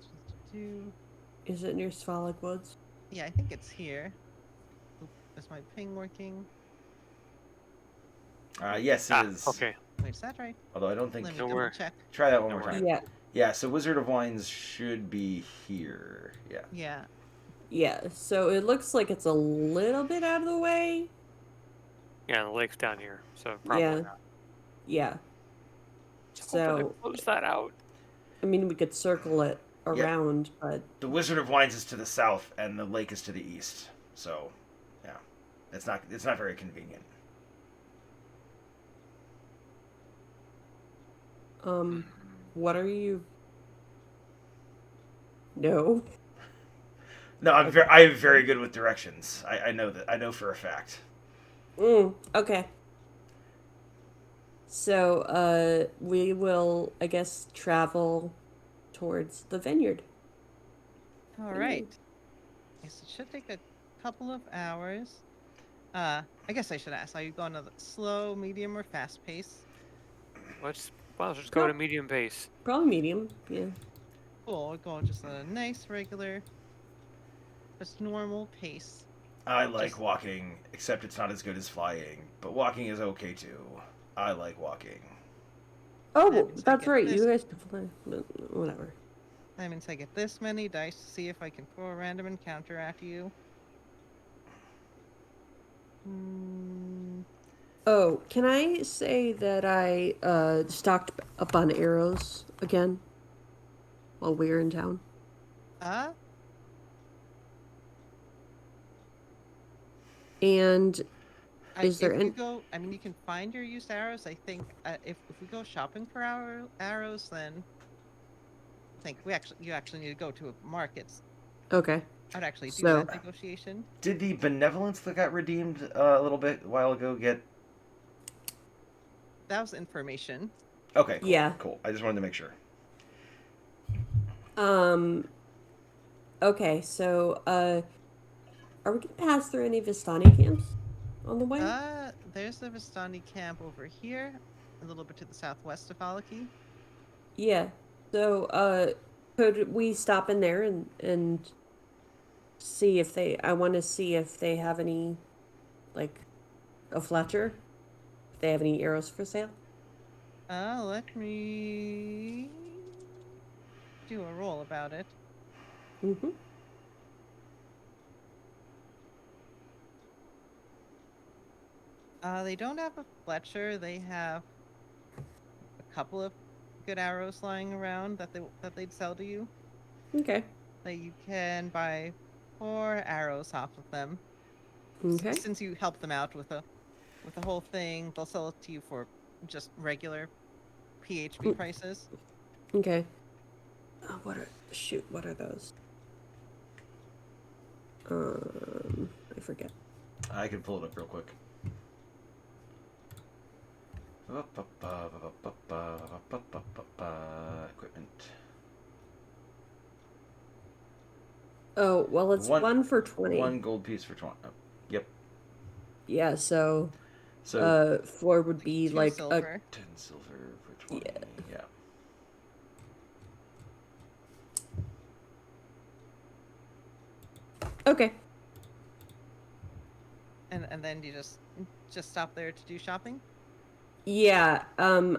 Is it near Svalak Woods? Yeah, I think it's here. Oop, is my ping working? Yes, it is. Okay. Wait, is that right? Although I don't think. Let me No, double we're- check. Try that one No, more we're time. Yeah. Yeah, so Wizard of Wines should be here. Yeah. Yeah. Yeah. So it looks like it's a little bit out of the way. Yeah, the lake's down here, so probably Yeah. not. Yeah. Just hoping So to close that out. I mean, we could circle it around, but The Wizard of Wines is to the south, and the lake is to the east. So, yeah, it's not very convenient. what are you? No. No, I'm very good with directions. I know that. I know for a fact. Okay. So, we will, I guess, travel towards the vineyard. All right. Yes, it should take a couple of hours. I guess I should ask: are you going to the slow, medium, or fast pace? Let's just go Cool. to medium pace. Probably medium. Yeah. Cool. We're going just a nice, regular, just normal pace. I like Just- walking, except it's not as good as flying. But walking is okay too. I like walking. Oh, That means I that's get right. this. You guys can play. But whatever. That means I get this many dice to see if I can throw a random encounter at you. Oh, can I say that I stocked up on arrows again while we were in town? And is there if you any? go, I mean, you can find your used arrows. I think if we go shopping for arrows, then I think you actually need to go to a market. Okay. I'd actually do So- that negotiation. Did the benevolence that got redeemed a little bit a while ago get? That was information. Okay. Cool, Yeah. Cool. I just wanted to make sure. Okay, so are we gonna pass through any Vistani camps on the way? There's the Vistani camp over here, a little bit to the southwest of Alaki. Yeah. So could we stop in there and see if they? I want to see if they have any, like, a Fletcher. If they have any arrows for sale. Let me do a roll about it. Mm-hmm. They don't have a Fletcher. They have a couple of good arrows lying around that they'd sell to you. Okay. That you can buy 4 arrows off of them. Okay. Since you help them out with the whole thing, they'll sell it to you for just regular PHP prices. Okay. What are those? I forget. I can pull it up real quick. Equipment. Oh, well, it's One- 1 for 20. 1 gold piece for 20. Oh, yep. Yeah, so So 4 would be 2 like silver. 10 silver for 20. Yeah. okay. And then you just stop there to do shopping. Yeah, I'm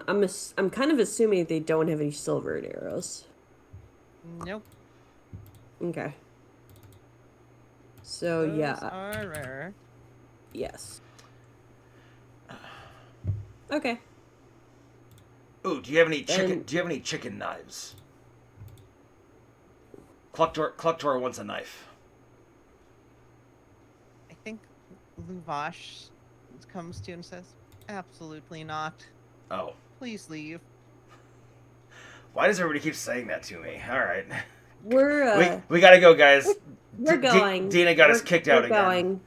kind of assuming they don't have any silvered arrows. Nope. Okay. So Those yeah, are rare. yes. Okay. Ooh, do you have any chicken? And- Do you have any chicken knives? Clucktor wants a knife. I think Luvash comes to you and says, "Absolutely not. Oh, Please leave." why does everybody keep saying that to me? All right, We're we gotta go, guys. we're D- going. Dina got us We're- kicked out we're again. going.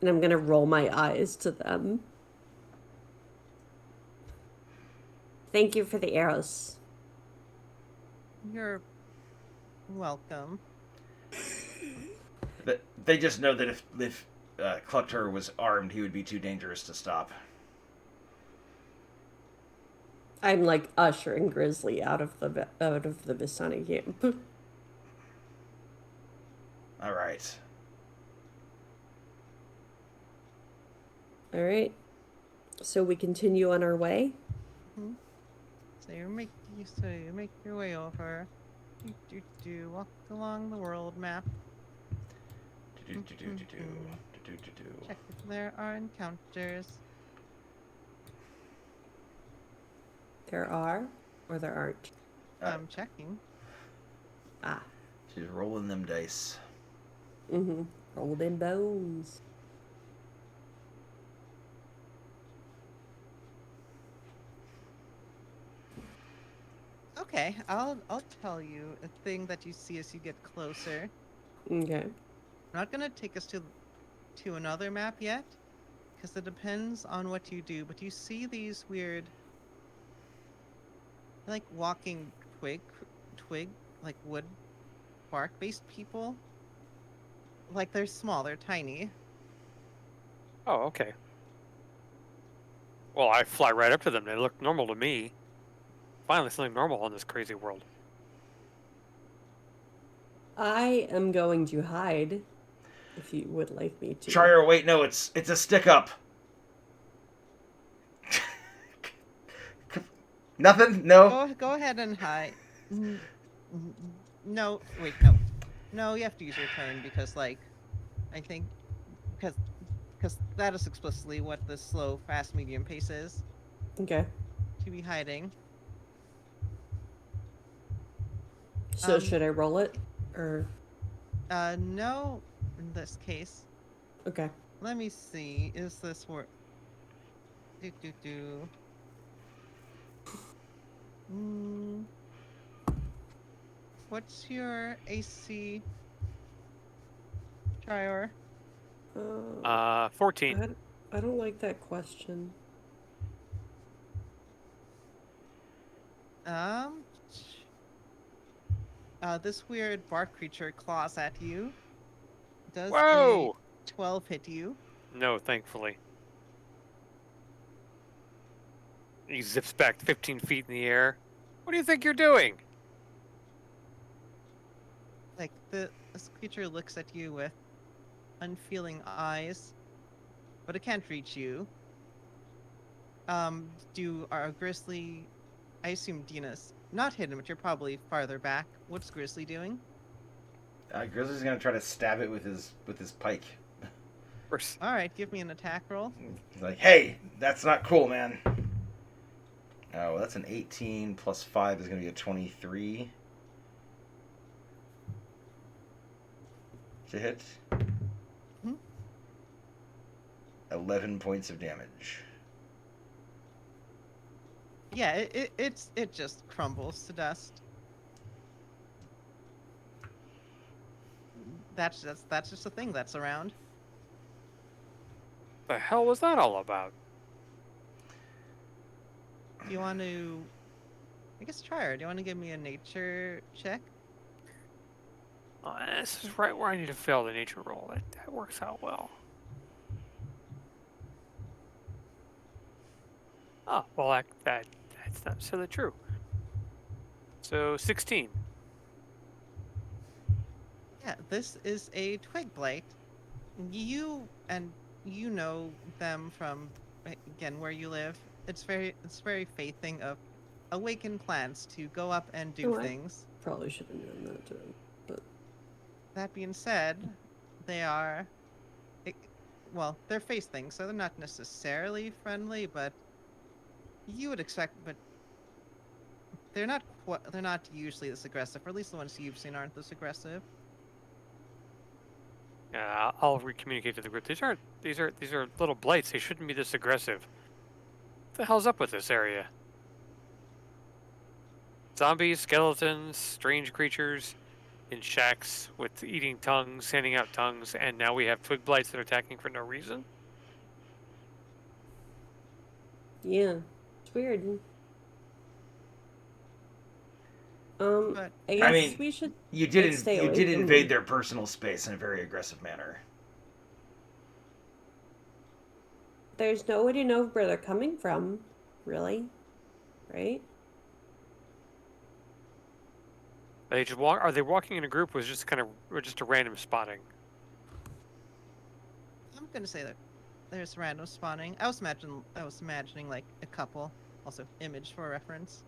And I'm gonna roll my eyes to them. Thank you for the arrows. You're welcome. But they just know that if Cluctor was armed, he would be too dangerous to stop. I'm like ushering Grizzly out of the Visani camp. All right. All right. So we continue on our way. Hmm. So you make your way over. Walk along the world map. Check if there are encounters. There are, or there aren't. I'm checking. Ah. She's rolling them dice. Mm-hmm. Roll them bones. Okay, I'll tell you a thing that you see as you get closer. Okay. I'm not gonna take us to another map yet, because it depends on what you do. But you see these weird, like walking twig, like wood, bark-based people. Like they're small, they're tiny. Oh, okay. Well, I fly right up to them. They look normal to me. Finally, something normal in this crazy world. I am going to hide, if you would like me to. Trier, wait, no, it's a stick up. Nothing? No? Go ahead and hide. No, wait, no. No, you have to use your turn because, like, I think, because that is explicitly what the slow, fast, medium pace is. Okay. To be hiding. So should I roll it, or? No, in this case. Okay. Let me see. Is this work? What's your AC? Trior? 14. I don't like that question. This weird bark creature claws at you. Does Whoa! a 12 hit you? No, thankfully. He zips back 15 feet in the air. What do you think you're doing? Like, this creature looks at you with unfeeling eyes, but it can't reach you. Our Grizzly... I assume Dina's not hidden, but you're probably farther back. What's Grizzly doing? Grizzly's gonna try to stab it with his pike. Alright, give me an attack roll. He's like, hey, that's not cool, man. Oh, that's an 18 plus 5 is gonna be a 23. To hit. 11 points of damage. Yeah, it just crumbles to dust. That's just a thing that's around. The hell was that all about? Do you want to... I guess try her. Do you want to give me a nature check? This is right where I need to fail the nature roll. That works out well. Oh, well, that's not necessarily true. So, 16. Yeah, this is a twig blight. You know them from, again, where you live. It's very faithing of awakened plants to go up and do things. Probably should have known that too. But that being said, they are, well, they're face things, so they're not necessarily friendly, but you would expect. But they're not usually this aggressive, or at least the ones you've seen aren't this aggressive. Yeah, I'll recommunicate to the group. These are little blights. They shouldn't be this aggressive. What the hell's up with this area? Zombies, skeletons, strange creatures. in shacks with eating tongues, handing out tongues, and now we have twig blights that are attacking for no reason. Yeah, it's weird. But I I guess mean, we should you stay you away did from invade them. their personal space in a very aggressive manner. There's no way to know where they're coming from, really, right? They just walk. Are they walking in a group? Or was just or just a random spotting? I'm gonna say that there's random spawning. I was imagining like a couple, also image for reference.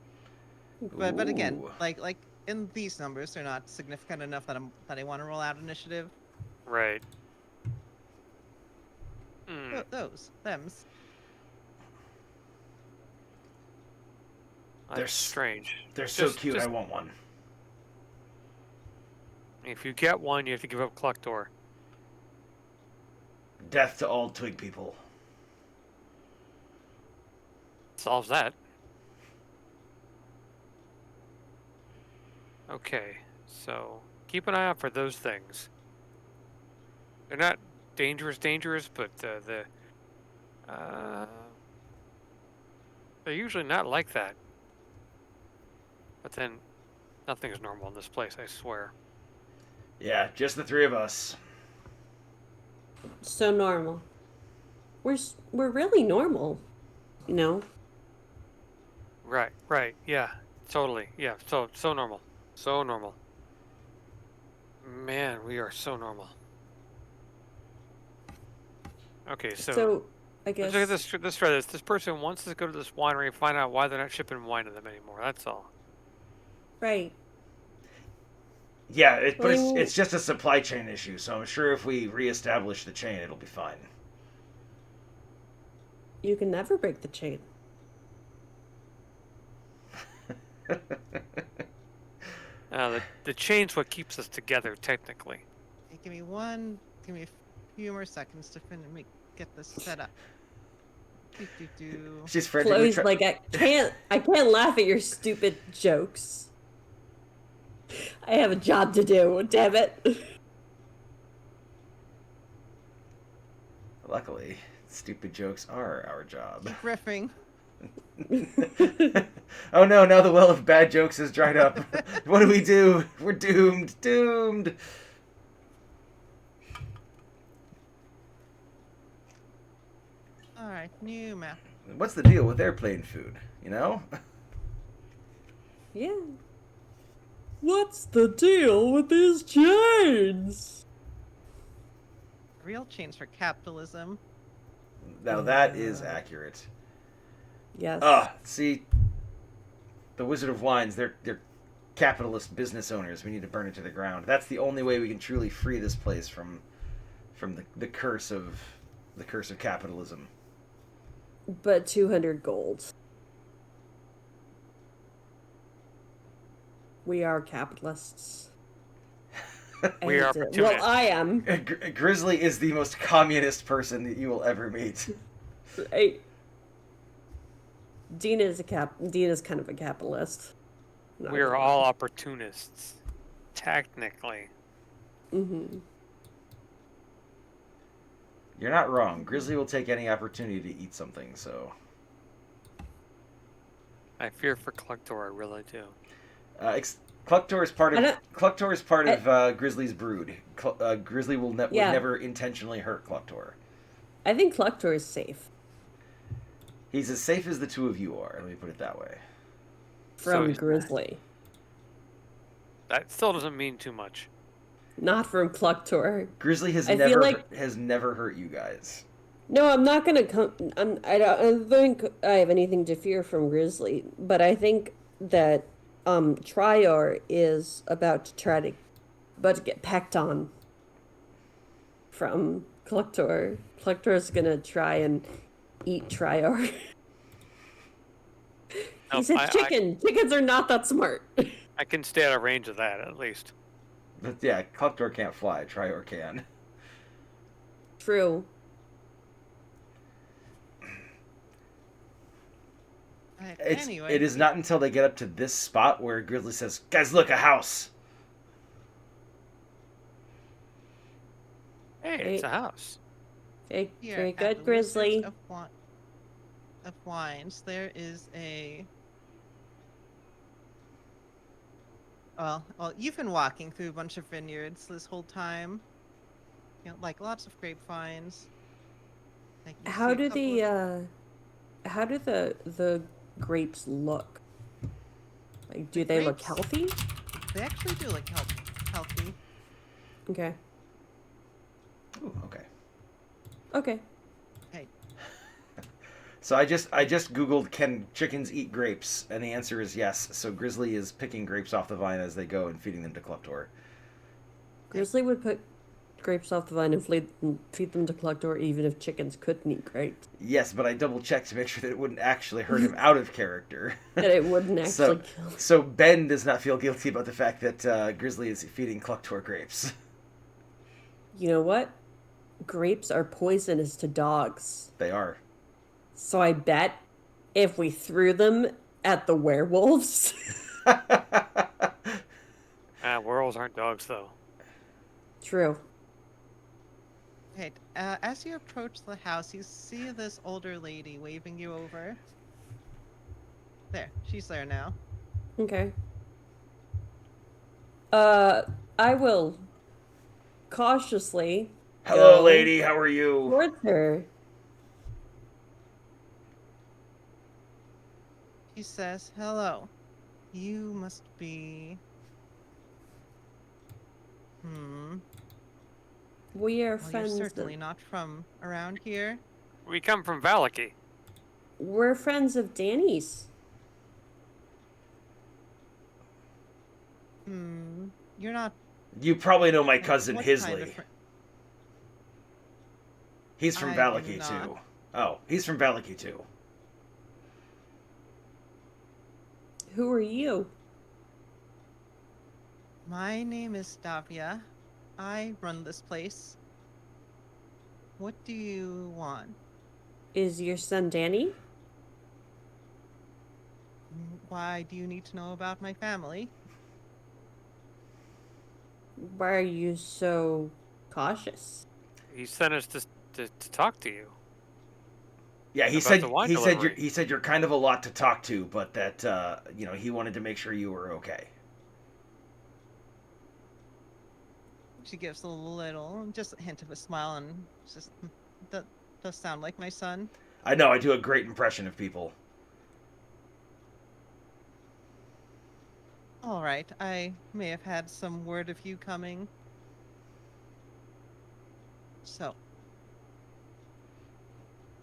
But again, Ooh. like in these numbers, they're not significant enough that I want to roll out initiative. Right. Hmm. Those thems. They're That's strange. They're so Just- cute. just- I want one. If you get one, you have to give up Collector. Death to all twig people. Solves that. Okay, so keep an eye out for those things. They're not dangerous, but they're usually not like that. But then, nothing is normal in this place, I swear. Yeah, just the three of us. So normal. We're really normal, you know. Right, yeah, totally, yeah, so normal. So normal. Man, we are so normal. Okay, So I guess let's look at this thread. This person wants to go to this winery and find out why they're not shipping wine to them anymore. That's all. right. Yeah, but Well, it's just a supply chain issue. So I'm sure if we reestablish the chain, it'll be fine. You can never break the chain. The chain's what keeps us together, technically. Hey, give me a few more seconds to get this set up. Do. She's frantically Chloe's like, I can't laugh at your stupid jokes. I have a job to do. Damn it. Luckily, stupid jokes are our job. Keep riffing. Oh no, now the well of bad jokes has dried up. What do we do? We're doomed. Doomed. All right, new map. What's the deal with airplane food? You know? Yeah. What's the deal with these chains? Real chains for capitalism. Now that is accurate. Yes. See, the Wizard of Wines, they're capitalist business owners. We need to burn it to the ground. That's the only way we can truly free this place from the curse of capitalism. But 200 gold. We are capitalists. We are And, well, opportunists. I am. Grizzly is the most communist person that you will ever meet. Right. Dina's kind of a capitalist. Not We are really. all opportunists, technically. Mm-hmm. You're not wrong. Grizzly will take any opportunity to eat something. So, I fear for Collector, I really do. Cluctor is part I of Grizzly's brood. Grizzly would Yeah. never intentionally hurt Cluctor. I think Collector is safe He's as safe as the two of you are. Let me put it that way. from he's not. Grizzly. That still doesn't mean too much. Not from Collector. Grizzly has I feel like- never hurt you guys. No, I'm not gonna come. I don't think I have anything to fear from Grizzly, but I think that Trior is about to get pecked on from Collector. Collector's gonna try and eat Trior. No, He's a chicken. Chickens are not that smart. I can stay out of range of that, at least. But yeah, Cluctor can't fly. Trior can. True. Alright, It anyway, is not until they get up to this spot where Grizzly says, "Guys, look, a house." Hey, it's a house. Very, Here very at good, the Grizzly. Wizards of Wines, there is a. Well, you've been walking through a bunch of vineyards this whole time. You know, like lots of grapevines. Like you see How a do couple of. how do the grapes look? Like, The do they look grapes, healthy? they actually do look healthy. Okay. Ooh, okay. Okay. Hey, So I just googled, can chickens eat grapes, and the answer is yes. So Grizzly is picking grapes off the vine as they go and feeding them to Kleptor. Grizzly would put grapes off the vine and feed them to Collector even if chickens couldn't eat grapes. Yes, but I double checked to make sure that it wouldn't actually hurt him out of character. That it wouldn't so, actually kill. so Ben does not feel guilty about the fact that Grizzly is feeding Kleptor grapes. You know what? Grapes are poisonous to dogs. They are. So I bet if we threw them at the werewolves. Werewolves aren't dogs, though. True. hey. As you approach the house, you see this older lady waving you over. There, she's there now. Okay. I will cautiously Hello, go lady. How are you? towards her. She says, "Hello. You must be. We are Well, you're friends. certainly not from around here. We come from Valaki. We're friends of Danny's. You're not. You probably know my cousin What Hisley. kind of He's from I Valaki am not. too. Oh, he's from Valaki too. Who are you? My name is Davia. I run this place. What do you want? Is your son Danny? Why do you need to know about my family? Why are you so cautious? He sent us to talk to you. Yeah, he About said the wine he said delivery. he said you're kind of a lot to talk to, but that he wanted to make sure you were okay. She gives a little, just a hint of a smile, and just that does sound like my son. I know I do a great impression of people. All right, I may have had some word of you coming. So,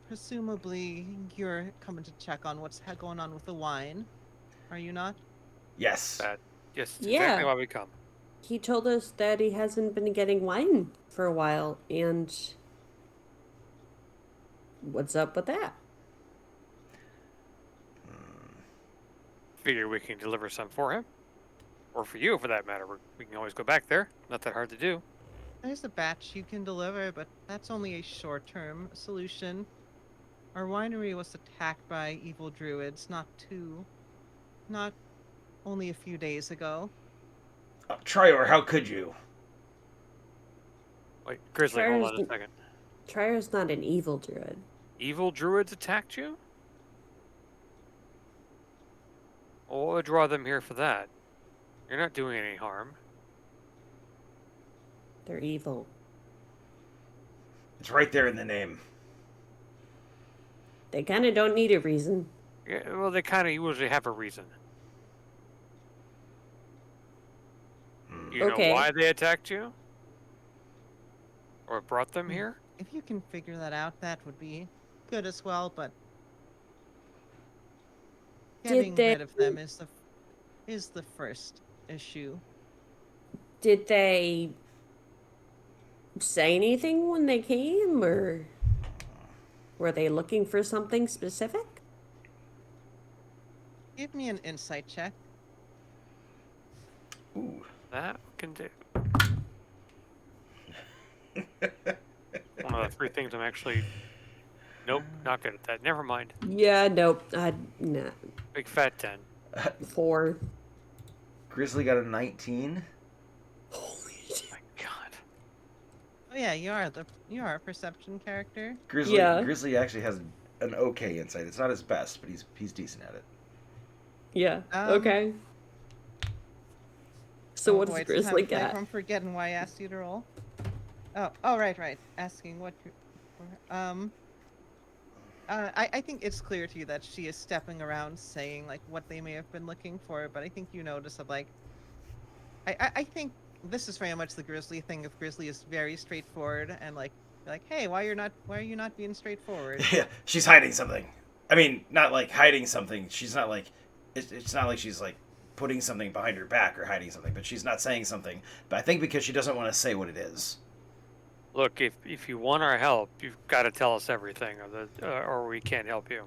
presumably, you're coming to check on what's going on with the wine, are you not? Yes. Yes, Yeah. exactly why we come. He told us that he hasn't been getting wine for a while, and what's up with that? Figure we can deliver some for him. Or for you, for that matter. We can always go back there. Not that hard to do. There's a batch you can deliver, but that's only a short-term solution. Our winery was attacked by evil druids not only a few days ago. Trior, how could you? Wait, Grizzly, hold on a second. Trior's not an evil druid. Evil druids attacked you? Well, what would draw them here for that? You're not doing any harm. They're evil. It's right there in the name. They kind of don't need a reason. Yeah, well, they kind of usually have a reason. You know why they attacked you? Or brought them here? If you can figure that out, that would be good as well, but getting rid of them is the first issue. Did they say anything when they came, or were they looking for something specific? Give me an insight check. Ooh. That we can do. One of the three things I'm actually... Nope, not good at that. Never mind. Yeah, nope. Nah. Big fat 10. 4. Grizzly got a 19. Holy shit. My God. Oh yeah, you are a perception character. Yeah. Grizzly actually has an okay insight. It's not his best, but he's decent at it. Yeah. Um, Okay. So to what does avoid some time Grizzly play got? from forgetting why I asked you to roll. Oh, right. Asking what you, I think it's clear to you that she is stepping around saying like what they may have been looking for, but I think you notice that like I think this is very much the Grizzly thing. If Grizzly is very straightforward and like, hey, why are you not being straightforward? Yeah, she's hiding something. I mean, not like hiding something. She's not like it's not like she's like putting something behind her back or hiding something, but she's not saying something. But I think because she doesn't want to say what it is. Look, if you want our help, you've got to tell us everything, or we can't help you.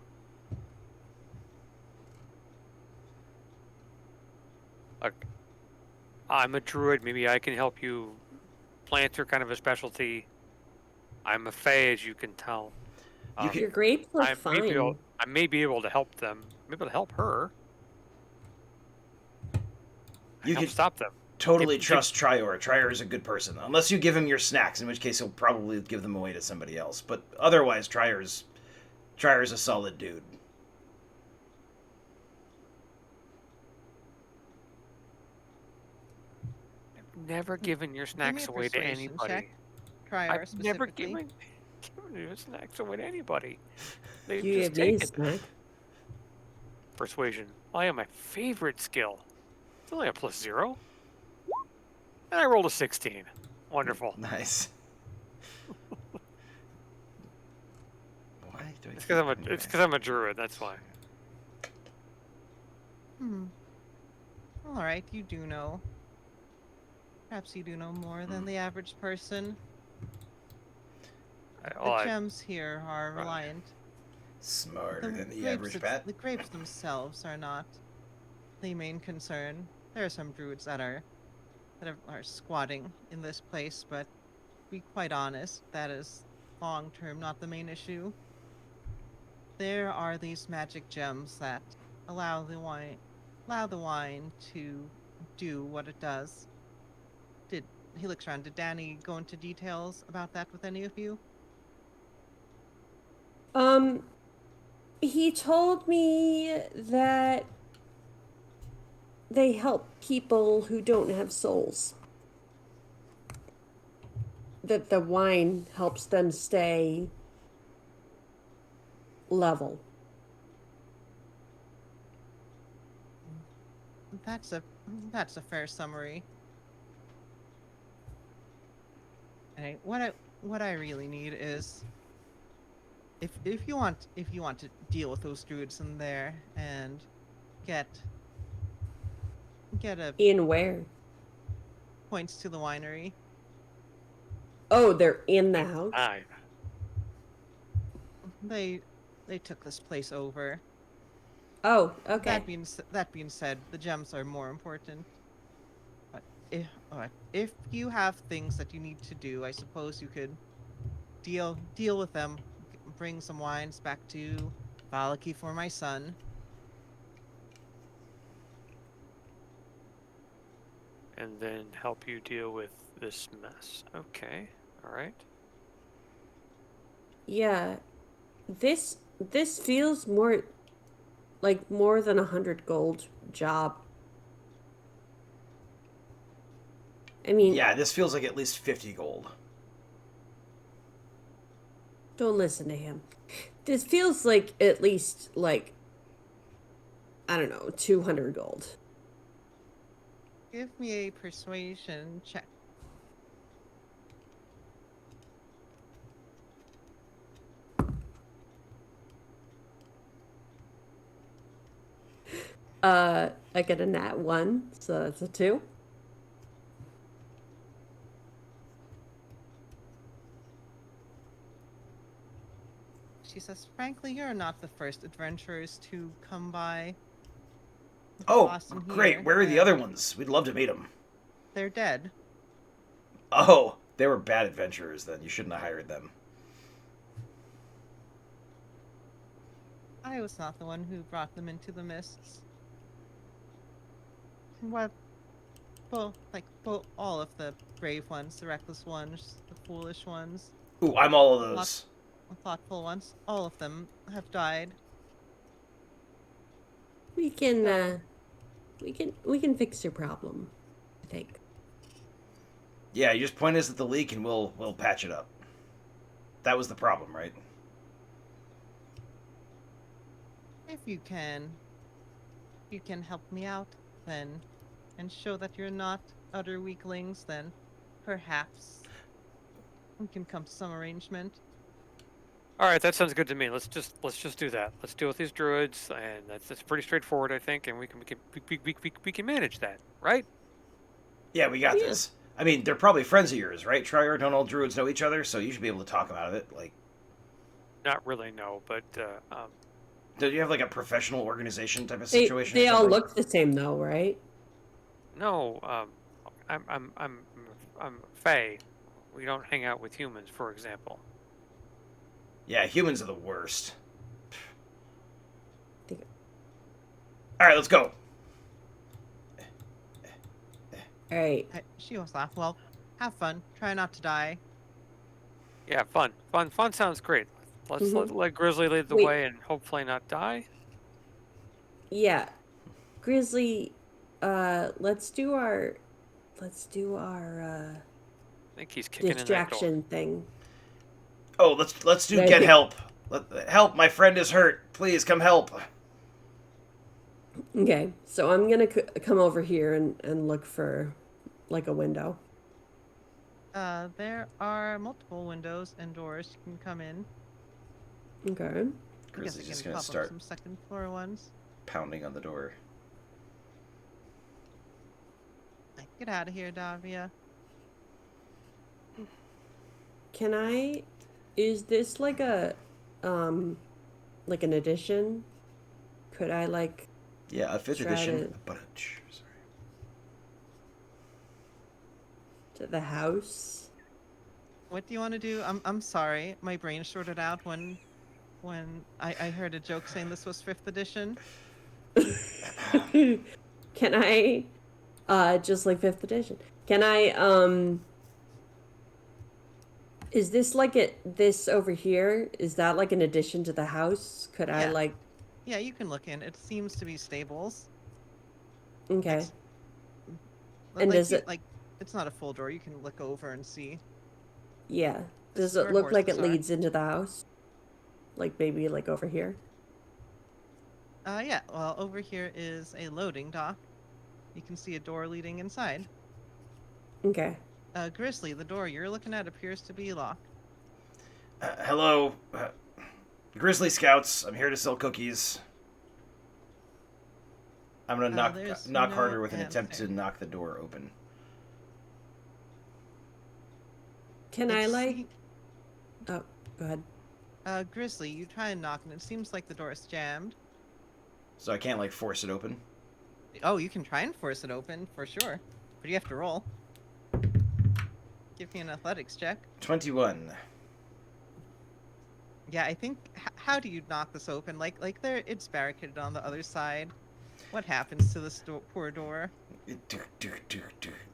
Look, I'm a druid. Maybe I can help you. Plants are kind of a specialty. I'm a fae, as you can tell. You could Your grapes look fine. I may be able to help them. Maybe able to help her. you Help could stop them. totally Give- trust Trior. Trior is a good person, unless you give him your snacks, in which case he'll probably give them away to somebody else. But otherwise, Trior's a solid dude. I've never given your Give me snacks a away to persuasion anybody. check. Trier I've never specifically. given your snacks away to anybody. They've You just give me a taken them. snack. Persuasion. I am my favorite skill. It's only a +0. And I rolled a 16. Wonderful. Nice. Why do I? It's because I'm a druid. That's why. All right, you do know. Perhaps you do know more than the average person. The gems here are Right. reliant. Smarter than the average bat. The grapes themselves are not the main concern. There are some druids that are squatting in this place, but to be quite honest, that is long term not the main issue. There are these magic gems that allow the wine to do what it does. He looks around. Did Danny go into details about that with any of you? He told me that they help people who don't have souls. That the wine helps them stay level. That's a fair summary. Alright, what I really need is if you want to deal with those druids in there and get a In where? points to the winery. Oh, they're in the house? They took this place over. Oh, okay. That being said, the gems are more important. But if you have things that you need to do, I suppose you could deal with them. Bring some wines back to Valaki for my son. And then help you deal with this mess. Okay. All right. Yeah. This feels more like more than 100 gold job. I mean, Yeah, this feels like at least 50 gold. don't listen to him. This feels like at least like I don't know, 200 gold. Give me a persuasion check. I get a nat 1, so that's a 2. She says, frankly, you're not the first adventurers to come by. Oh, Boston great. here, Where are the and other ones? We'd love to meet them. They're dead. Oh, they were bad adventurers then. You shouldn't have hired them. I was not the one who brought them into the mists. What both all of the brave ones, the reckless ones, the foolish ones, Ooh, I'm all of those. the thoughtful ones. All of them have died. We can So- we can fix your problem, I think. Yeah, you just point us at the leak and we'll patch it up. That was the problem, right? If you can help me out, then, and show that you're not utter weaklings, then perhaps we can come to some arrangement. All right, that sounds good to me. Let's just do that. Let's deal with these druids, and that's pretty straightforward, I think, and we can manage that, right? Yeah, we got Yeah. this. I mean, they're probably friends of yours, right? Trier, don't all druids know each other, so you should be able to talk them out of it. Like, Not really, no, but do you have like a professional organization type of They situation? they or all something? look the same though, right? no, I'm Fae. We don't hang out with humans, for example. Yeah, humans are the worst. Think- All right, let's go. All right. She was laugh. Well, have fun. Try not to die. Yeah, fun sounds great. Let's Mhm. let Grizzly lead the Wait. way and hopefully not die. Yeah. Grizzly, let's do our I think he's kicking in that door. distraction thing. Oh, let's do Yeah, I get think- help. Help! My friend is hurt. Please come help. Okay, so I'm gonna come over here and look for like a window. There are multiple windows and doors you can come in. Okay. I guess Grizzly's I just can gonna pop up start some second floor ones. pounding on the door. Get out of here, Davia. Can I? Is this like a, like an addition? Could I like Yeah, a fifth Try edition. to- A bunch. Sorry. to the house? What do you want to do? I'm sorry, my brain shorted out when I heard a joke saying this was 5th edition. Can I, just like 5th edition? Can I, is this like this over here? Is that like an addition to the house? Could I Yeah. like, Yeah, you can look in. It seems to be stables. okay. It's- And like does you- it- like it's not a full door. You can look over and see. Yeah. This Does is it where look like it horses are. leads into the house? Like maybe like over here? Yeah. Well, over here is a loading dock. You can see a door leading inside. Okay. Grizzly, the door you're looking at appears to be locked. Hello, Grizzly Scouts. I'm here to sell cookies. I'm gonna there's knock no harder with an attempt to answer. knock the door open. Can I It like, se- oh, go ahead. Grizzly, you try and knock, and it seems like the door is jammed. So I can't like force it open. Oh, you can try and force it open for sure, but you have to roll. Give me an athletics check. 21. Yeah, I think. How do you knock this open? Like there, it's barricaded on the other side. What happens to this poor door?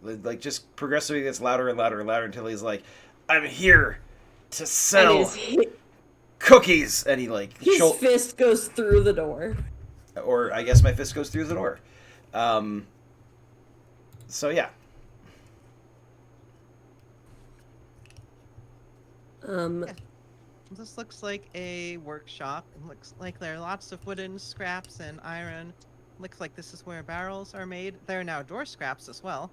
Like just progressively gets louder and louder and louder until he's like, "I'm here to And sell his cookies," and he like fist goes through the door. or I guess my fist goes through the door. So yeah, Yeah. This looks like a workshop. It looks like there are lots of wooden scraps and iron. Looks like this is where barrels are made. There are now door scraps as well.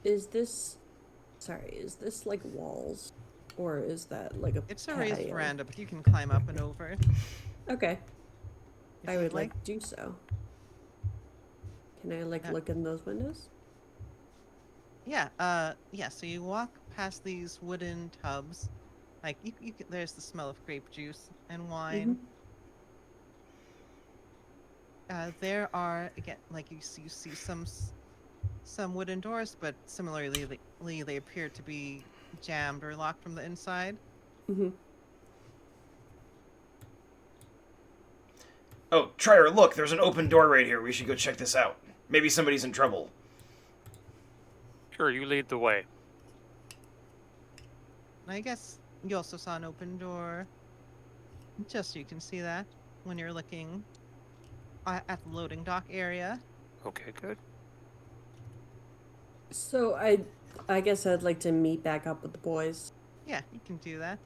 Is this like walls? Or is that like a It's a raised patio? veranda, but you can climb up and over. Okay. if I you'd would like to do so. Can I like Uh, look in those windows? Yeah, so you walk past these wooden tubs. Like, there's the smell of grape juice and wine. There are, again, like you see some wooden doors, but similarly, they appear to be jammed or locked from the inside. Mm-hmm. Oh, Trier, look, there's an open door right here. We should go check this out. Maybe somebody's in trouble. Sure, you lead the way. I guess you also saw an open door. Just so you can see that when you're looking at the loading dock area. Okay, good. So I guess I'd like to meet back up with the boys Yeah, you can do that.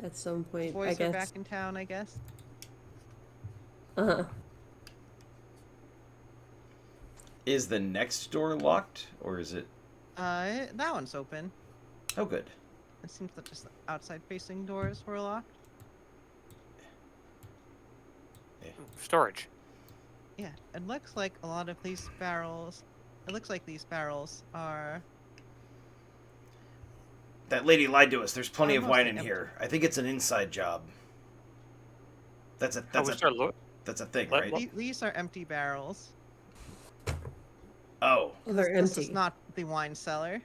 at some point. Boys I are guess. back in town, I guess. Uh-huh. Is the next door locked, or is it... That one's open. Oh, good. It seems that just the outside-facing doors were locked. Storage. Yeah, it looks like a lot of these barrels. It looks like these barrels are. That lady lied to us. There's plenty of wine Mostly in empty. here. I think it's an inside job. That's a How was our look? that's a thing, Let- right? let- These are empty barrels. Oh, Oh, they're This empty. is not the wine cellar.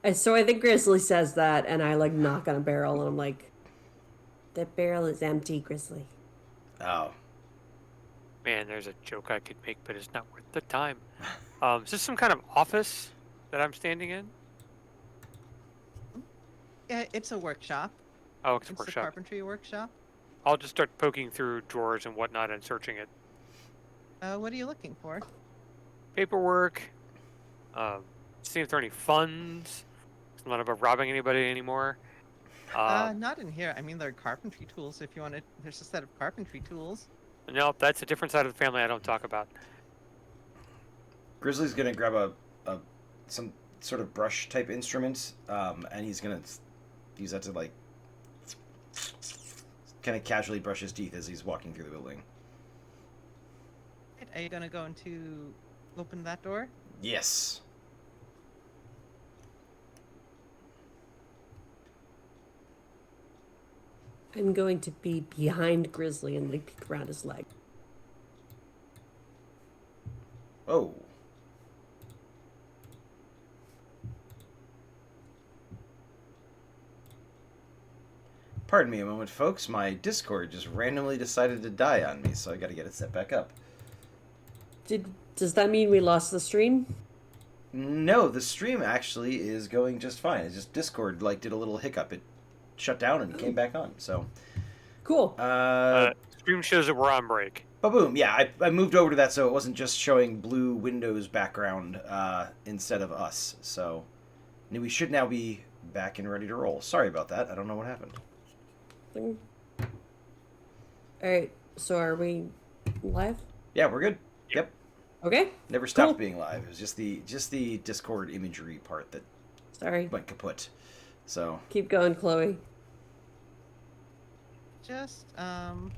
And so I think Grizzly says that, and I like knock on a barrel, and I'm like, "That barrel is empty, Grizzly." oh. Man, there's a joke I could make, but it's not worth the time. Is this some kind of office that I'm standing in? Yeah, it's a workshop. Oh, it's a It's a workshop. carpentry workshop. I'll just start poking through drawers and whatnot and searching it. What are you looking for? Paperwork. See if there are any funds. It's not about robbing anybody anymore. Not in here. I mean, there are carpentry tools if you want to. There's a set of carpentry tools. No, that's a different side of the family I don't talk about. Grizzly's gonna grab a some sort of brush type instrument, and he's gonna use that to like kind of casually brush his teeth as he's walking through the building. Are you gonna go into open that door? Yes. I'm going to be behind Grizzly and like peek around his leg. Oh. Pardon me a moment, folks. My Discord just randomly decided to die on me, so I gotta get it set back up. Does that mean we lost the stream? No, the stream actually is going just fine. It's just Discord like did a little hiccup. It shut down and came back on. So, Cool. Stream shows that we're on break. boom. Yeah, I moved over to that so it wasn't just showing blue Windows background instead of us. So, we should now be back and ready to roll. Sorry about that. I don't know what happened. All right. So are we live? Yeah, we're good. Yep. Okay. Never stopped Cool. being live. It was just the Discord imagery part that Sorry. went kaput. So, Keep going, Chloe. Just I'm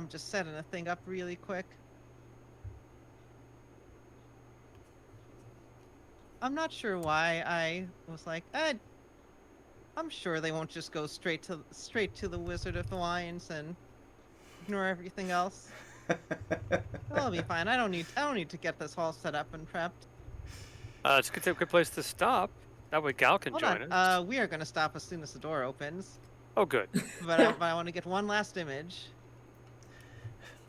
just setting a thing up really quick. I'm not sure why I was like, I'm sure they won't just go straight to the Wizard of the Wines and ignore everything else. I'll be fine. I don't need to get this all set up and prepped. It's a good place to stop. That way Gal can Hold join on. us. We are going to stop as soon as the door opens. Oh, good. But I want to get one last image.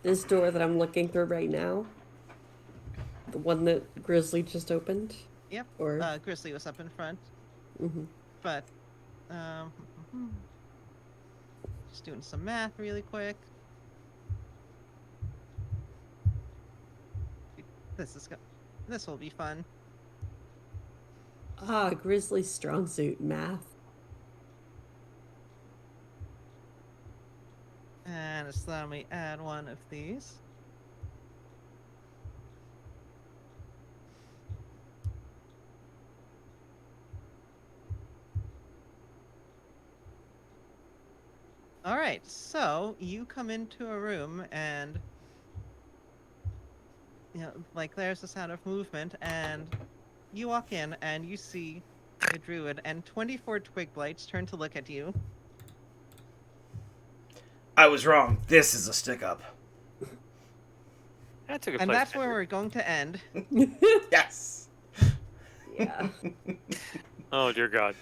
This door that I'm looking through right now, the one that Grizzly just opened. Yep. Or Grizzly was up in front, mhm. but just doing some math really quick. This will be fun. Grizzly's strong suit, math. And just let me add one of these. All right, so you come into a room and like there's a sound of movement, and you walk in and you see a druid and 24 twig blights turn to look at you. I was wrong. This is a stick up. That's a good And place. that's to where end it. we're going to end. Yes. Yeah. Oh dear God.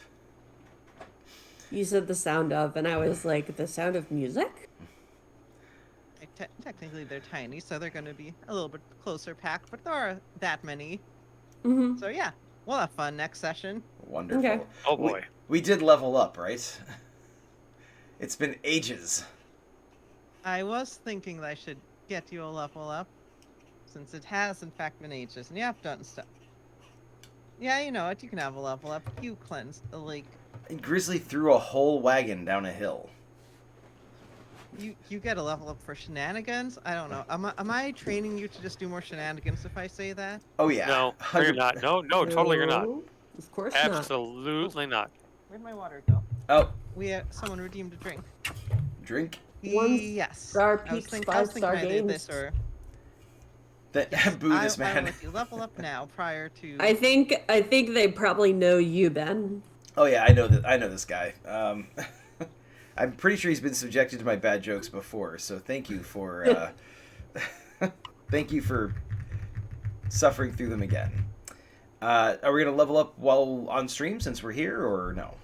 You said the sound of, and I was like, the sound of music? Technically, they're tiny, so they're going to be a little bit closer packed, but there are that many. Mm-hmm. So yeah, we'll have fun next session. Wonderful. Okay. Oh boy. We did level up, right? It's been ages. I was thinking that I should get you a level up, since it has in fact been ages, and you have done stuff. Yeah, you know what? You can have a level up. You cleansed the lake. Grizzly threw a whole wagon down a hill. You get a level up for shenanigans. I don't know. Am I training you to just do more shenanigans if I say that? Oh yeah. No, you're not. No, totally you're not. No, of course Absolutely not. Where'd my water go? Oh, Someone redeemed a drink. drink. Yes. Star I was Peaks, thinking, I was thinking 5-star either games. this or That boo this I man. will let you level up now prior to. I think they probably know you, Ben. Oh yeah, I know that. I know this guy. I'm pretty sure he's been subjected to my bad jokes before. So thank you for thank you for suffering through them again. Are we gonna level up while on stream since we're here, or no?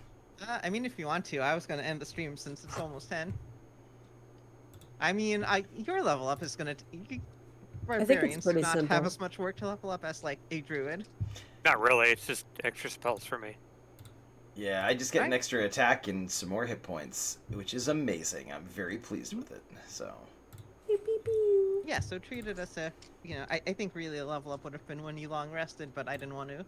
I mean, if you want to, I was going to end the stream since it's almost 10. I mean, your level up is going to. Barbarians do pretty not simple. have as much work to level up as like a druid. Not really. It's just extra spells for me. Yeah, I just get an Right. extra attack and some more hit points, which is amazing. I'm very pleased with it. So Pew, pew, pew. Yeah, so treat it as if, I think really a level up would have been when you long rested, but I didn't want to.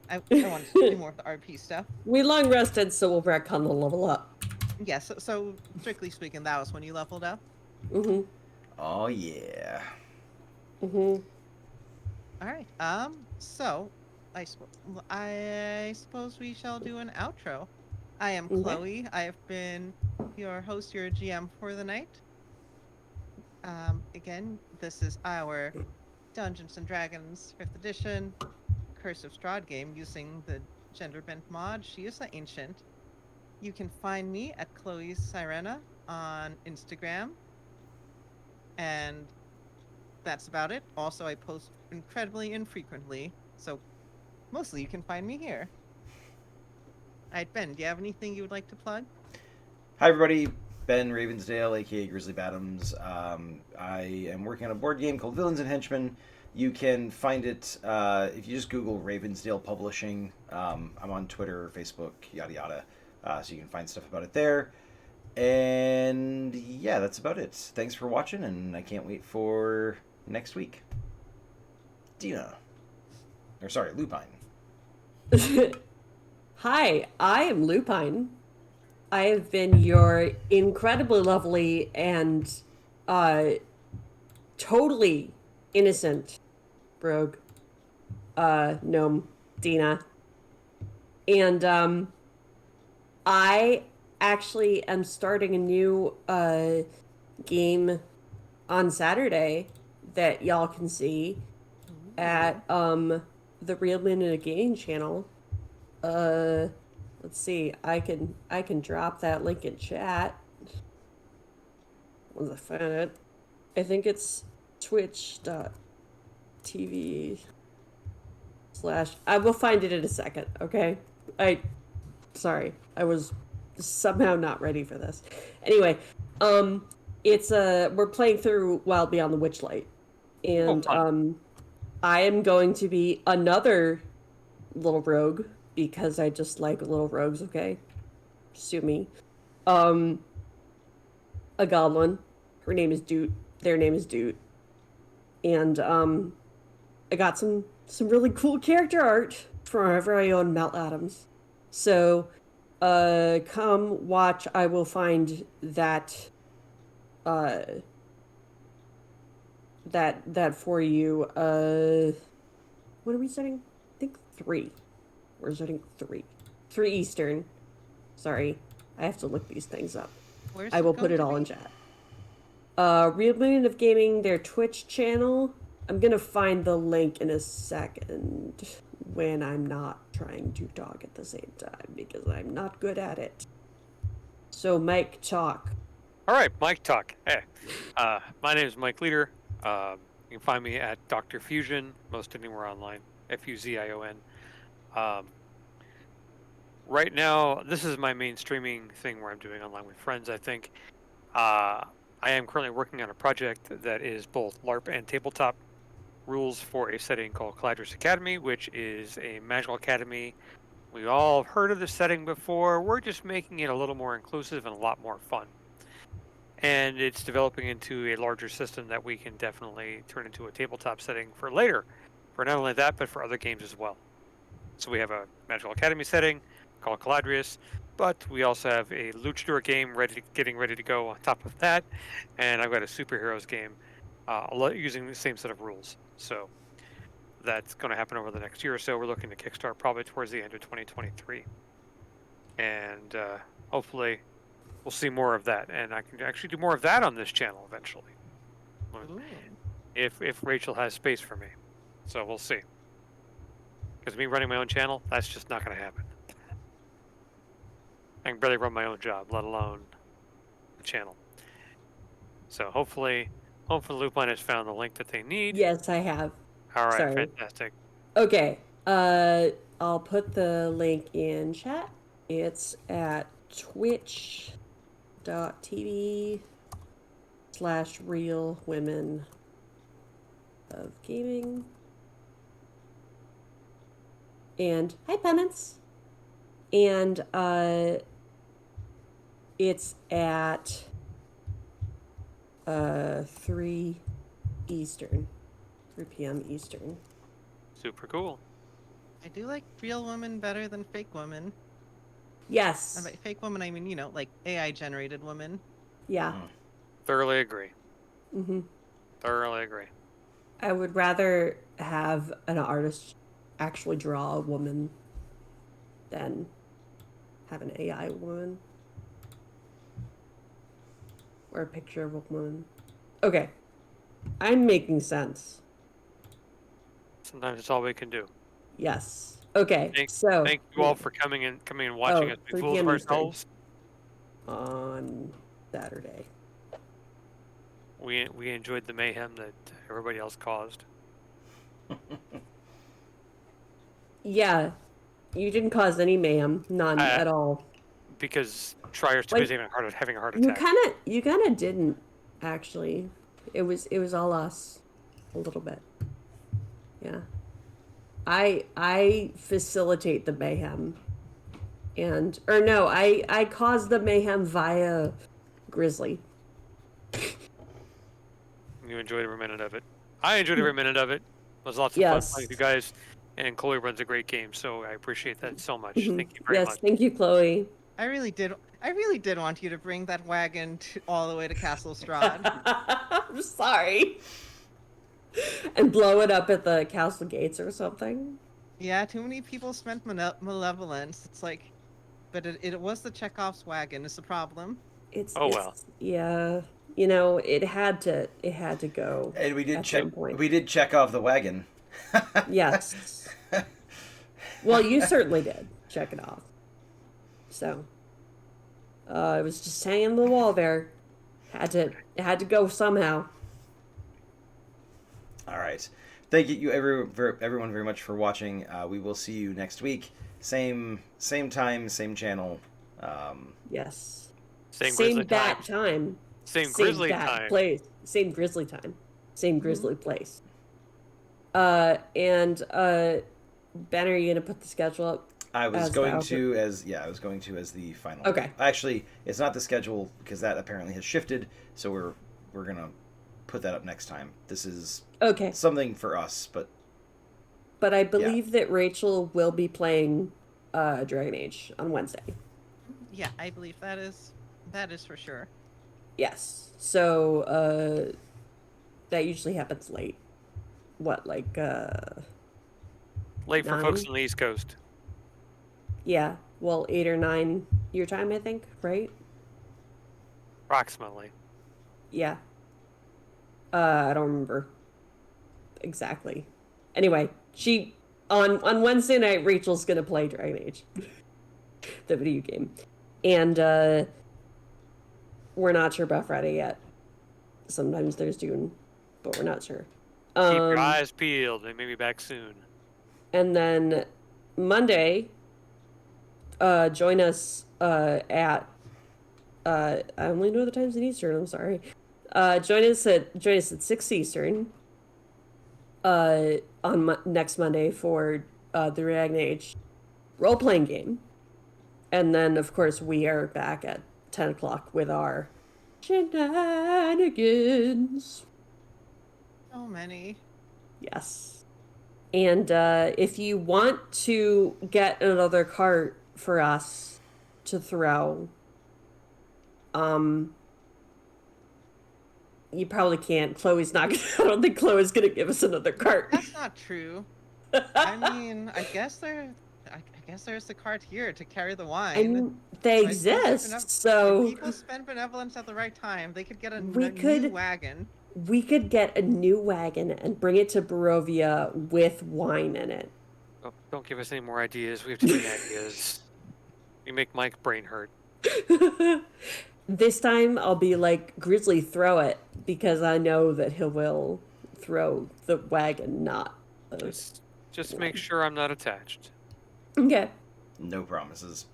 I wanted to do more of the RP stuff. We long rested, so we'll retcon the level up. Yeah, so strictly speaking, that was when you leveled up. Mm-hmm. oh yeah. Mm-hmm. All right. So I suppose we shall do an outro. I am Okay. Chloe. I have been your host, your GM for the night. Again, this is our Dungeons and Dragons 5th edition Curse of Strahd game using the gender bent mod. She is the Ancient. You can find me at Chloe's Sirena on Instagram. And that's about it. Also, I post incredibly infrequently, so mostly you can find me here. Alright, Ben, do you have anything you would like to plug? Hi everybody, Ben Ravensdale, aka Grizzly Bottoms. I am working on a board game called Villains and Henchmen. You can find it if you just Google Ravensdale Publishing. I'm on Twitter, Facebook, yada yada, so you can find stuff about it there. And yeah, that's about it. Thanks for watching, and I can't wait for next week. Dina. Or sorry, Lupine. Hi, I am Lupine. I have been your incredibly lovely and totally innocent rogue gnome, Dina. And I actually am starting a new game on Saturday that y'all can see at the Real Men in a Game channel. Let's see. I can drop that link in chat. Once I find it. I think it's twitch.tv/ I will find it in a second, okay? Sorry. I was somehow not ready for this. Anyway, it's we're playing through Wild Beyond the Witchlight. And I am going to be another little rogue because I just like little rogues, okay? Sue me. A goblin. Her name is Doot. Their name is Doot. And I got some really cool character art from our very own Mel Adams. So come watch. I will find that that for you. What are we setting? I think 3. We're setting 3. 3 Eastern. Sorry. I have to look these things up. Where's I will going put it to all in be? chat. Real Million of Gaming, their Twitch channel. I'm gonna find the link in a second when I'm not trying to talk at the same time because I'm not good at it. So Mike, talk. All right, Mike Talk. Hey, my name is Mike Leader. You can find me at Dr. Fusion, most anywhere online. Fuzion. Um, right now, this is my main streaming thing where I'm doing online with friends. I think I am currently working on a project that is both LARP and tabletop rules for a setting called Caladrius Academy, which is a magical academy. We all heard of the setting before. We're just making it a little more inclusive and a lot more fun. And it's developing into a larger system that we can definitely turn into a tabletop setting for later. For not only that, but for other games as well. So we have a Magical Academy setting called Caladrius, but we also have a Luchador game getting ready to go on top of that, and I've got a superheroes game using the same set of rules. So that's going to happen over the next year or so. We're looking to kickstart probably towards the end of 2023, and hopefully we'll see more of that, and I can actually do more of that on this channel eventually, Ooh. if Rachel has space for me. So we'll see. Because me running my own channel, that's just not going to happen. I can barely run my own job, let alone the channel. So hopefully Loopline has found the link that they need. Yes, I have. All right, Sorry. fantastic. Okay. I'll put the link in chat. It's at twitch.tv/real women of gaming. And hi, Penance. And it's at 3 Eastern, 3 p.m. Eastern. Super cool. I do like real women better than fake women. Yes. And by fake women, I mean, like AI generated women. Yeah. Thoroughly agree. Mm-hmm. Thoroughly agree. I would rather have an artist actually draw a woman than have an AI woman. Or a picture of a woman. Okay. I'm making sense. Sometimes it's all we can do. Yes. Okay. Thank you all for coming and watching us be 3 fools of p.m. Eastern. ourselves. On Saturday. We enjoyed the mayhem that everybody else caused. Yeah. You didn't cause any mayhem. None at all. Because Tryer's too busy having a heart You attack. kind of didn't, actually. It was all us. A little bit. Yeah. I facilitate the mayhem. I caused the mayhem via Grizzly. You enjoyed every minute of it. I enjoyed every minute of it. It was lots of fun Yes. playing with you guys. And Chloe runs a great game, so I appreciate that so much. Thank you very Yes, much. thank you, Chloe. I really did want you to bring that wagon all the way to Castle Strahd. I'm sorry. And blow it up at the castle gates or something. Yeah, too many people spent malevolence. It's like, but it was the Chekhov's wagon is the problem. Well. Yeah. You know, it had to go. And we did at check. some point. We did check off the wagon. Yes. Well, you certainly did check it off. So, it was just hanging on the wall there. It had to go somehow. All right. Thank you everyone very much for watching. We will see you next week. Same time, same channel. Yes. Same Same Grizzly bat time. time. Same Grizzly bat time. place. Same Grizzly time. Same Grizzly place. Ben, are you gonna put the schedule up? I was going to as the final. Okay. Actually, it's not the schedule because that apparently has shifted. So we're gonna put that up next time. This is Okay. something for us, but I believe that Rachel will be playing Dragon Age on Wednesday. Yeah, I believe that is for sure. Yes. So that usually happens late. What, like Late for 9? folks on the East Coast. Yeah. Well, 8 or 9 your time, I think, right? Approximately. Yeah. I don't remember exactly. Anyway, she on Wednesday night Rachel's gonna play Dragon Age. The video game. And we're not sure about Friday yet. Sometimes there's June, but we're not sure. Keep your eyes peeled. They may be back soon. And then Monday, join us at I only know the times in Eastern. I'm sorry. Join us at 6 Eastern. On next Monday for the Reagan Age role playing game, and then of course we are back at 10 o'clock with our shenanigans. So many. Yes. And if you want to get another cart for us to throw, you probably can't. Chloe's not gonna, I don't think Chloe's gonna give us another cart. That's not true. I mean, I guess there's the cart here to carry the wine. I mean, they I suppose if exist, so if people spend benevolence at the right time, they could get a We new could- wagon. we could get a new wagon and bring it to Barovia with wine in it. Oh, don't give us any more ideas. We have too many ideas. You make my brain hurt. This time I'll be like, Grizzly, throw it, because I know that he will throw the wagon, not the... Just make sure I'm not attached. Okay. No promises.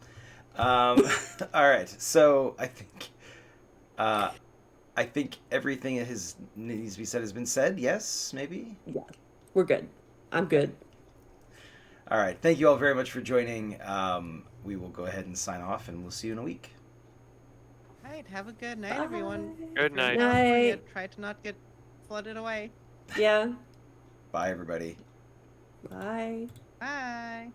All right. So I think everything that needs to be said has been said. Yes, maybe. Yeah, we're good. I'm good. All right. Thank you all very much for joining. We will go ahead and sign off, and we'll see you in a week. All right, have a good night, everyone. Good night. Night. Try to not get flooded away. Yeah. Bye, everybody. Bye. Bye.